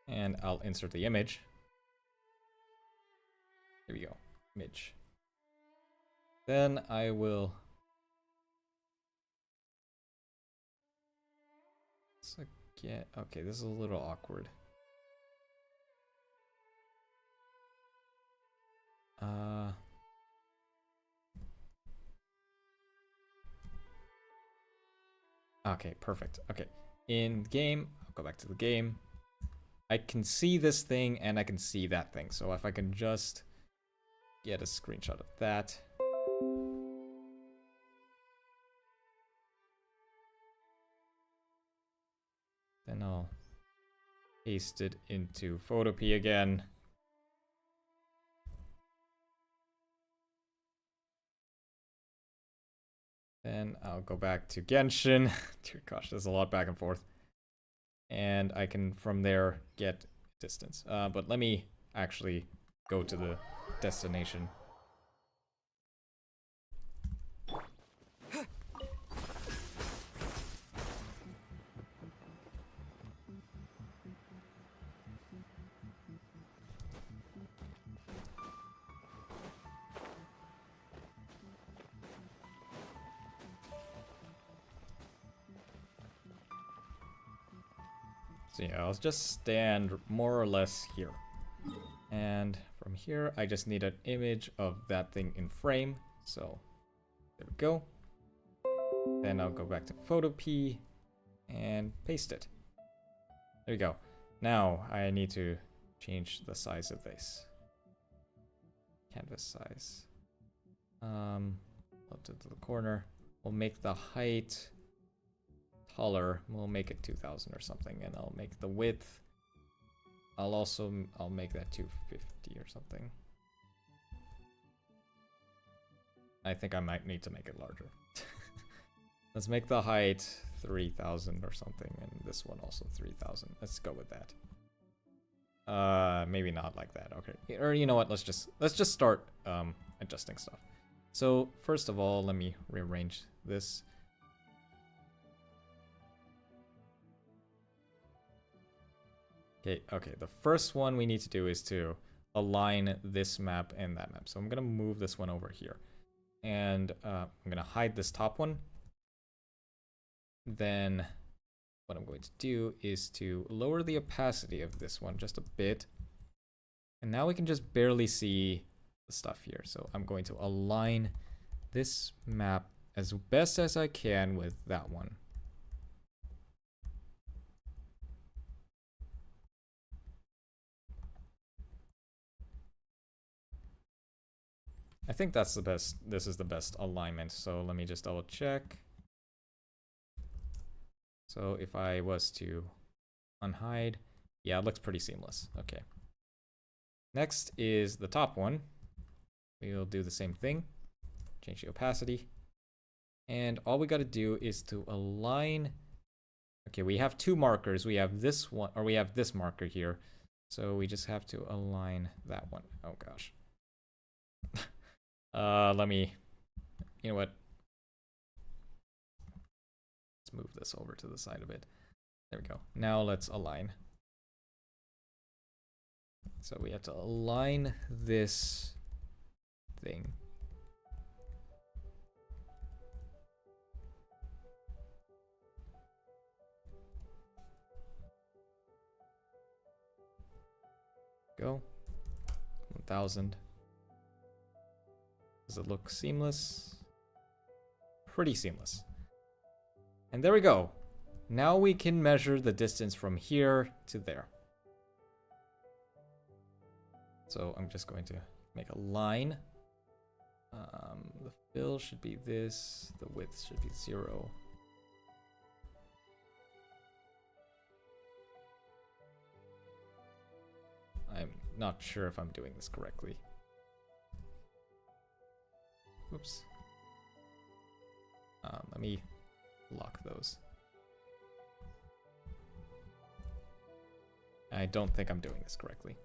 And I'll insert the image. Here we go, image. Then I will... Okay, this is a little awkward. Okay, perfect. Okay, in game, I'll go back to the game. I can see this thing and I can see that thing. So if I can just get a screenshot of that. Then I'll paste it into Photopea again. Then I'll go back to Genshin. Dear gosh, there's a lot back and forth. And I can, from there, get distance. But let me actually go to the destination. So yeah, I'll just stand more or less here. And from here, I just need an image of that thing in frame. So there we go. Then I'll go back to Photo P and paste it. There we go. Now I need to change the size of this. Canvas size. Up to the corner. We'll make the height taller. We'll make it 2000 or something, and I'll make the width. I'll make that 250 or something. I think I might need to make it larger. Let's make the height 3000 or something, and this one also 3000. Let's go with that. Maybe not like that. Okay, or you know what? Let's just start adjusting stuff. So first of all, let me rearrange this. Okay, the first one we need to do is to align this map and that map. So I'm gonna move this one over here. And I'm gonna hide this top one. Then what I'm going to do is to lower the opacity of this one just a bit. And now we can just barely see the stuff here. So I'm going to align this map as best as I can with that one. I think that's the best. This is the best alignment. So let me just double check. So if I was to unhide, yeah, it looks pretty seamless. Okay. Next is the top one. We'll do the same thing. Change the opacity. And all we got to do is to align. Okay, we have two markers. We have this one, or we have this marker here. So we just have to align that one. Oh gosh. Let me, you know what? Let's move this over to the side a bit. There we go. Now let's align. So we have to align this thing. Go. 1000. Does it look seamless? Pretty seamless. And there we go. Now we can measure the distance from here to there. So I'm just going to make a line. The fill should be this, the width should be 0. I'm not sure if I'm doing this correctly. Oops. Let me lock those. I don't think I'm doing this correctly.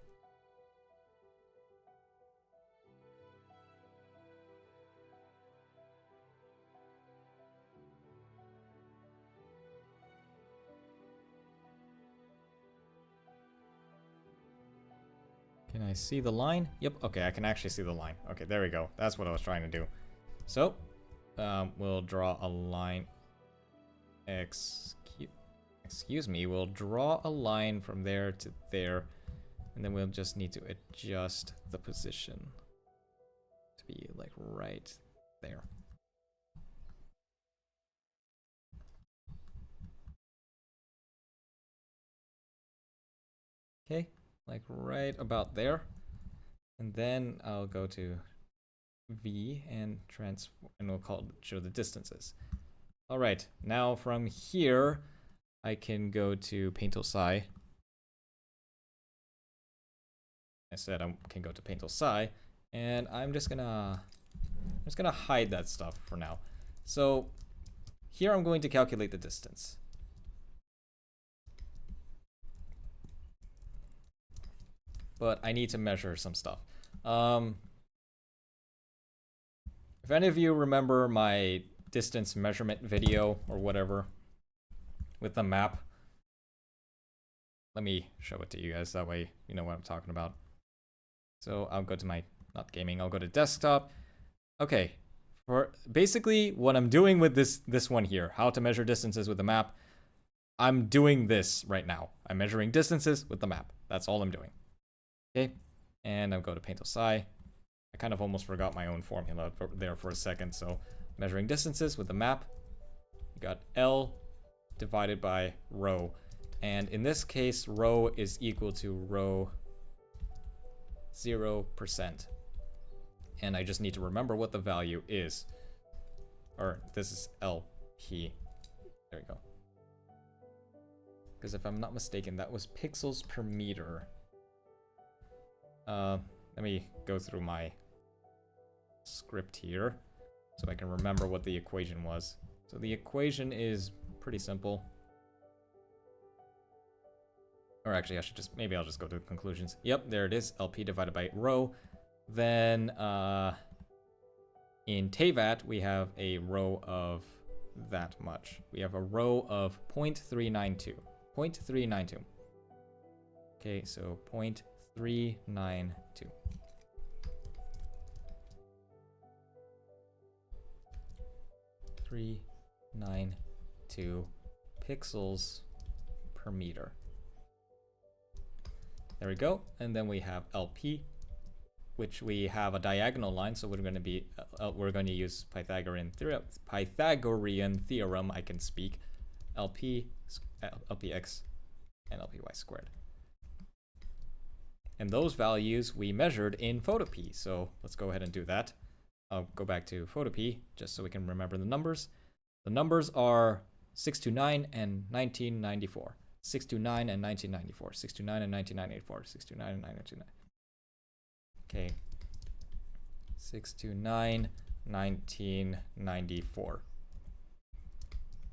Can I see the line? Yep, okay, I can actually see the line. Okay, there we go. That's what I was trying to do. So, we'll draw a line. Excuse me, we'll draw a line from there to there. And then we'll just need to adjust the position to be like right there. Okay, like right about there. And then I'll go to V and we'll show the distances. All right, now from here, I can go to Paint Tool Psi. I said I can go to Paint Tool Psi, and I'm just gonna hide that stuff for now. So here I'm going to calculate the distance. But I need to measure some stuff. If any of you remember my distance measurement video or whatever with the map, let me show it to you guys, that way you know what I'm talking about. So I'll go to my, not gaming, I'll go to desktop. Okay, for basically what I'm doing with this one here, how to measure distances with the map, I'm doing this right now. I'm measuring distances with the map. That's all I'm doing. Okay, and I'll go to Paint Tool Psi. I kind of almost forgot my own formula there for a second. So measuring distances with the map, you got L divided by rho. And in this case, rho is equal to rho 0%. And I just need to remember what the value is. Or this is LP. There we go. Because if I'm not mistaken, that was pixels per meter. Let me go through my script here so I can remember what the equation was. So the equation is pretty simple. Or actually, maybe I'll just go to the conclusions. Yep, there it is, LP divided by rho. Then in Teyvat, we have a rho of that much. We have a rho of 0.392. 0.392. Okay, so 0.392. 392 pixels per meter. There we go. And then we have LP, which we have a diagonal line, so we're going to use Pythagorean theorem. I can speak. LPX and LPY squared. And those values we measured in photop. So let's go ahead and do that. I'll go back to photop just so we can remember the numbers. The numbers are 629 and 1994. 629 and 1994. 629 and 1994. 629 and 1994. Okay. 629, 1994.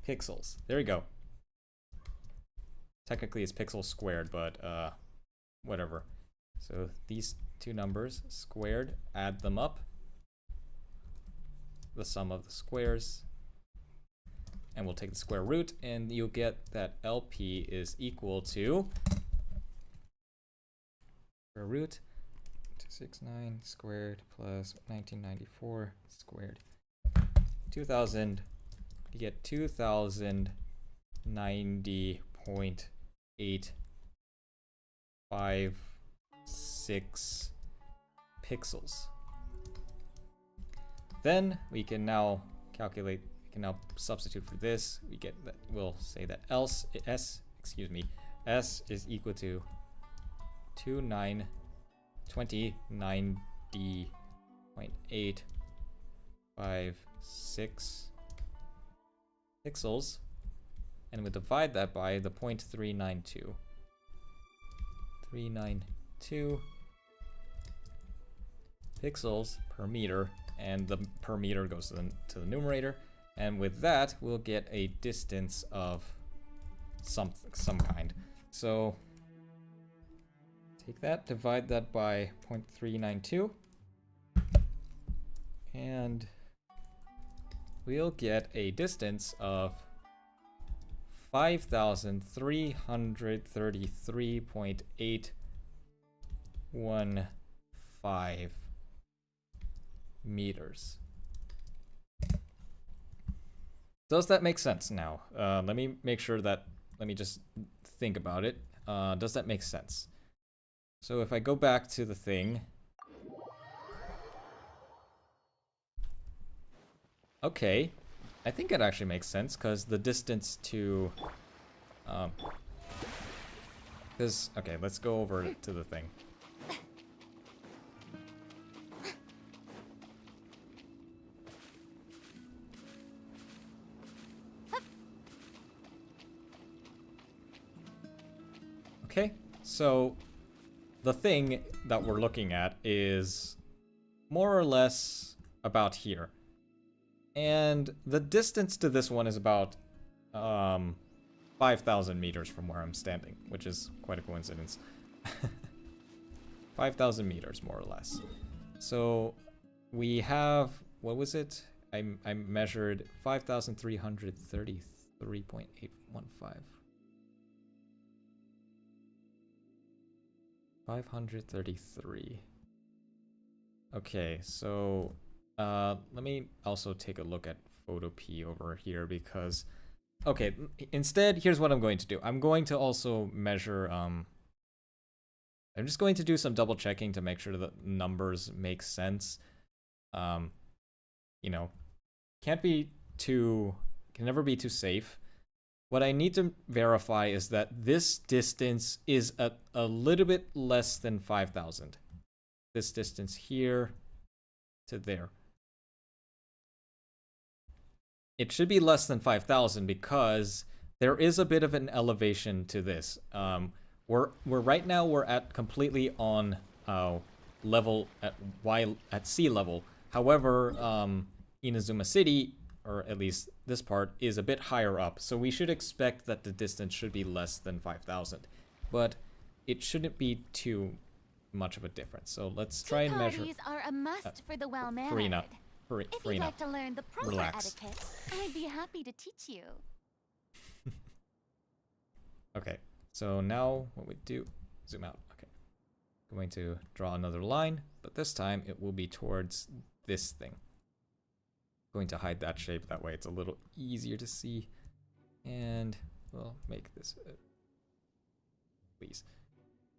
Pixels. There we go. Technically it's pixels squared, but whatever. So these two numbers squared, add them up. The sum of the squares. And we'll take the square root, and you'll get that LP is equal to square root 269 squared plus 1994 squared. 2000, you get 2090.856 pixels. Then we can now calculate. Can now substitute for this. We get that. We'll say that S is equal to 2920 2090.856 pixels, and we divide that by the 0.392. 392 pixels per meter, and the per meter goes to the numerator, and with that we'll get a distance of some kind. So take that, divide that by 0.392, and we'll get a distance of 5,333.815 meters. Does that make sense now? Let me make sure that, let me just think about it. Does that make sense? So if I go back to the thing. Okay, I think it actually makes sense, because the distance to, okay, let's go over to the thing. Okay, so the thing that we're looking at is more or less about here. And the distance to this one is about 5,000 meters from where I'm standing, which is quite a coincidence. 5,000 meters, more or less. So we have, what was it? I measured 5,333.815. 533. Okay, so let me also take a look at photo P over here, because okay, instead here's what I'm going to do. I'm going to also measure I'm just going to do some double checking to make sure that numbers make sense. You know, can never be too safe. What I need to verify is that this distance is a little bit less than 5,000. This distance here to there. It should be less than 5,000 because there is a bit of an elevation to this. We're right now we're at completely on level at sea level. However, Inazuma City, or at least this part, is a bit higher up, so we should expect that the distance should be less than 5,000, but it shouldn't be too much of a difference. So let's try and measure. Parties are a must for the well-mannered. Farina, If you'd Farina, like to learn the proper relax. etiquette, I'd be happy to teach you. Okay, so now what we do, zoom out. Okay, going to draw another line, but this time it will be towards this thing. Going to hide that shape, that way it's a little easier to see, and we'll make this please.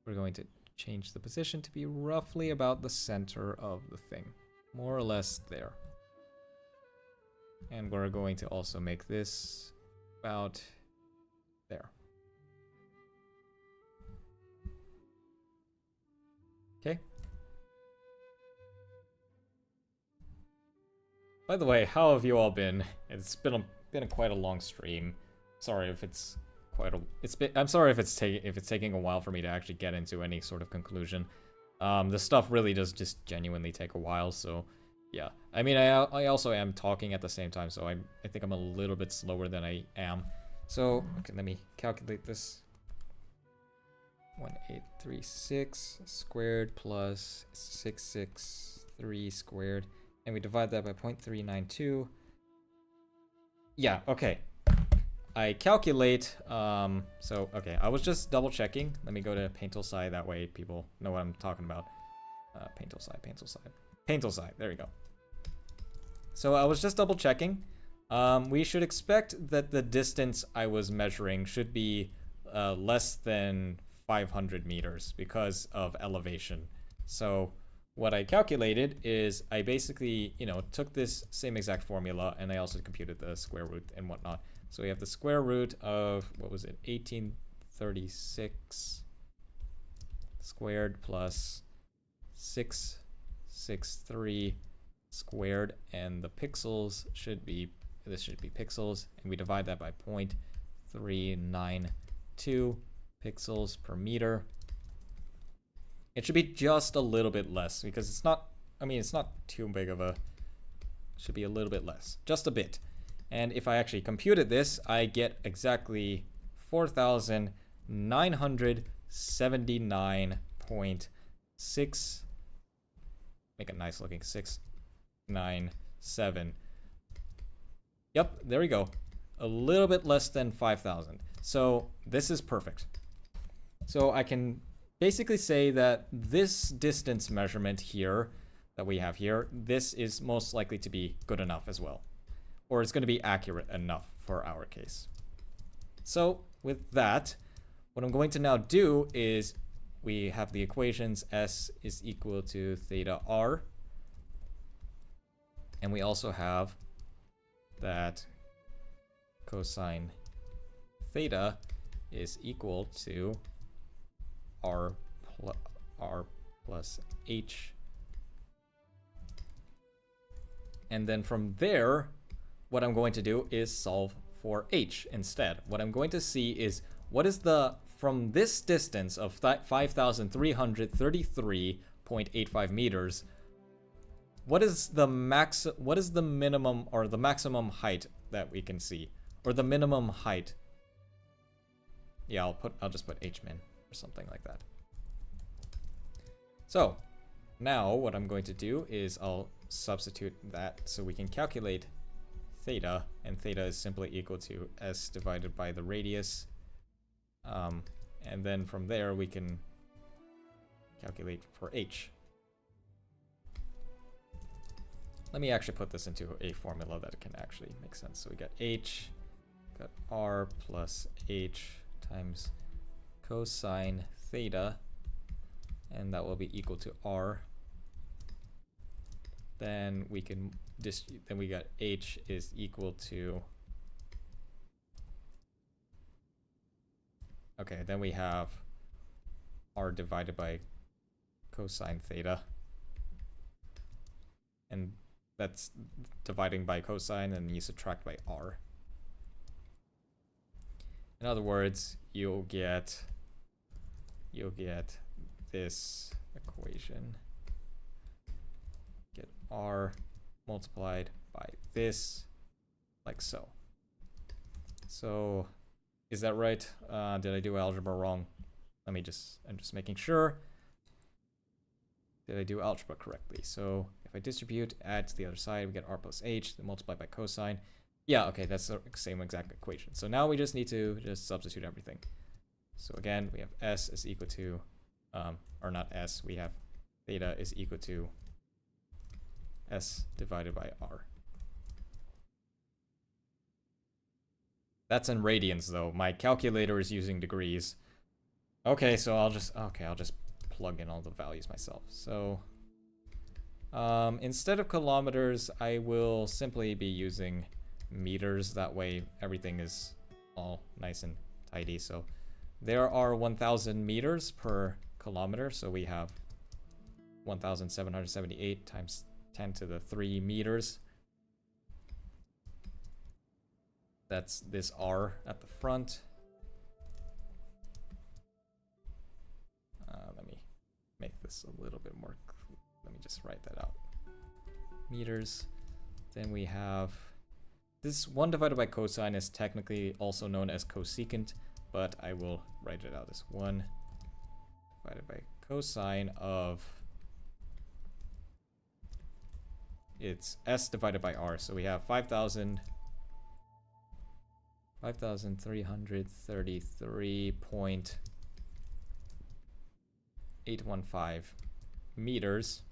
We're going to change the position to be roughly about the center of the thing, more or less there. And we're going to also make this about there. Okay. By the way, how have you all been? It's been quite a long stream. Sorry if it's I'm sorry if it's taking a while for me to actually get into any sort of conclusion. The stuff really does just genuinely take a while, so yeah. I mean, I also am talking at the same time, so I think I'm a little bit slower than I am. So, okay, let me calculate this. 1836 squared plus 663 squared. And we divide that by 0.392. Yeah, okay. I calculate, so, okay, I was just double checking. Let me go to Paintal that way people know what I'm talking about. Paintal side, there we go. So I was just double checking. We should expect that the distance I was measuring should be less than 500 meters because of elevation. So what I calculated is I basically, you know, took this same exact formula and I also computed the square root and whatnot. So we have the square root of, what was it, 1836 squared plus 663 squared, and the pixels should be, this should be pixels, and we divide that by 0.392 pixels per meter. It should be just a little bit less because it's not, I mean, it's not too big of a, it should be a little bit less, just a bit. And if I actually computed this, I get exactly 4,979.6, make a nice looking 697. Yep, there we go. A little bit less than 5,000. So this is perfect. So I can basically say that this distance measurement here that we have here, this is most likely to be good enough as well. Or it's going to be accurate enough for our case. So with that, what I'm going to now do is we have the equations S is equal to theta R. And we also have that cosine theta is equal to R plus H. And then from there, what I'm going to do is solve for H instead. What I'm going to see is what is the, from this distance of 5,333.85 meters, what is the minimum or the maximum height that we can see? Or the minimum height? Yeah, I'll just put Hmin or something like that. So now what I'm going to do is I'll substitute that so we can calculate theta, and theta is simply equal to S divided by the radius. And then from there we can calculate for H. Let me actually put this into a formula that can actually make sense. So we got H, got R plus H times cosine theta, and that will be equal to R. Then we can then we got H is equal to, okay, then we have R divided by cosine theta, and that's dividing by cosine, and you subtract by R. In other words, you'll get this equation, get R multiplied by this, like so. So is that right? Did I do algebra wrong? I'm just making sure. Did I do algebra correctly? So if I distribute, add to the other side, we get R plus H, then multiply by cosine. Yeah, okay, that's the same exact equation. So now we just need to just substitute everything. So again, we have S is equal to, or not S, we have theta is equal to S divided by R. That's in radians though. My calculator is using degrees. Okay, so I'll just plug in all the values myself. So instead of kilometers, I will simply be using meters. That way everything is all nice and tidy. So there are 1,000 meters per kilometer. So we have 1,778 times 10 to the 3 meters. That's this R at the front. Let me make this a little bit more. Let me just write that out. Meters. Then we have this 1 divided by cosine is technically also known as cosecant, but I will write it out as 1 divided by cosine of, it's S divided by R. So we have 5,333.815 meters.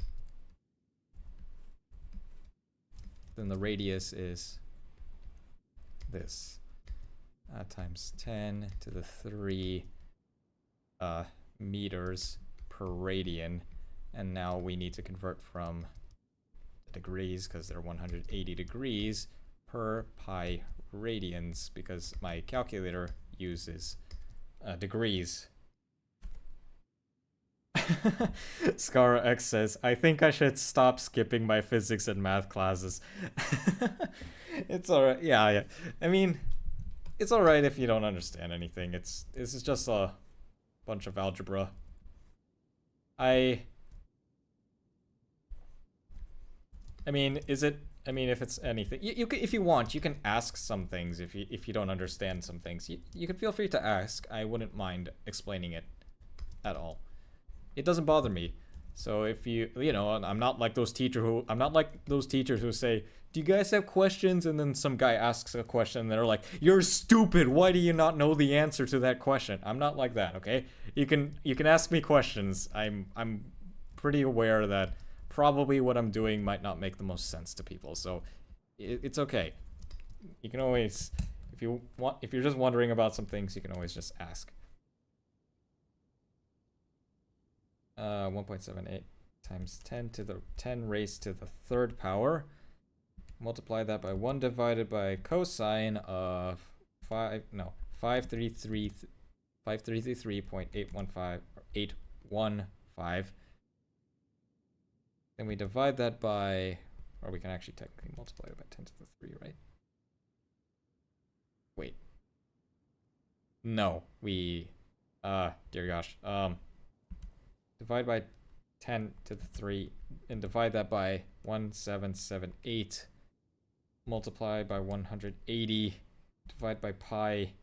Then the radius is this, times 10 to the 3 meters per radian. And now we need to convert from the degrees, because they're 180 degrees per pi radians, because my calculator uses degrees. Scar X says, I think I should stop skipping my physics and math classes. It's alright. Yeah. I mean, it's alright if you don't understand anything. This is just a bunch of algebra. I mean, if it's anything, you can, if you want, you can ask some things if you don't understand some things. You can feel free to ask. I wouldn't mind explaining it at all. It doesn't bother me. So if you know, I'm not like those teachers who say, "Do you guys have questions?" And then some guy asks a question and they're like, "You're stupid. Why do you not know the answer to that question?" I'm not like that, okay? You can ask me questions. I'm pretty aware that probably what I'm doing might not make the most sense to people, so it's okay. You can always, if you're just wondering about some things, you can always just ask. 1.78 times 10 raised to the third power. Multiply that by 1 divided by cosine of 533.815. Then we divide that by, or we can actually technically multiply it by 10 to the 3, right? Wait. No, dear gosh. Divide by 10 to the 3 and divide that by 1778. Multiply by 180. Divide by pi.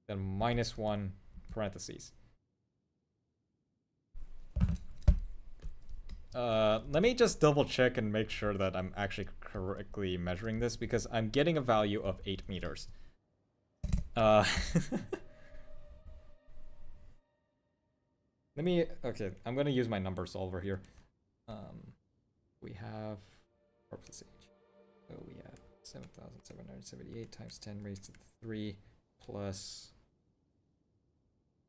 Then minus 1 parentheses. Let me just double check and make sure that I'm actually correctly measuring this, because I'm getting a value of 8 meters. Okay, I'm gonna use my number solver here. We have 4 plus h. So we have 7,778 times 10 raised to the 3 plus.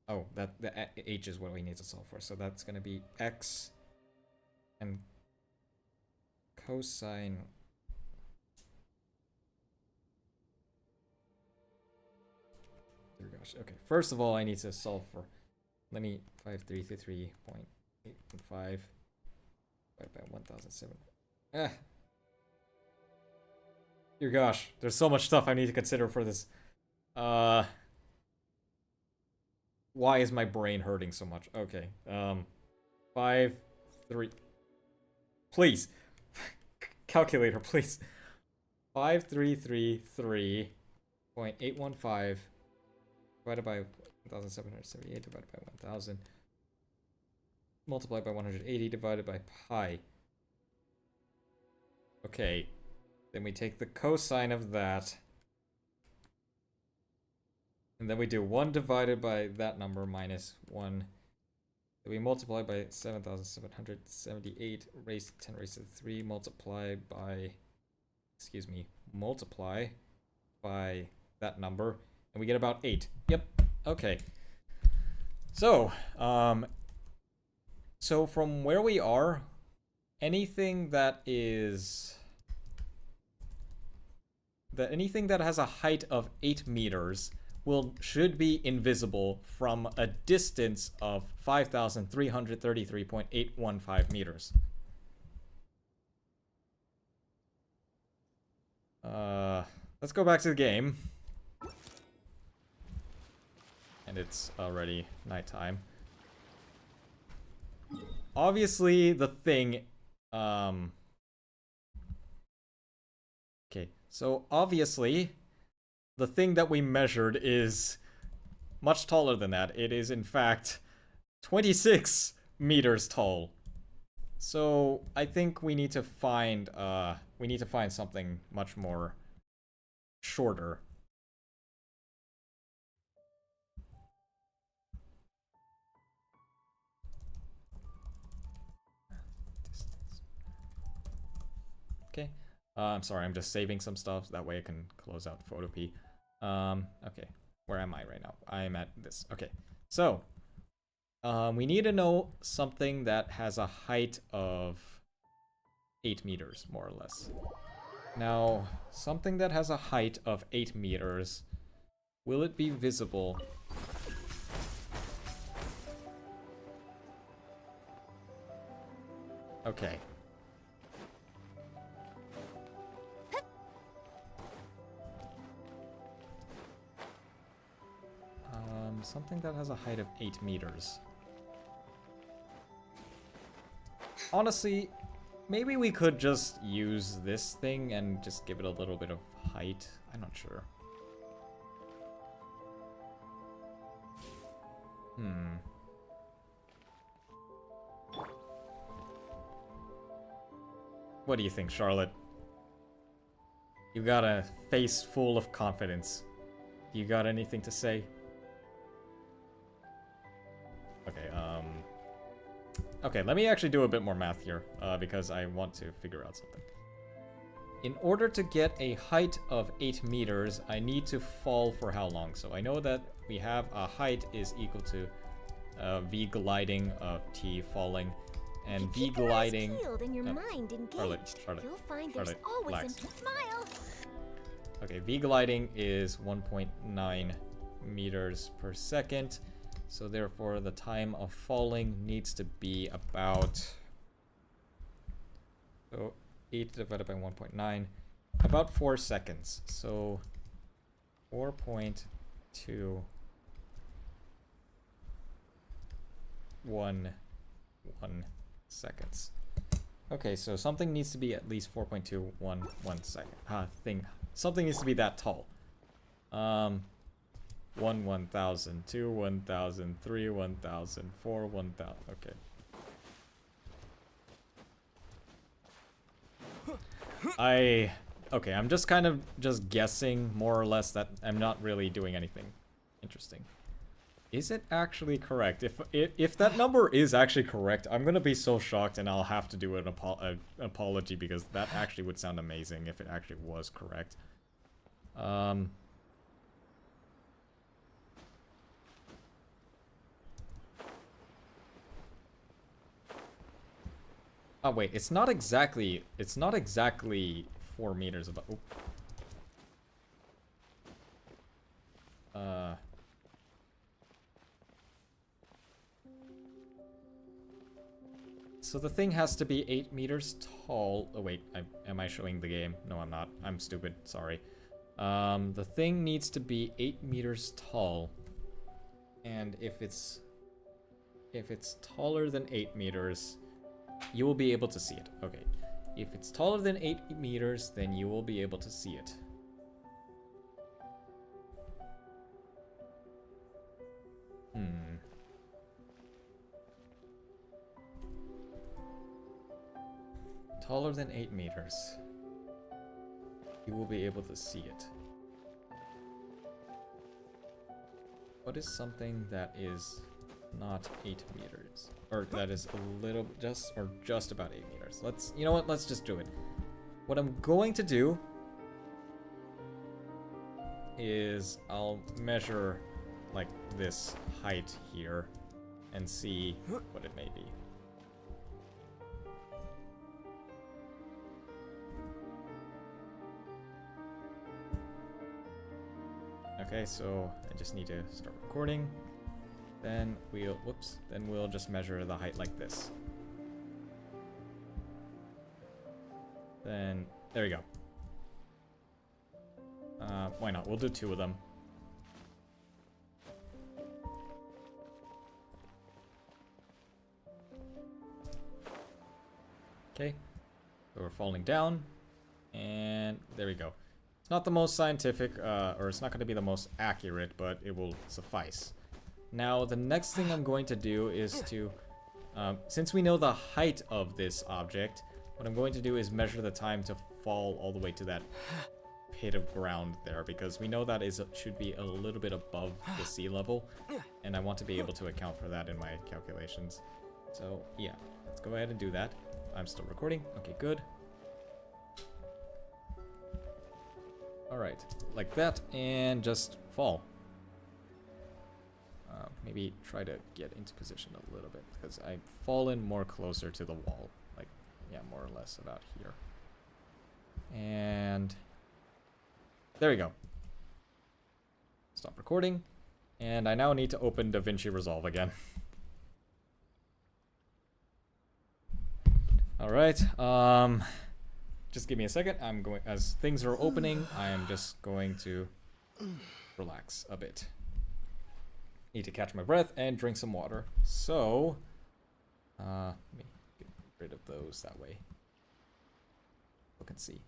Oh, the h is what we need to solve for. So that's gonna be x and cosine. Dear gosh. Okay. First of all, I need to solve for. Let me 5333.815 divided by 1,007. Dear gosh, there's so much stuff I need to consider for this. Why is my brain hurting so much? Okay. 3. Please. Calculator, please. 5333.815 divided by 1,778 divided by 1,000 multiplied by 180 divided by pi. Okay, then we take the cosine of that, and then we do 1 divided by that number minus 1. Then we multiply by 7,778 raised to 10 raised to the 3 multiply by that number, and we get about 8. Yep. Okay. So, so from where we are, anything that has a height of 8 meters should be invisible from a distance of 5,333.815 meters. Let's go back to the game. And it's already nighttime. Obviously, the thing... Okay, so obviously, the thing that we measured is much taller than that. It is, in fact, 26 meters tall. So, I think we need to find something much more shorter. Okay. I'm sorry, I'm just saving some stuff. That way I can close out Photopea. Okay. Where am I right now? I'm at this. Okay. So, we need to know something that has a height of 8 meters, more or less. Now, something that has a height of 8 meters, will it be visible? Okay. Something that has a height of 8 meters. Honestly, maybe we could just use this thing and just give it a little bit of height. I'm not sure. What do you think, Charlotte? You got a face full of confidence. You got anything to say? Okay, okay, let me actually do a bit more math here, because I want to figure out something. In order to get a height of 8 meters, I need to fall for how long? So I know that we have a height is equal to V gliding of T falling, and V gliding... And your mind engaged, Charlotte, you'll find there's always relax. smile. Okay, V gliding is 1.9 meters per second. So therefore, the time of falling needs to be about... So 8 divided by 1.9, about 4 seconds. So 4.21 seconds. Okay, so something needs to be at least 4.211 second. Something needs to be that tall. 1, 1,000, 2, 1,000, 3, 1,000, 4, 1,000. Okay. Okay, I'm just kind of just guessing more or less that I'm not really doing anything interesting. Is it actually correct? If that number is actually correct, I'm gonna be so shocked and I'll have to do an apology because that actually would sound amazing if it actually was correct. Oh wait, it's not exactly 4 meters above. So the thing has to be 8 meters tall. Oh wait, am I showing the game? No, I'm not. I'm stupid. Sorry. The thing needs to be 8 meters tall, and if it's taller than 8 meters. You will be able to see it. Okay. If it's taller than 8 meters, then you will be able to see it. Taller than 8 meters. You will be able to see it. What is something that is not 8 meters? Or that is a little, just about 8 meters. You know what, let's just do it. What I'm going to do is I'll measure like this height here and see what it may be. Okay, so I just need to start recording. Then we'll just measure the height like this. Then, there we go. Why not? We'll do 2 of them. Okay, so we're falling down, and there we go. It's not the most scientific, or it's not going to be the most accurate, but it will suffice. Now, the next thing I'm going to do is to, since we know the height of this object, what I'm going to do is measure the time to fall all the way to that pit of ground there, because we know that should be a little bit above the sea level, and I want to be able to account for that in my calculations. So, yeah, let's go ahead and do that. I'm still recording. Okay, good. Alright, like that, and just fall. Maybe try to get into position a little bit, because I've fallen more closer to the wall. Like, yeah, more or less about here. And there we go. Stop recording. And I now need to open DaVinci Resolve again. All right. Just give me a second. I'm going, as things are opening, I am just going to relax a bit. Need to catch my breath and drink some water. So, let me get rid of those that way. Look and see.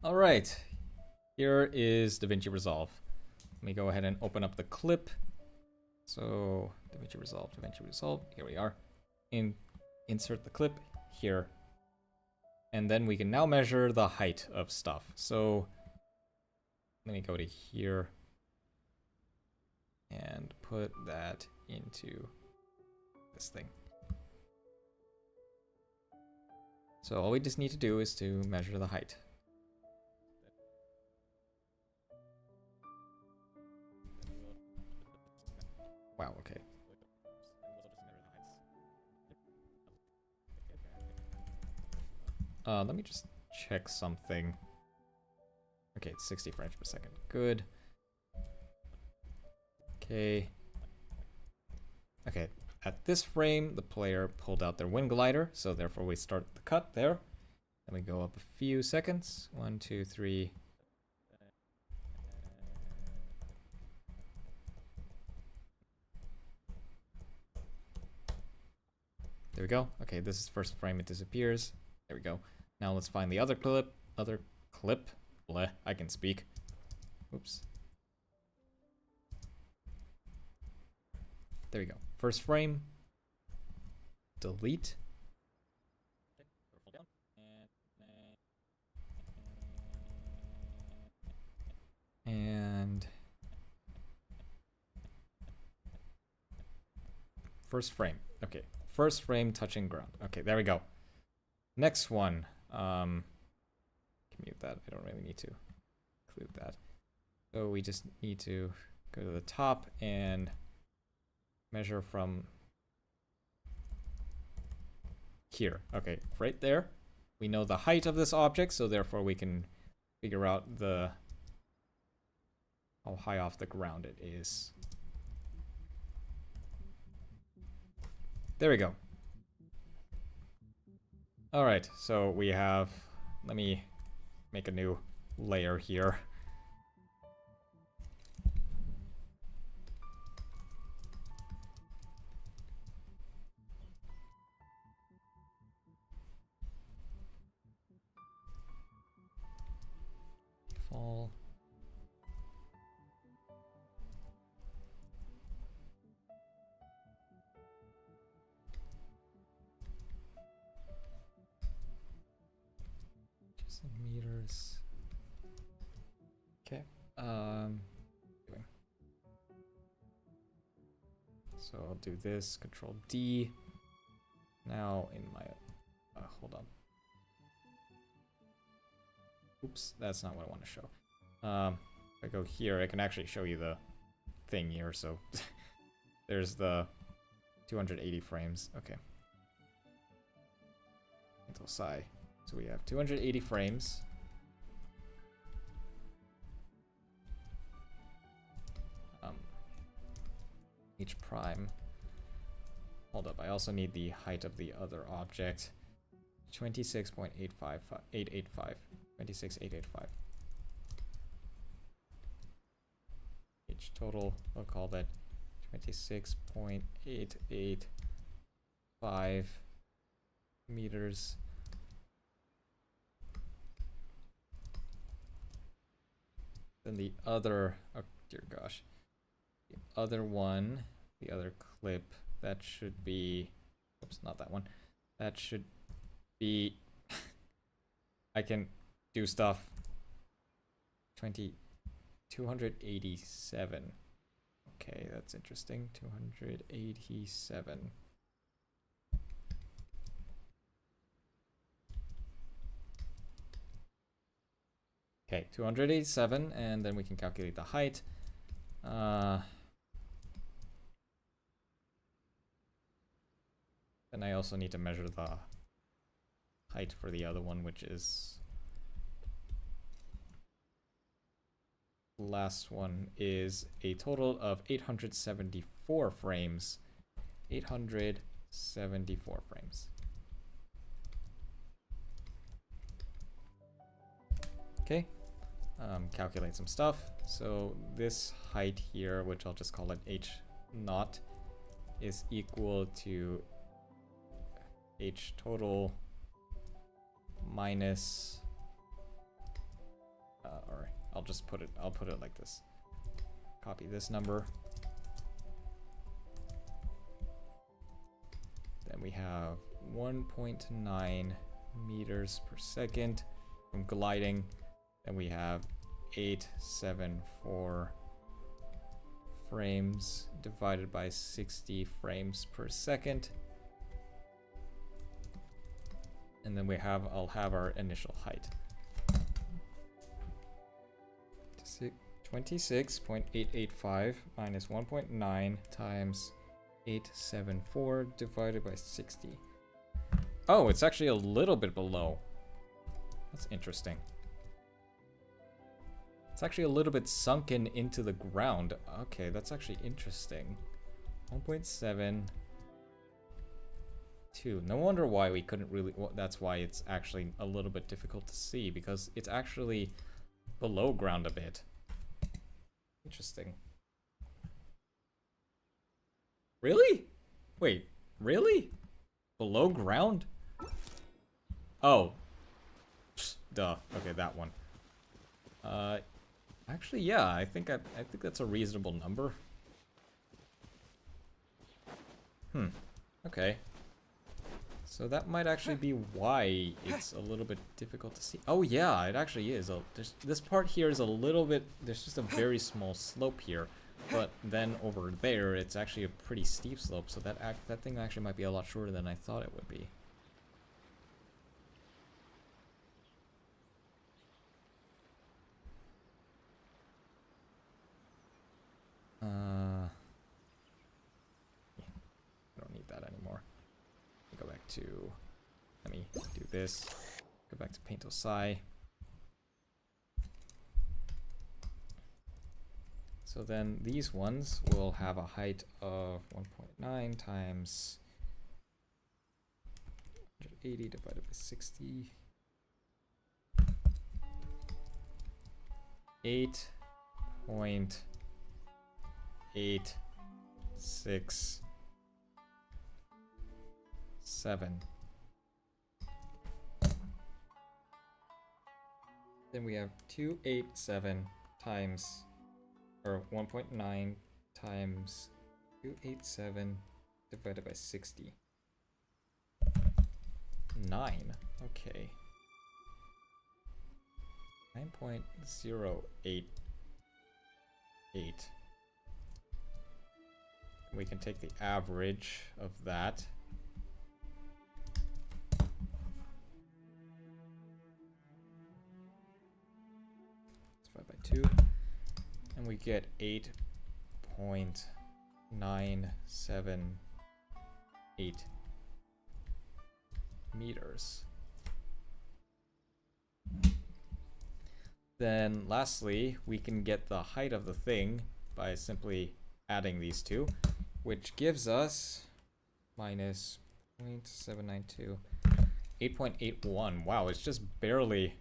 All right, here is DaVinci Resolve. Let me go ahead and open up the clip. So DaVinci Resolve, here we are. Insert the clip here. And then we can now measure the height of stuff. So let me go to here and put that into this thing. So all we just need to do is to measure the height. Wow, okay. Let me just check something. Okay, it's 60 frames per second. Good. Okay. Okay, at this frame, the player pulled out their wind glider, so therefore we start the cut there. Then we go up a few seconds. 1, 2, 3. There we go. Okay, this is first frame, it disappears. There we go. Now let's find the other clip. Bleh, I can speak. Oops. There we go. First frame. Delete. And first frame. Okay. First frame touching ground. Okay, there we go. Next one. Mute that. I don't really need to include that. So we just need to go to the top and measure from here. Okay, right there. We know the height of this object, so therefore we can figure out how high off the ground it is. There we go. All right, so we have, let me make a new layer here. Fall. Meters. Okay. So I'll do this. Control D. Now in my hold on. Oops, that's not what I want to show. If I go here, I can actually show you the thing here. So there's the 280 frames. Okay. Until psi. So we have 280 frames. Each prime. Hold up, I also need the height of the other object. 26.885. 26.885. Each total, we'll call that 26.885 meters. Then the other, oh dear gosh, the other one, the other clip, that should be, oops, not that one. That should be I can do stuff. 287. Okay, that's interesting. 287. Okay, 287, and then we can calculate the height. Then I also need to measure the height for the other one, which is... last one is a total of 874 frames. 874 frames. Okay, calculate some stuff. So this height here, which I'll just call it h naught, is equal to h total minus, or I'll put it like this. Copy this number. Then we have 1.9 meters per second from gliding. Then we have 874 frames divided by 60 frames per second. And then I'll have our initial height. 26.885 minus 1.9 times 874 divided by 60. Oh, it's actually a little bit below. That's interesting. It's actually a little bit sunken into the ground. Okay, that's actually interesting. 1.72. No wonder why we couldn't really... Well, that's why it's actually a little bit difficult to see, because it's actually below ground a bit. Interesting. Really? Wait, really? Below ground? Oh. Psst, duh. Okay, that one. Actually, yeah, I think that's a reasonable number. Okay. So that might actually be why it's a little bit difficult to see. Oh yeah, it actually is. This part here is a little bit, there's just a very small slope here. But then over there, it's actually a pretty steep slope, so that thing actually might be a lot shorter than I thought it would be. Yeah, I don't need that anymore. Go back to, let me do this. Go back to Paint Osai. So then these ones will have a height of 1.9 times 180 divided by 60. 8.867. Then we have 287 times, or 1.9 times 287 divided by 60. 9, okay. 9.088. We can take the average of that. Divide by 2. And we get 8.978 meters. Then lastly, we can get the height of the thing by simply adding these two, which gives us minus 0.792, 8.81. Wow, it's just barely,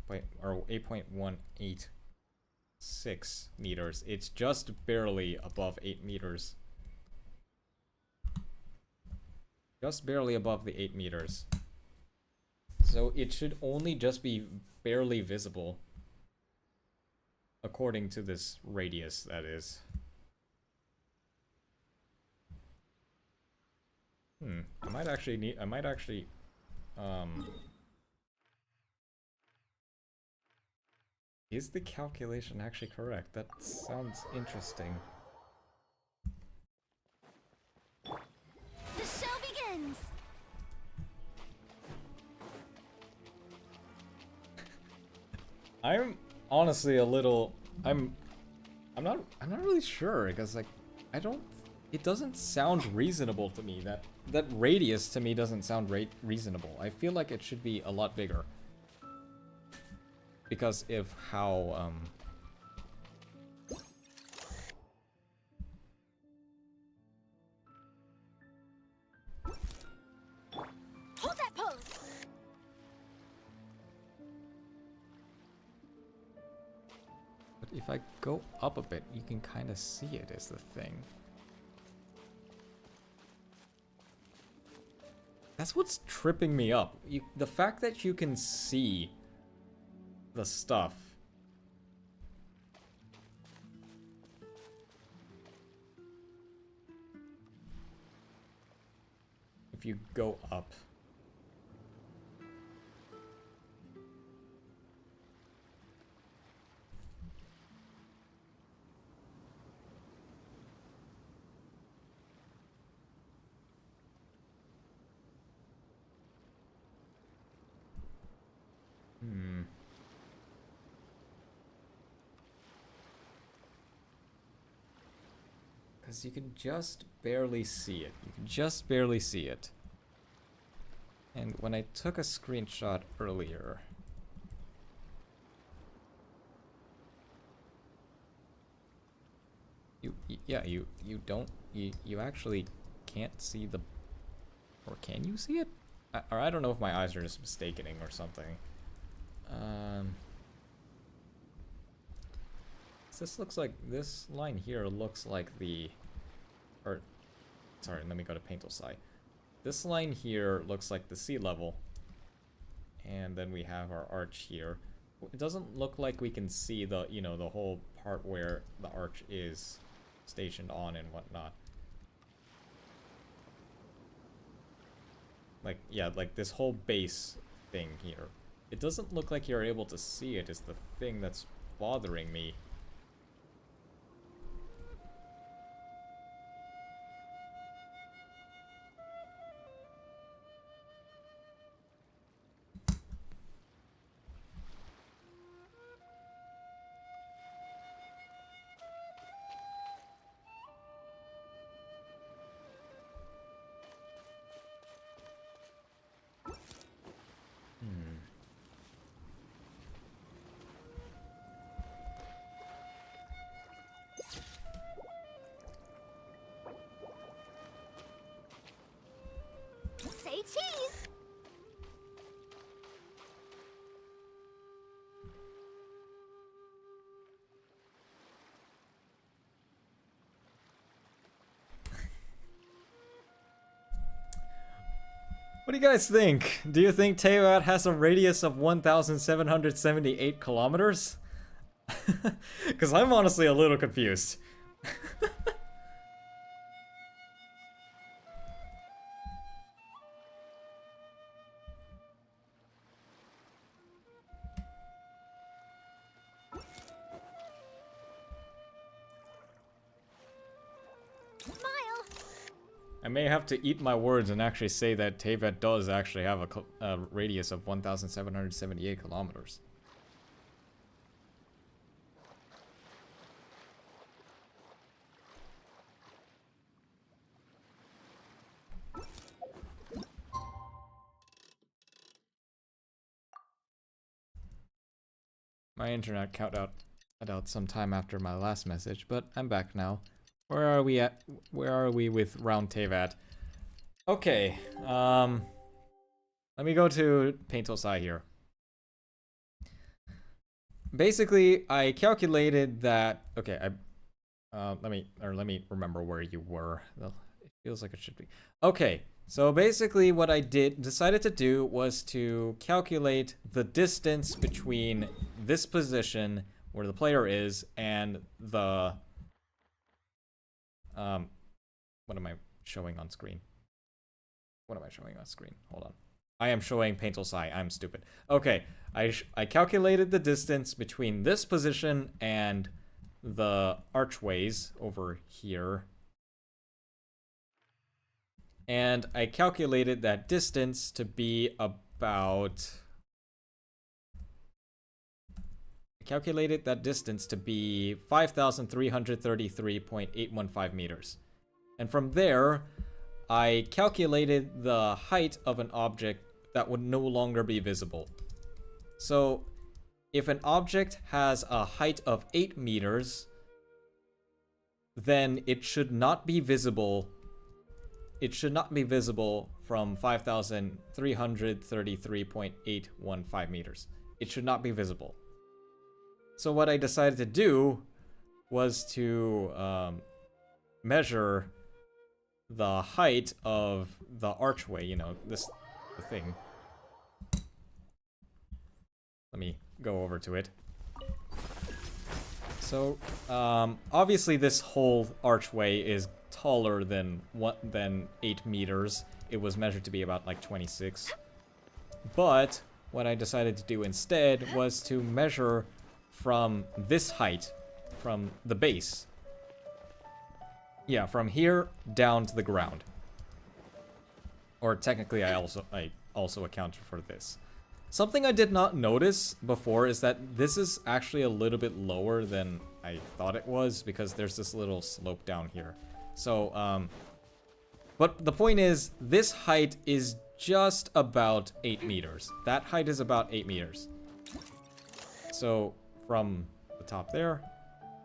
or 8.186 meters. It's just barely above 8 meters. Just barely above the 8 meters. So it should only just be barely visible, according to this radius, that is. I might actually Is the calculation actually correct? That sounds interesting. The show begins. I'm honestly a little I'm not really sure because like I don't it doesn't sound reasonable to me. That radius to me doesn't sound reasonable. I feel like it should be a lot bigger. Because of how Hold that pose. but if I go up a bit, you can kind of see it is the thing. That's what's tripping me up. The fact that you can see the stuff. If you go up. Because you can just barely see it. You can just barely see it. And when I took a screenshot earlier... You actually can't see the... Or can you see it? Or I don't know if my eyes are just mistakening or something. This looks like... This line here looks like the... Or... Sorry, let me go to Paintel's-Eye. This line here looks like the sea level. And then we have our arch here. It doesn't look like we can see the, you know, the whole part where the arch is stationed on and whatnot. Like, yeah, like this whole base thing here. It doesn't look like you're able to see it is the thing that's bothering me. Say cheese. What do you guys think? Do you think Teyvat has a radius of 1,778 kilometers? Because I'm honestly a little confused. I may have to eat my words and actually say that Teyvat does actually have a radius of 1,778 kilometers. My internet cut out some time after my last message, but I'm back now. Where are we at? Where are we with round Teyvat? Okay, let me go to Paintel's-Eye here. Basically, I calculated that. Okay, let me remember where you were. It feels like it should be. Okay, so basically, what I decided to do was to calculate the distance between this position where the player is and the what am I showing on screen? What am I showing on screen? Hold on. I am showing Paintel's eye. I'm stupid. Okay, I calculated the distance between this position and the archways over here. And I calculated that distance to be about... I calculated that distance to be 5,333.815 meters. And from there, I calculated the height of an object that would no longer be visible. So, if an object has a height of 8 meters, then it should not be visible. It should not be visible from 5,333.815 meters. It should not be visible. So what I decided to do was to measure the height of the archway, you know, the thing. Let me go over to it. So, obviously this whole archway is taller than 8 meters. It was measured to be about like 26. But what I decided to do instead was to measure from this height, from the base. Yeah, from here down to the ground. Or technically I also accounted for this. Something I did not notice before is that this is actually a little bit lower than I thought it was, because there's this little slope down here. So, but the point is, this height is just about 8 meters. That height is about 8 meters. So, from the top there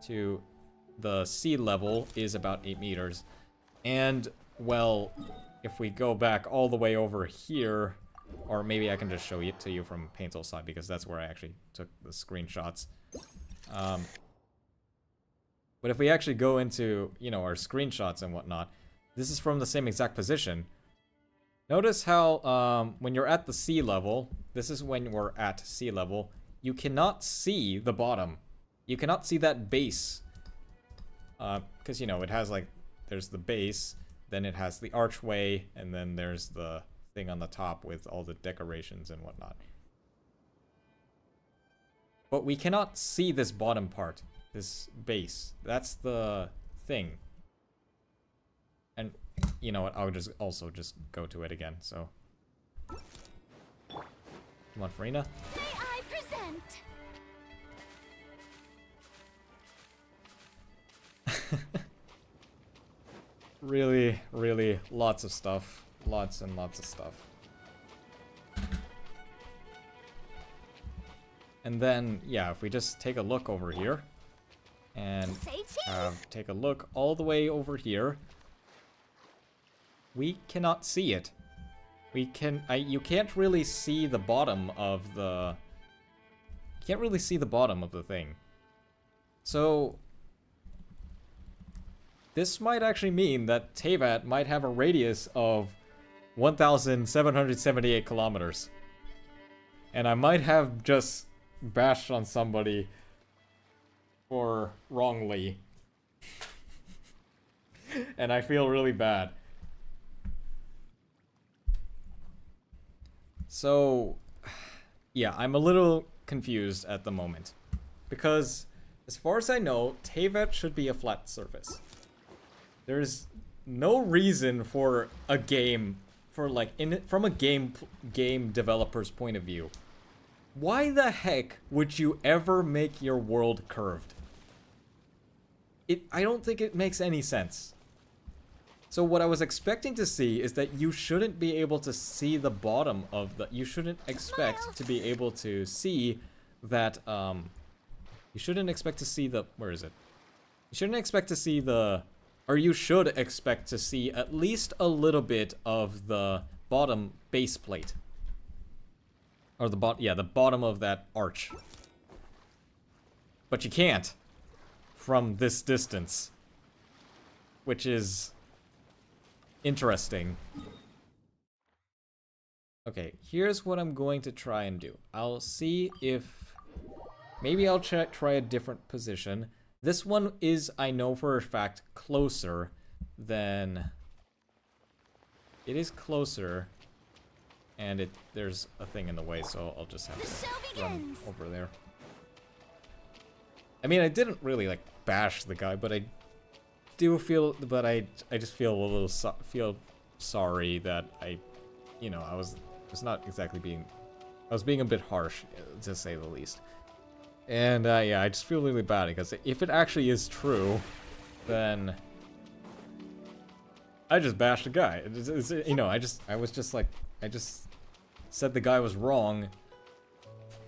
to the sea level is about 8 meters. And, well, if we go back all the way over here, or maybe I can just show it to you from Paintel's side, because that's where I actually took the screenshots. But if we actually go into, you know, our screenshots and whatnot, this is from the same exact position. Notice how when you're at the sea level, this is when we're at sea level, you cannot see the bottom. You cannot see that base. Because, you know, it has like, there's the base, then it has the archway, and then there's the thing on the top with all the decorations and whatnot. But we cannot see this bottom part, this base. That's the thing. And you know what, I'll just also just go to it again, so. Come on, Farina. May I present? Really, really lots of stuff. Lots and lots of stuff. And then, yeah, if we just take a look over here and take a look all the way over here, we cannot see it. We can, you can't really see the bottom of the, you can't really see the bottom of the thing. So, this might actually mean that Teyvat might have a radius of 1,778 kilometers. And I might have just bashed on somebody for wrongly. And I feel really bad. So, yeah, I'm a little confused at the moment. Because, as far as I know, Teyvat should be a flat surface. There's no reason for a game, for like, from a game developer's point of view, why the heck would you ever make your world curved? I don't think it makes any sense. So what I was expecting to see is that you shouldn't be able to see the bottom of the, you shouldn't expect to be able to see that, you shouldn't expect to see the, where is it? You shouldn't expect to see the, or you should expect to see at least a little bit of the bottom base plate. Or the bottom of that arch. But you can't from this distance, which is interesting. Okay, here's what I'm going to try and do. I'll see if maybe I'll try a different position. This one is, I know for a fact, closer than... It is closer And there's a thing in the way, so I'll just have to run over there. I mean, I didn't really like bash the guy, but I do feel, but I just feel a little feel sorry that I was not exactly being, I was being a bit harsh, to say the least. And yeah, I just feel really bad because if it actually is true, then I just bashed the guy. I just said the guy was wrong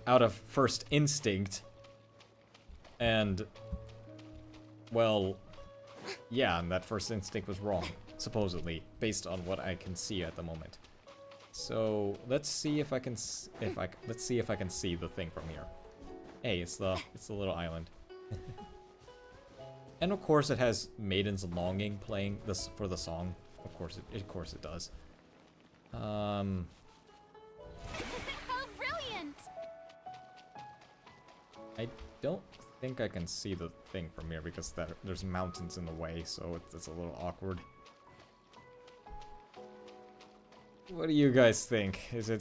out of first instinct, and well, yeah, and that first instinct was wrong, supposedly, based on what I can see at the moment. So let's see if I can see the thing from here. Hey, it's the little island. And of course it has Maiden's Longing playing this for the song. Of course it does. How brilliant! I don't think I can see the thing from here because there's mountains in the way, so it's a little awkward. What do you guys think? Do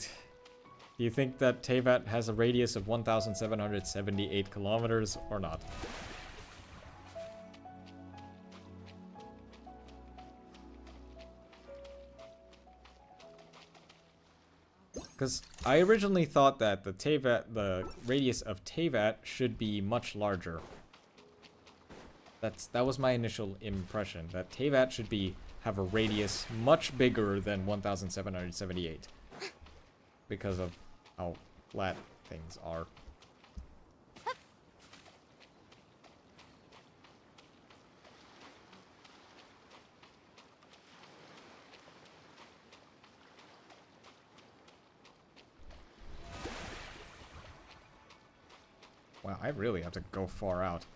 you think that Teyvat has a radius of 1,778 kilometers or not? Because I originally thought that the radius of Teyvat should be much larger. That was my initial impression, that Teyvat should have a radius much bigger than 1,778 because of how flat things are. Wow, I really have to go far out.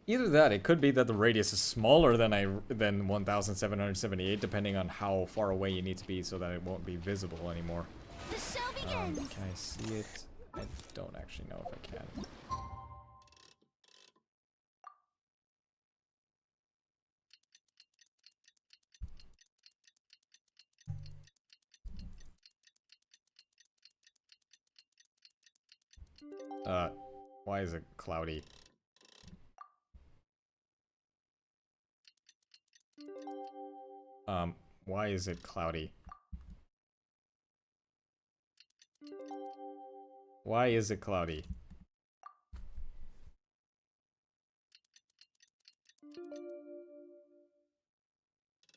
Either that, it could be that the radius is smaller than 1,778, depending on how far away you need to be so that it won't be visible anymore. The show begins. Can I see it? I don't actually know if I can. Why is it cloudy? Why is it cloudy? Why is it cloudy?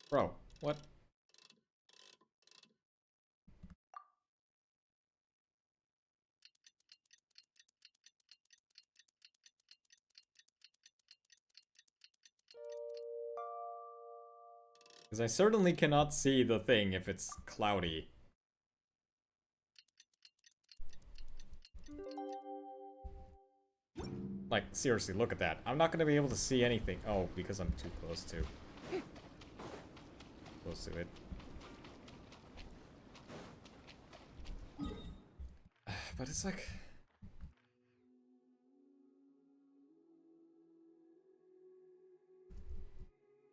Bro, what? Because I certainly cannot see the thing if it's cloudy. Like, seriously, look at that. I'm not gonna be able to see anything. Oh, because I'm too close to it. But it's like...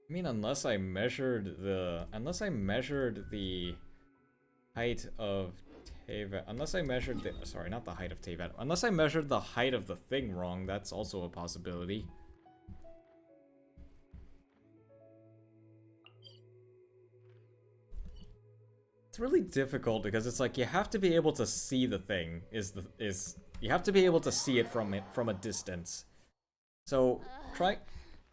I mean, unless I measured the height of Teyvat, unless I measured the, sorry, not the height of Teyvat, unless I measured the height of the thing wrong, that's also a possibility. It's really difficult because it's like you have to be able to see the thing. You have to be able to see it from a distance. So try.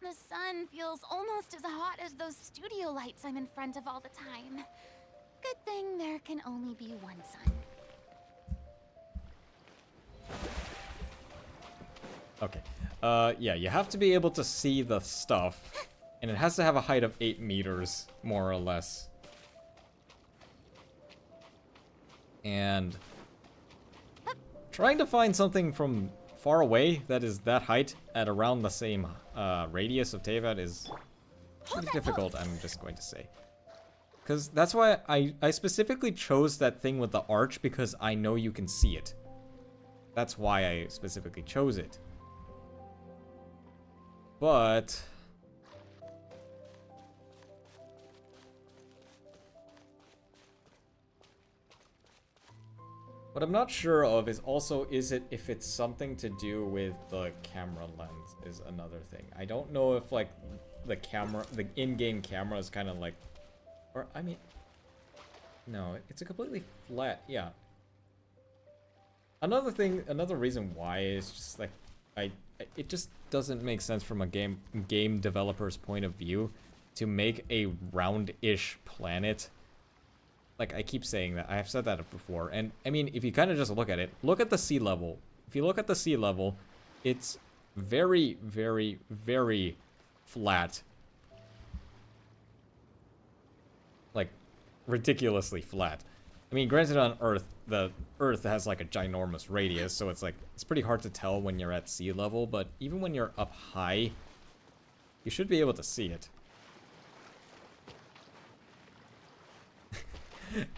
The sun feels almost as hot as those studio lights I'm in front of all the time. Good thing there can only be one sun. Okay. Yeah, you have to be able to see the stuff, and it has to have a height of 8 meters, more or less. And trying to find something from far away that is that height at around the same radius of Teyvat is pretty difficult, I'm just going to say. Because that's why I specifically chose that thing with the arch, because I know you can see it. That's why I specifically chose it. But What I'm not sure of is also if it's something to do with the camera lens is another thing. I don't know if like the in-game camera is kind of like, or I mean, no, it's a completely flat, yeah. Another reason why is just like, it just doesn't make sense from a game developer's point of view to make a round-ish planet. Like, I keep saying that. I have said that before. And, I mean, if you kind of just look at it, look at the sea level. If you look at the sea level, it's very, very, very flat. Like, ridiculously flat. I mean, granted on Earth, the Earth has like a ginormous radius, so it's like, it's pretty hard to tell when you're at sea level, but even when you're up high, you should be able to see it.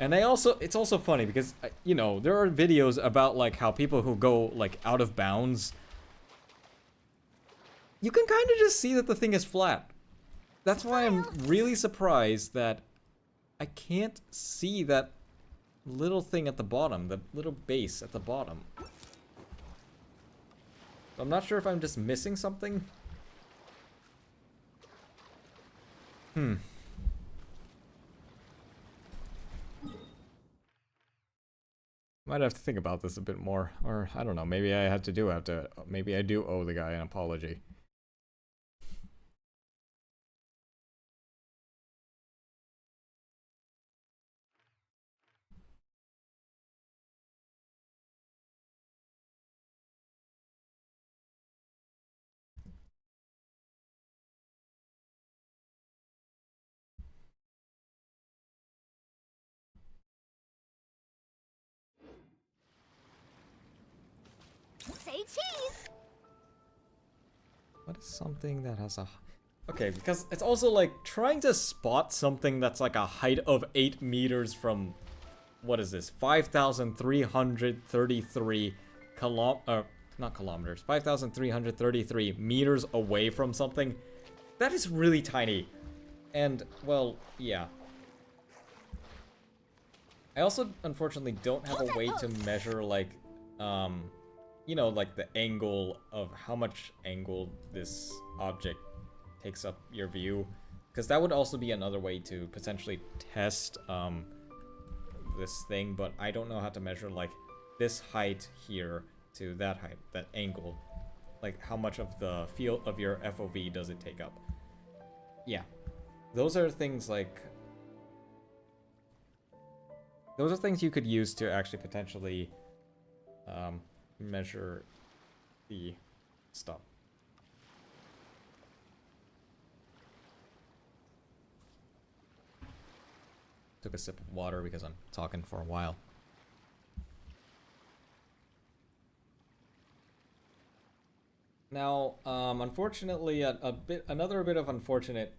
And it's also funny because, you know, there are videos about like how people who go like out of bounds, you can kind of just see that the thing is flat. That's why I'm really surprised that I can't see that little thing at the bottom, the little base at the bottom. I'm not sure if I'm just missing something. Might have to think about this a bit more, or I don't know, maybe I maybe I do owe the guy an apology. Say cheese! What is something that has a... Okay, because it's also like trying to spot something that's like a height of 8 meters from... What is this? 5,333 not kilometers. 5,333 meters away from something. That is really tiny. And, well, yeah. I also, unfortunately, don't have a way to measure, like, you know, like the angle of how much angle this object takes up your view. Because that would also be another way to potentially test, this thing, but I don't know how to measure, like, this height here to that height, that angle. Like, how much of the field of your FOV does it take up? Yeah. Those are things, like... Those are things you could use to actually potentially, measure the stuff. Took a sip of water because I'm talking for a while. Now, unfortunately, another bit of unfortunate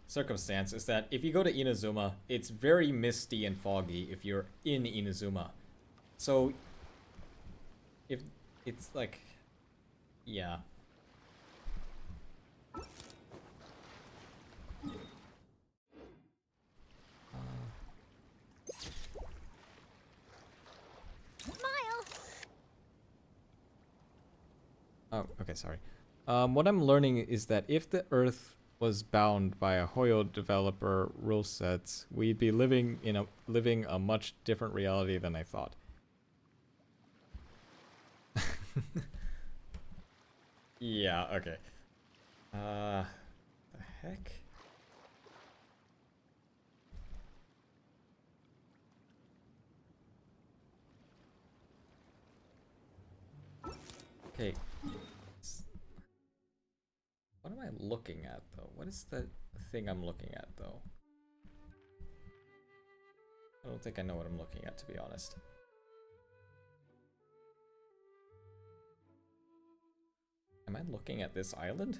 circumstance is that if you go to Inazuma, it's very misty and foggy if you're in Inazuma. So, if it's like, yeah. Oh, okay, sorry. What I'm learning is that if the Earth was bound by a Hoyo developer rule sets, we'd be living a much different reality than I thought. Yeah, okay. The heck? Okay. What am I looking at, though? What is the thing I'm looking at, though? I don't think I know what I'm looking at, to be honest. Am I looking at this island?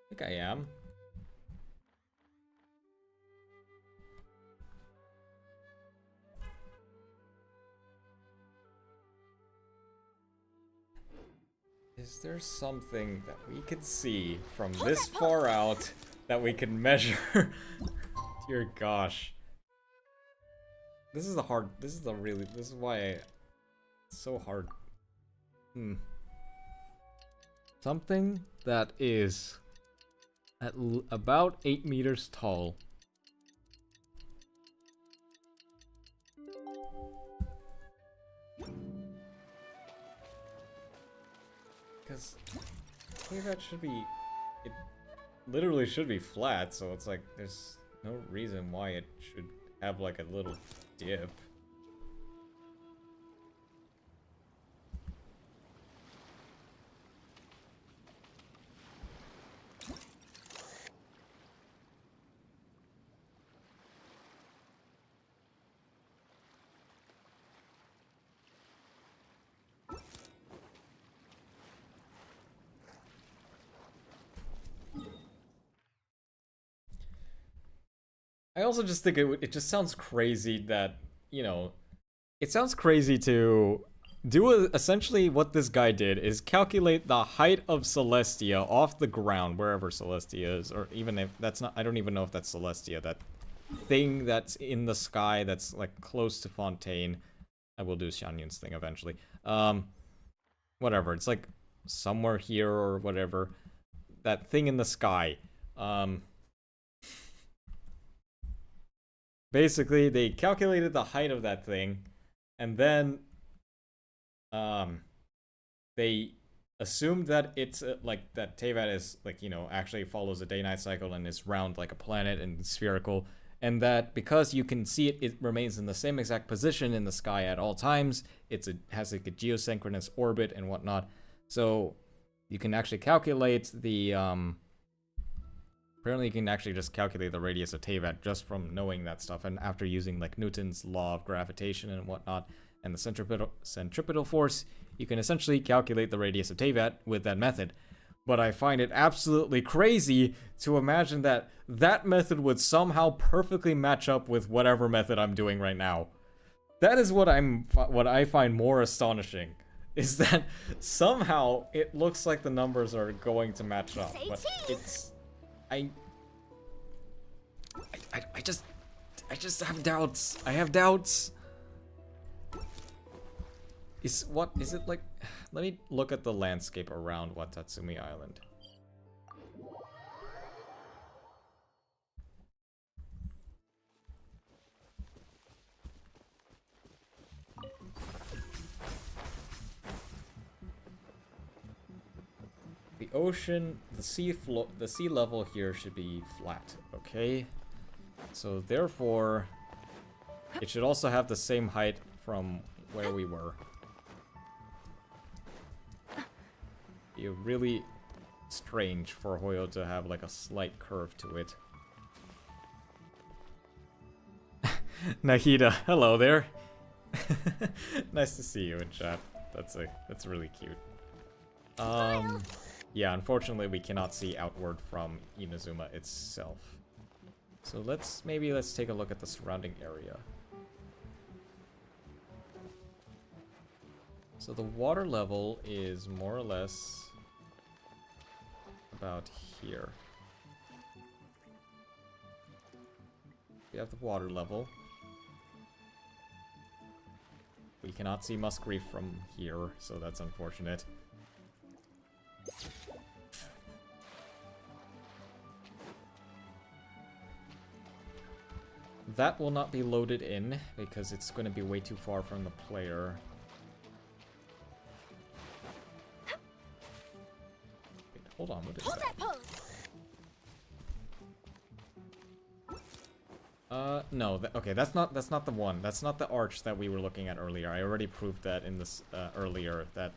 I think I am. Is there something that we could see from this far out that we can measure? Dear gosh. This is why it's so hard. Something that is at about 8 meters tall. Because Teyvat should be, it literally should be flat, so it's like there's no reason why it should have like a little dip. I also just think it just sounds crazy that, you know, it sounds crazy to do essentially what this guy did is calculate the height of Celestia off the ground, wherever Celestia is, or even if that's not, I don't even know if that's Celestia, that thing that's in the sky that's like close to Fontaine. I will do Xianyun's thing eventually. Whatever, it's like somewhere here or whatever. That thing in the sky. Basically, they calculated the height of that thing, and then they assumed that it's like that Teyvat is like, you know, actually follows a day-night cycle and is round like a planet and spherical, and that because you can see it, it remains in the same exact position in the sky at all times. Has like a geosynchronous orbit and whatnot, so you can actually calculate the Apparently you can actually just calculate the radius of Teyvat just from knowing that stuff, and after using like Newton's law of gravitation and whatnot, and the centripetal force, you can essentially calculate the radius of Teyvat with that method. But I find it absolutely crazy to imagine that that method would somehow perfectly match up with whatever method I'm doing right now. That is what I find more astonishing, is that somehow it looks like the numbers are going to match up, but it's... I just have doubts. I have doubts. Is it like? Let me look at the landscape around Watatsumi Island. The ocean, the sea level here should be flat, okay? So therefore, it should also have the same height from where we were. Be really strange for Hoyo to have like a slight curve to it. Nahida, hello there. Nice to see you in chat. That's really cute. Yeah, unfortunately we cannot see outward from Inazuma itself. So let's take a look at the surrounding area. So the water level is more or less about here. We have the water level. We cannot see Musgrave from here, so that's unfortunate. That will not be loaded in because it's going to be way too far from the player. Wait, hold on, what is that? No, okay, that's not the one. That's not the arch that we were looking at earlier. I already proved that in this earlier, that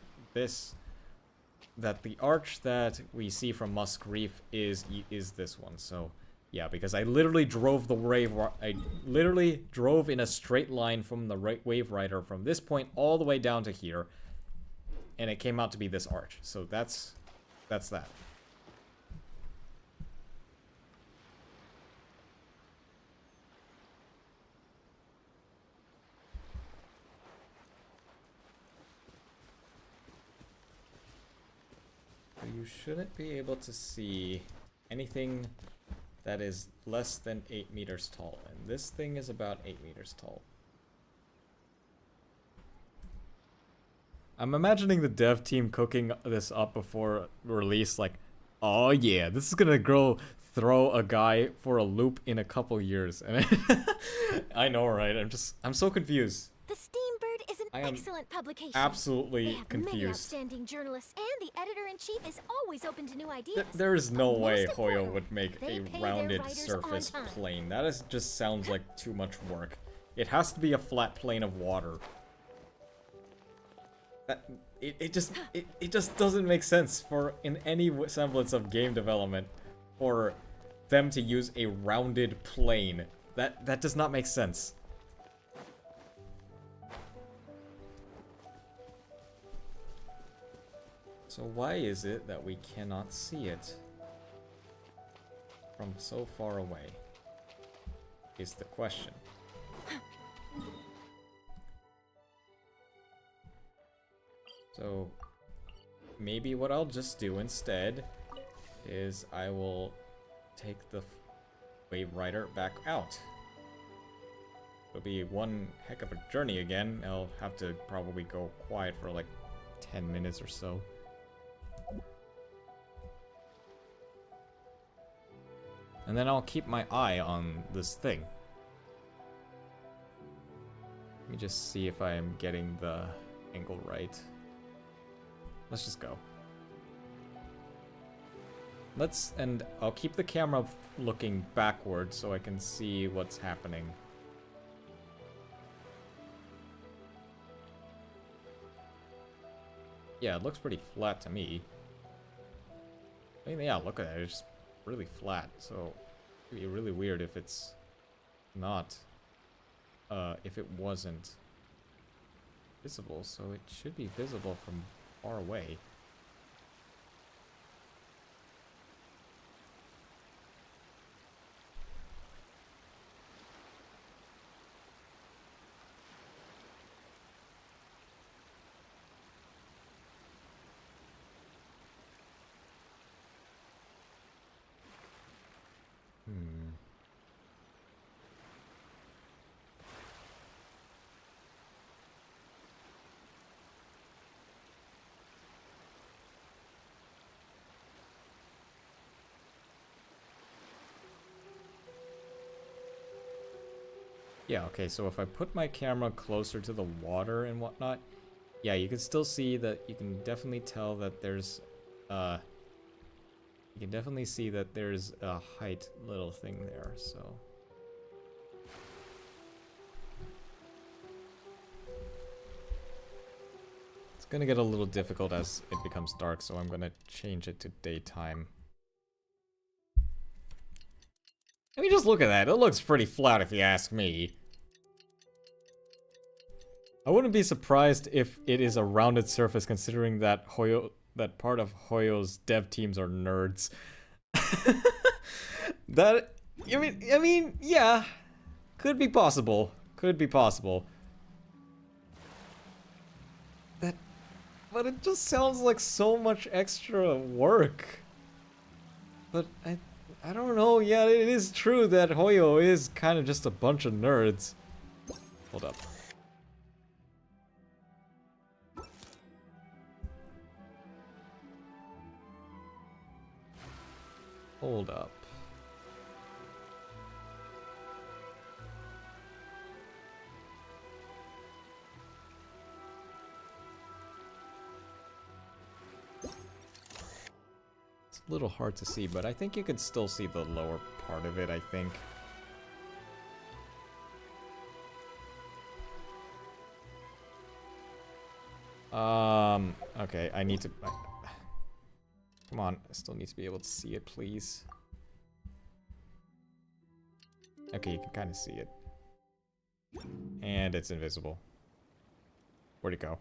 the arch that we see from Musk Reef is this one. So yeah, because I literally drove in a straight line from the wave rider from this point all the way down to here, and it came out to be this arch. So that's that. You shouldn't be able to see anything that is less than 8 meters tall, and this thing is about 8 meters tall. I'm imagining the dev team cooking this up before release, like, oh yeah, this is gonna throw a guy for a loop in a couple years. And I know, right? I'm so confused. The Steambird is an I am excellent publication. absolutely They have many confused. outstanding journalists, and the editor-in-chief is always open to new ideas. There is no But way most Hoyo importantly, would make they a pay their rounded writers surface on time. plane. That just sounds like too much work. It has to be a flat plane of water. It just doesn't make sense for in any semblance of game development for them to use a rounded plane. That does not make sense. So why is it that we cannot see it from so far away? Is the question. So maybe what I'll just do instead is I will take the Wave Rider back out. It'll be one heck of a journey again. I'll have to probably go quiet for like 10 minutes or so. And then I'll keep my eye on this thing. Let me just see if I am getting the angle right. Let's just go. And I'll keep the camera looking backward so I can see what's happening. Yeah, it looks pretty flat to me. I mean, yeah, look at that. It's just really flat. So it'd be really weird if it's not, if it wasn't visible. So it should be visible from far away. Yeah, okay, so if I put my camera closer to the water and whatnot, yeah, you can still see that, you can definitely tell that there's, you can definitely see that there's a height little thing there, so. It's gonna get a little difficult as it becomes dark, so I'm gonna change it to daytime. I mean, just look at that. It looks pretty flat if you ask me. I wouldn't be surprised if it is a rounded surface, considering that that part of Hoyo's dev teams are nerds. That, I mean, yeah, could be possible. Could be possible. But it just sounds like so much extra work. But I don't know. Yeah, it is true that Hoyo is kind of just a bunch of nerds. Hold up. Hold up. It's a little hard to see, but I think you can still see the lower part of it, I think. Okay, I need to... Come on, I still need to be able to see it, please. Okay, you can kind of see it. And it's invisible. Where'd it go?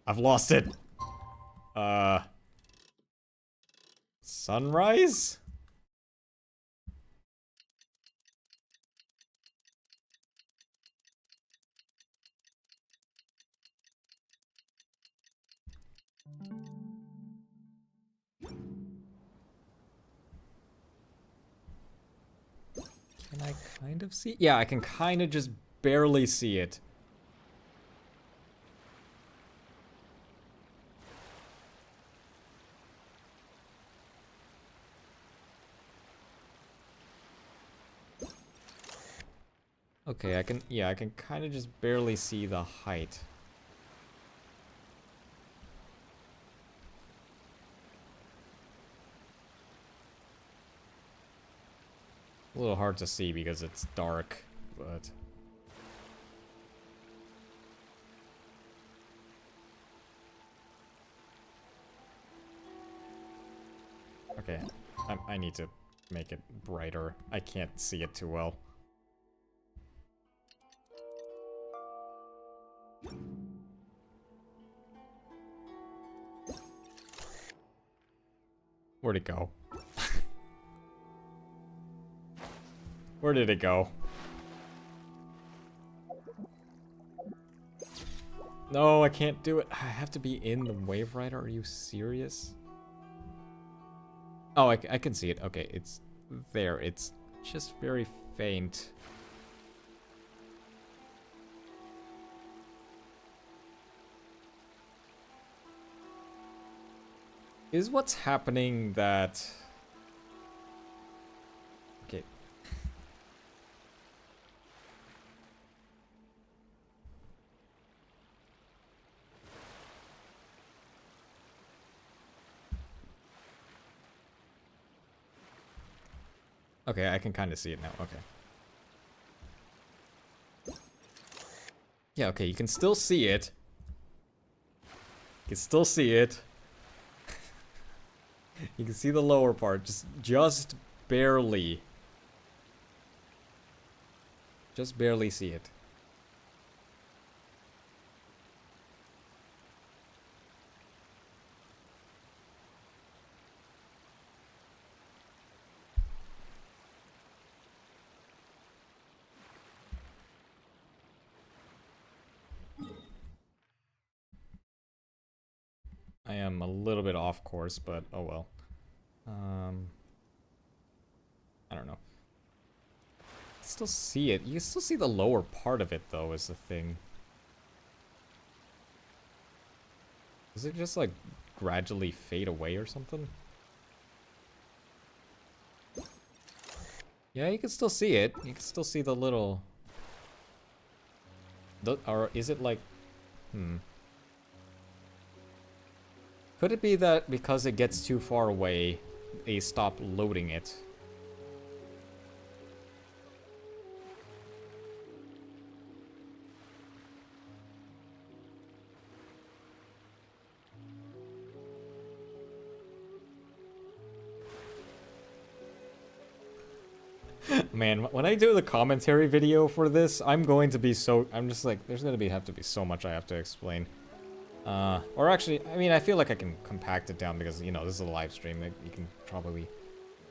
I've lost it! Sunrise? Can I kind of see? Yeah, I can kind of just barely see it. Okay, I can kind of just barely see the height. A little hard to see because it's dark, but... Okay, I need to make it brighter. I can't see it too well. Where'd it go? Where did it go? No, I can't do it. I have to be in the Wave Rider. Are you serious? Oh, I can see it. Okay, it's there. It's just very faint. Is what's happening that... Okay. Okay, I can kind of see it now. Okay. Yeah, okay, you can still see it. You can still see it. You can see the lower part, just barely. Just barely see it. I am a little bit off course, but oh well. I don't know. Still see it. You can still see the lower part of it, though, is the thing. Does it just, like, gradually fade away or something? Yeah, you can still see it. You can still see the little... Or is it, like... Could it be that because it gets too far away, they stop loading it? Man, when I do the commentary video for this, I'm going to be so... I'm just like, there's going to have to be so much I have to explain. Or actually, I mean, I feel like I can compact it down because, you know, this is a live stream. You can probably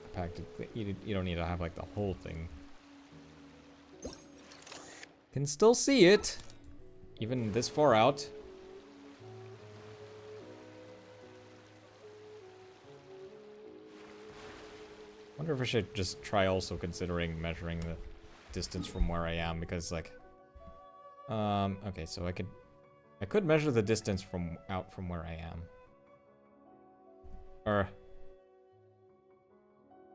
compact it. You don't need to have, like, the whole thing. Can still see it, even this far out. Wonder if I should just try also considering measuring the distance from where I am, because, like... okay, so I could measure the distance from where I am. Or...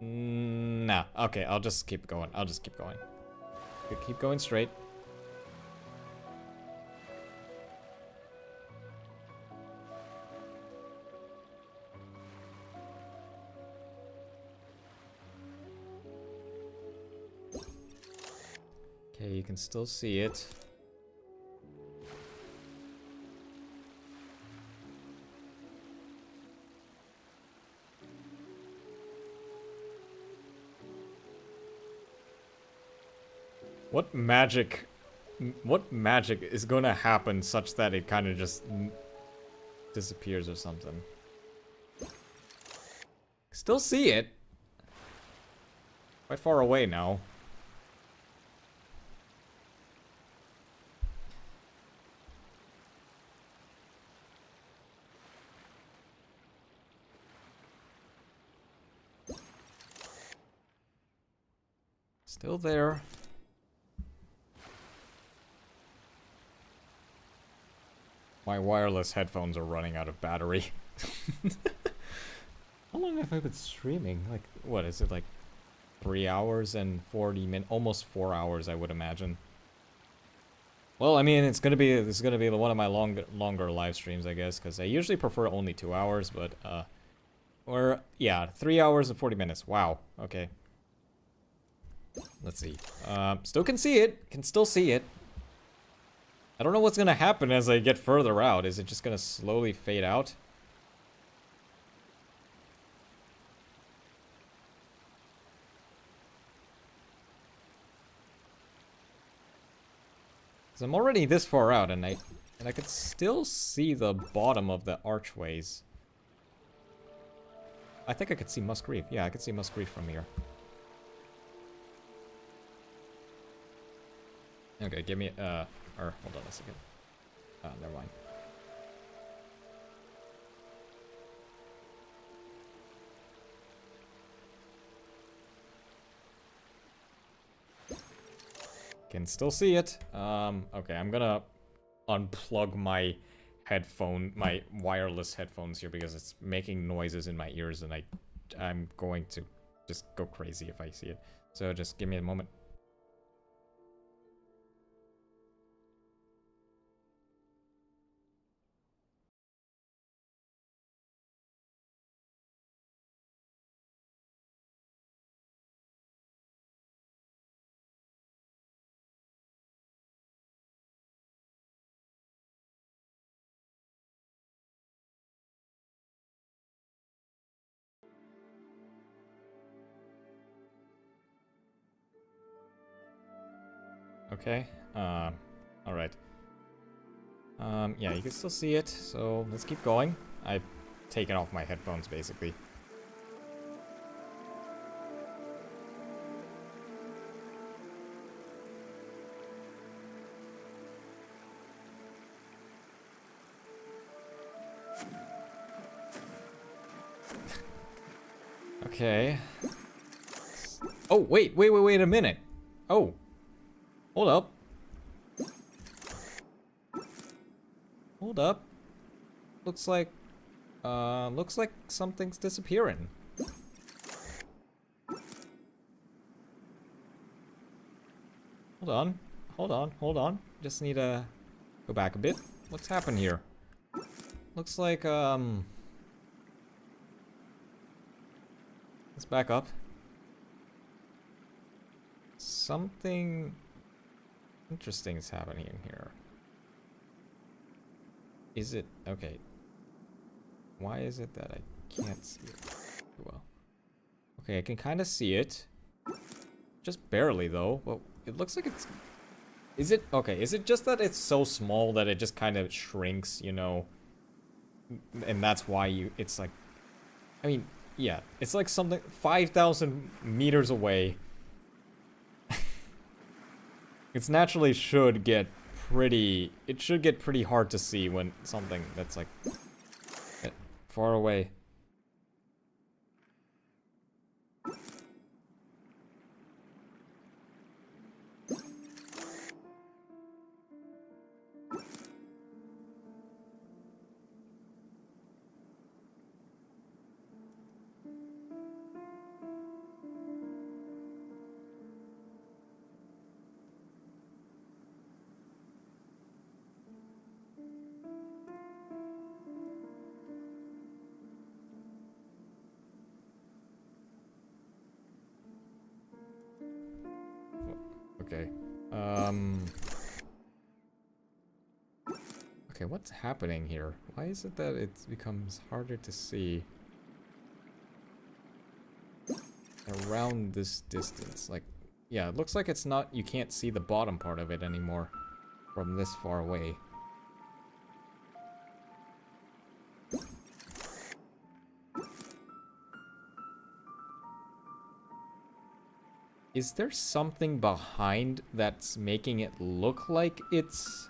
Nah. Okay, I'll just keep going. I'll just keep going. Keep going straight. Okay, you can still see it. What magic is gonna happen such that it kind of just disappears or something? Still see it. Quite far away now. Still there. My wireless headphones are running out of battery. How long have I been streaming? Like, what is it, like 3 hours and 40 minutes? Almost 4 hours, I would imagine. Well, I mean, this is gonna be one of my longer live streams, I guess, because I usually prefer only 2 hours, but or yeah, 3 hours and 40 minutes. Wow. Okay. Let's see. Still can see it. Can still see it. I don't know what's gonna happen as I get further out. Is it just gonna slowly fade out? Because I'm already this far out, and I could still see the bottom of the archways. I think I could see Musgrave. Yeah, I could see Musgrave from here. Okay, give me, or, hold on a second. Never mind. Can still see it. Okay, I'm gonna unplug my wireless headphones here because it's making noises in my ears and I'm going to just go crazy if I see it. So just give me a moment. Okay, alright. Yeah, you can still see it, so let's keep going. I've taken off my headphones, basically. Okay. Oh, wait a minute. Oh. Hold up. Hold up. Looks like something's disappearing. Hold on. Just need to go back a bit. What's happened here? Looks like, let's back up. Something interesting is happening here. Is it okay? Why is it that I can't see it well? Okay, I can kind of see it, just barely though. Well, it looks like it's. Is it okay? Is it just that it's so small that it just kind of shrinks, you know? And that's why it's like. I mean, yeah, it's like something 5,000 meters away. It's naturally should get pretty hard to see when something that's like far away. Okay. Okay, what's happening here? Why is it that it becomes harder to see around this distance? Like, yeah, it looks like it's not, you can't see the bottom part of it anymore from this far away. Is there something behind that's making it look like it's,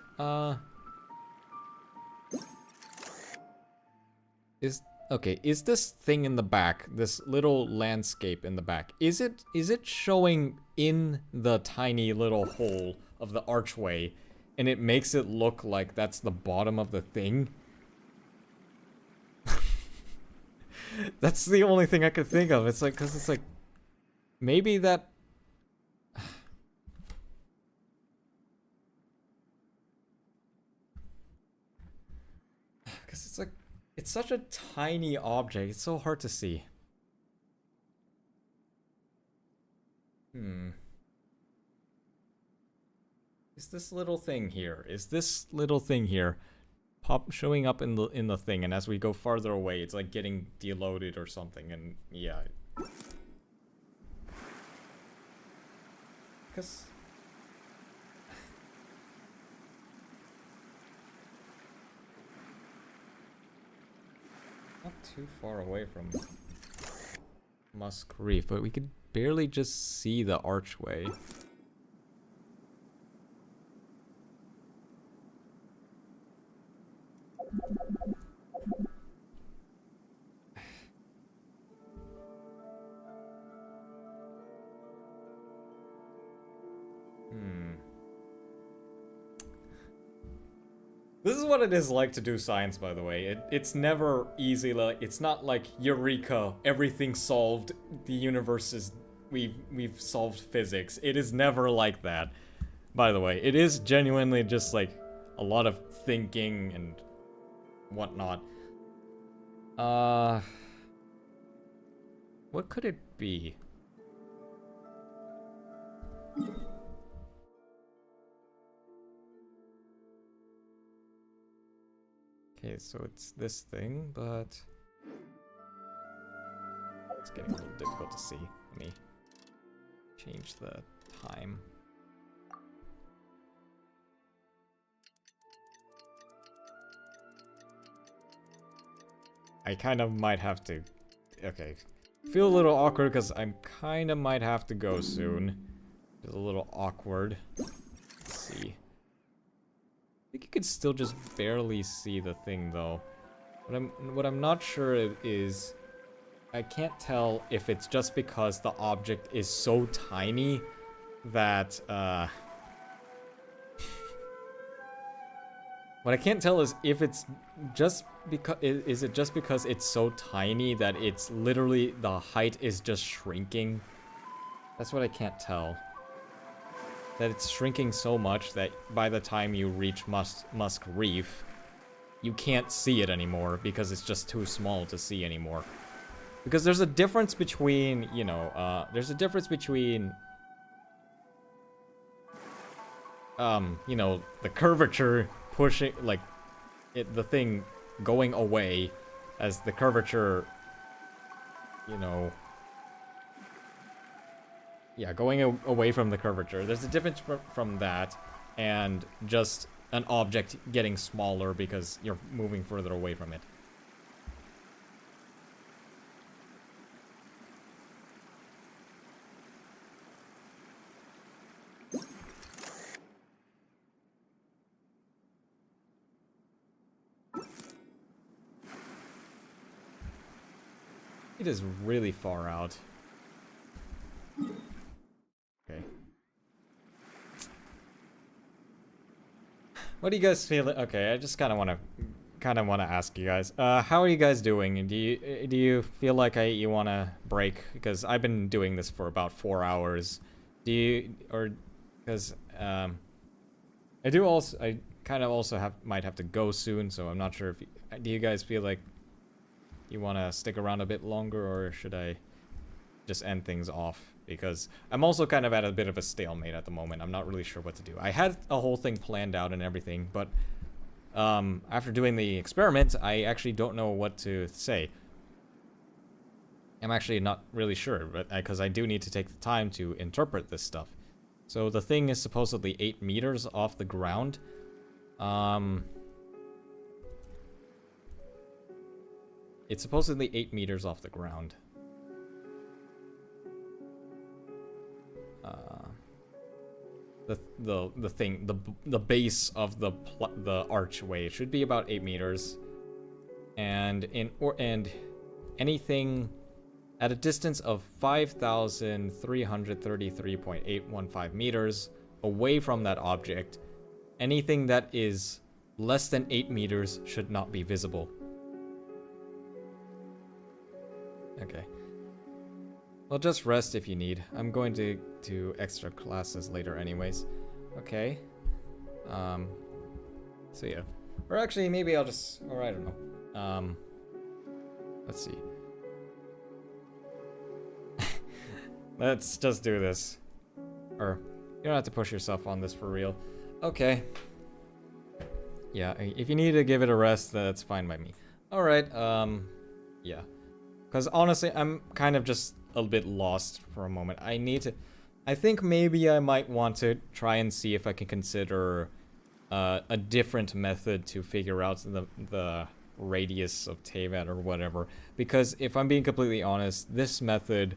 is this thing in the back, this little landscape in the back, is it showing in the tiny little hole of the archway, and it makes it look like that's the bottom of the thing? That's the only thing I could think of. It's like, 'cause it's like, maybe that... Because it's like, it's such a tiny object. It's so hard to see. Is this little thing here? Is this little thing here showing up in the thing? And as we go farther away, it's like getting deloaded or something. And yeah, because not too far away from Musk Reef, but we could barely just see the archway. This is what it is like to do science, by the way. It's never easy. Like, it's not like Eureka, everything's solved, the universe is... We've solved physics. It is never like that, by the way. It is genuinely just like a lot of thinking and whatnot. What could it be? Okay, so it's this thing, but it's getting a little difficult to see. Let me change the time. I kind of might have to... Okay. Feel a little awkward because I kind of might have to go soon. It's a little awkward. Let's see. I think you could still just barely see the thing though. What I'm not sure is... I can't tell if it's just because the object is so tiny that, What I can't tell is if it's just because... Is it just because it's so tiny that it's literally... The height is just shrinking? That's what I can't tell. That it's shrinking so much that by the time you reach Musk Reef, you can't see it anymore because it's just too small to see anymore. Because there's a difference between, you know, there's a difference between, you know, the curvature pushing, like, the thing going away as the curvature, you know, yeah, going away from the curvature. There's a difference from that and just an object getting smaller because you're moving further away from it. It is really far out. Okay. What do you guys feel? Okay, I just kind of want to ask you guys. How are you guys doing? Do you feel like you want to break? Because I've been doing this for about 4 hours. Because I kind of also might have to go soon, so I'm not sure if do you guys feel like you want to stick around a bit longer, or should I just end things off? Because I'm also kind of at a bit of a stalemate at the moment. I'm not really sure what to do. I had a whole thing planned out and everything, but after doing the experiment, I actually don't know what to say. I'm actually not really sure, but because I do need to take the time to interpret this stuff. So the thing is supposedly 8 meters off the ground. It's supposedly 8 meters off the ground. The thing, the base of the archway should be about 8 meters, and anything at a distance of 5,333.815 meters away from that object, anything that is less than 8 meters should not be visible. Okay. Well, just rest if you need. I'm going to do extra classes later anyways. Okay. So yeah. Or actually, maybe I'll just, or I don't know. Let's see. Let's just do this. Or, you don't have to push yourself on this for real. Okay. Yeah, if you need to give it a rest, that's fine by me. Alright, yeah. Because honestly, I'm kind of just a bit lost for a moment. I think maybe I might want to try and see if I can consider a different method to figure out the radius of Teyvat or whatever. Because if I'm being completely honest, this method,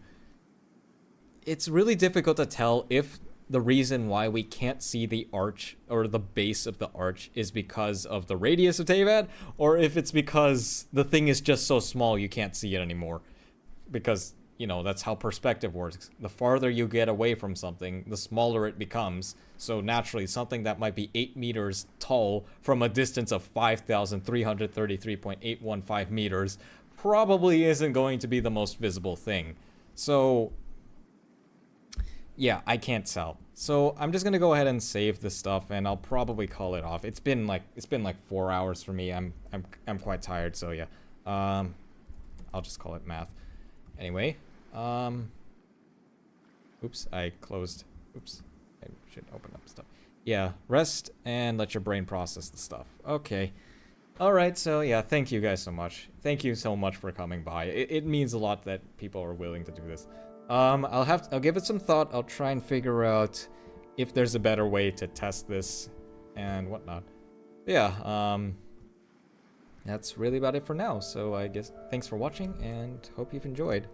it's really difficult to tell if the reason why we can't see the arch or the base of the arch is because of the radius of Teyvat, or if it's because the thing is just so small you can't see it anymore. Because, you know, that's how perspective works. The farther you get away from something, the smaller it becomes. So naturally, something that might be 8 meters tall from a distance of 5,333.815 meters probably isn't going to be the most visible thing. So yeah, I can't tell. So I'm just gonna go ahead and save this stuff, and I'll probably call it off. It's been like 4 hours for me. I'm quite tired, so yeah. I'll just call it math. Anyway, oops, I closed. Oops, I should open up stuff. Yeah, rest and let your brain process the stuff. Okay. Alright, so yeah, thank you guys so much. Thank you so much for coming by. It means a lot that people are willing to do this. I'll give it some thought. I'll try and figure out if there's a better way to test this and whatnot. Yeah, that's really about it for now. So I guess thanks for watching and hope you've enjoyed.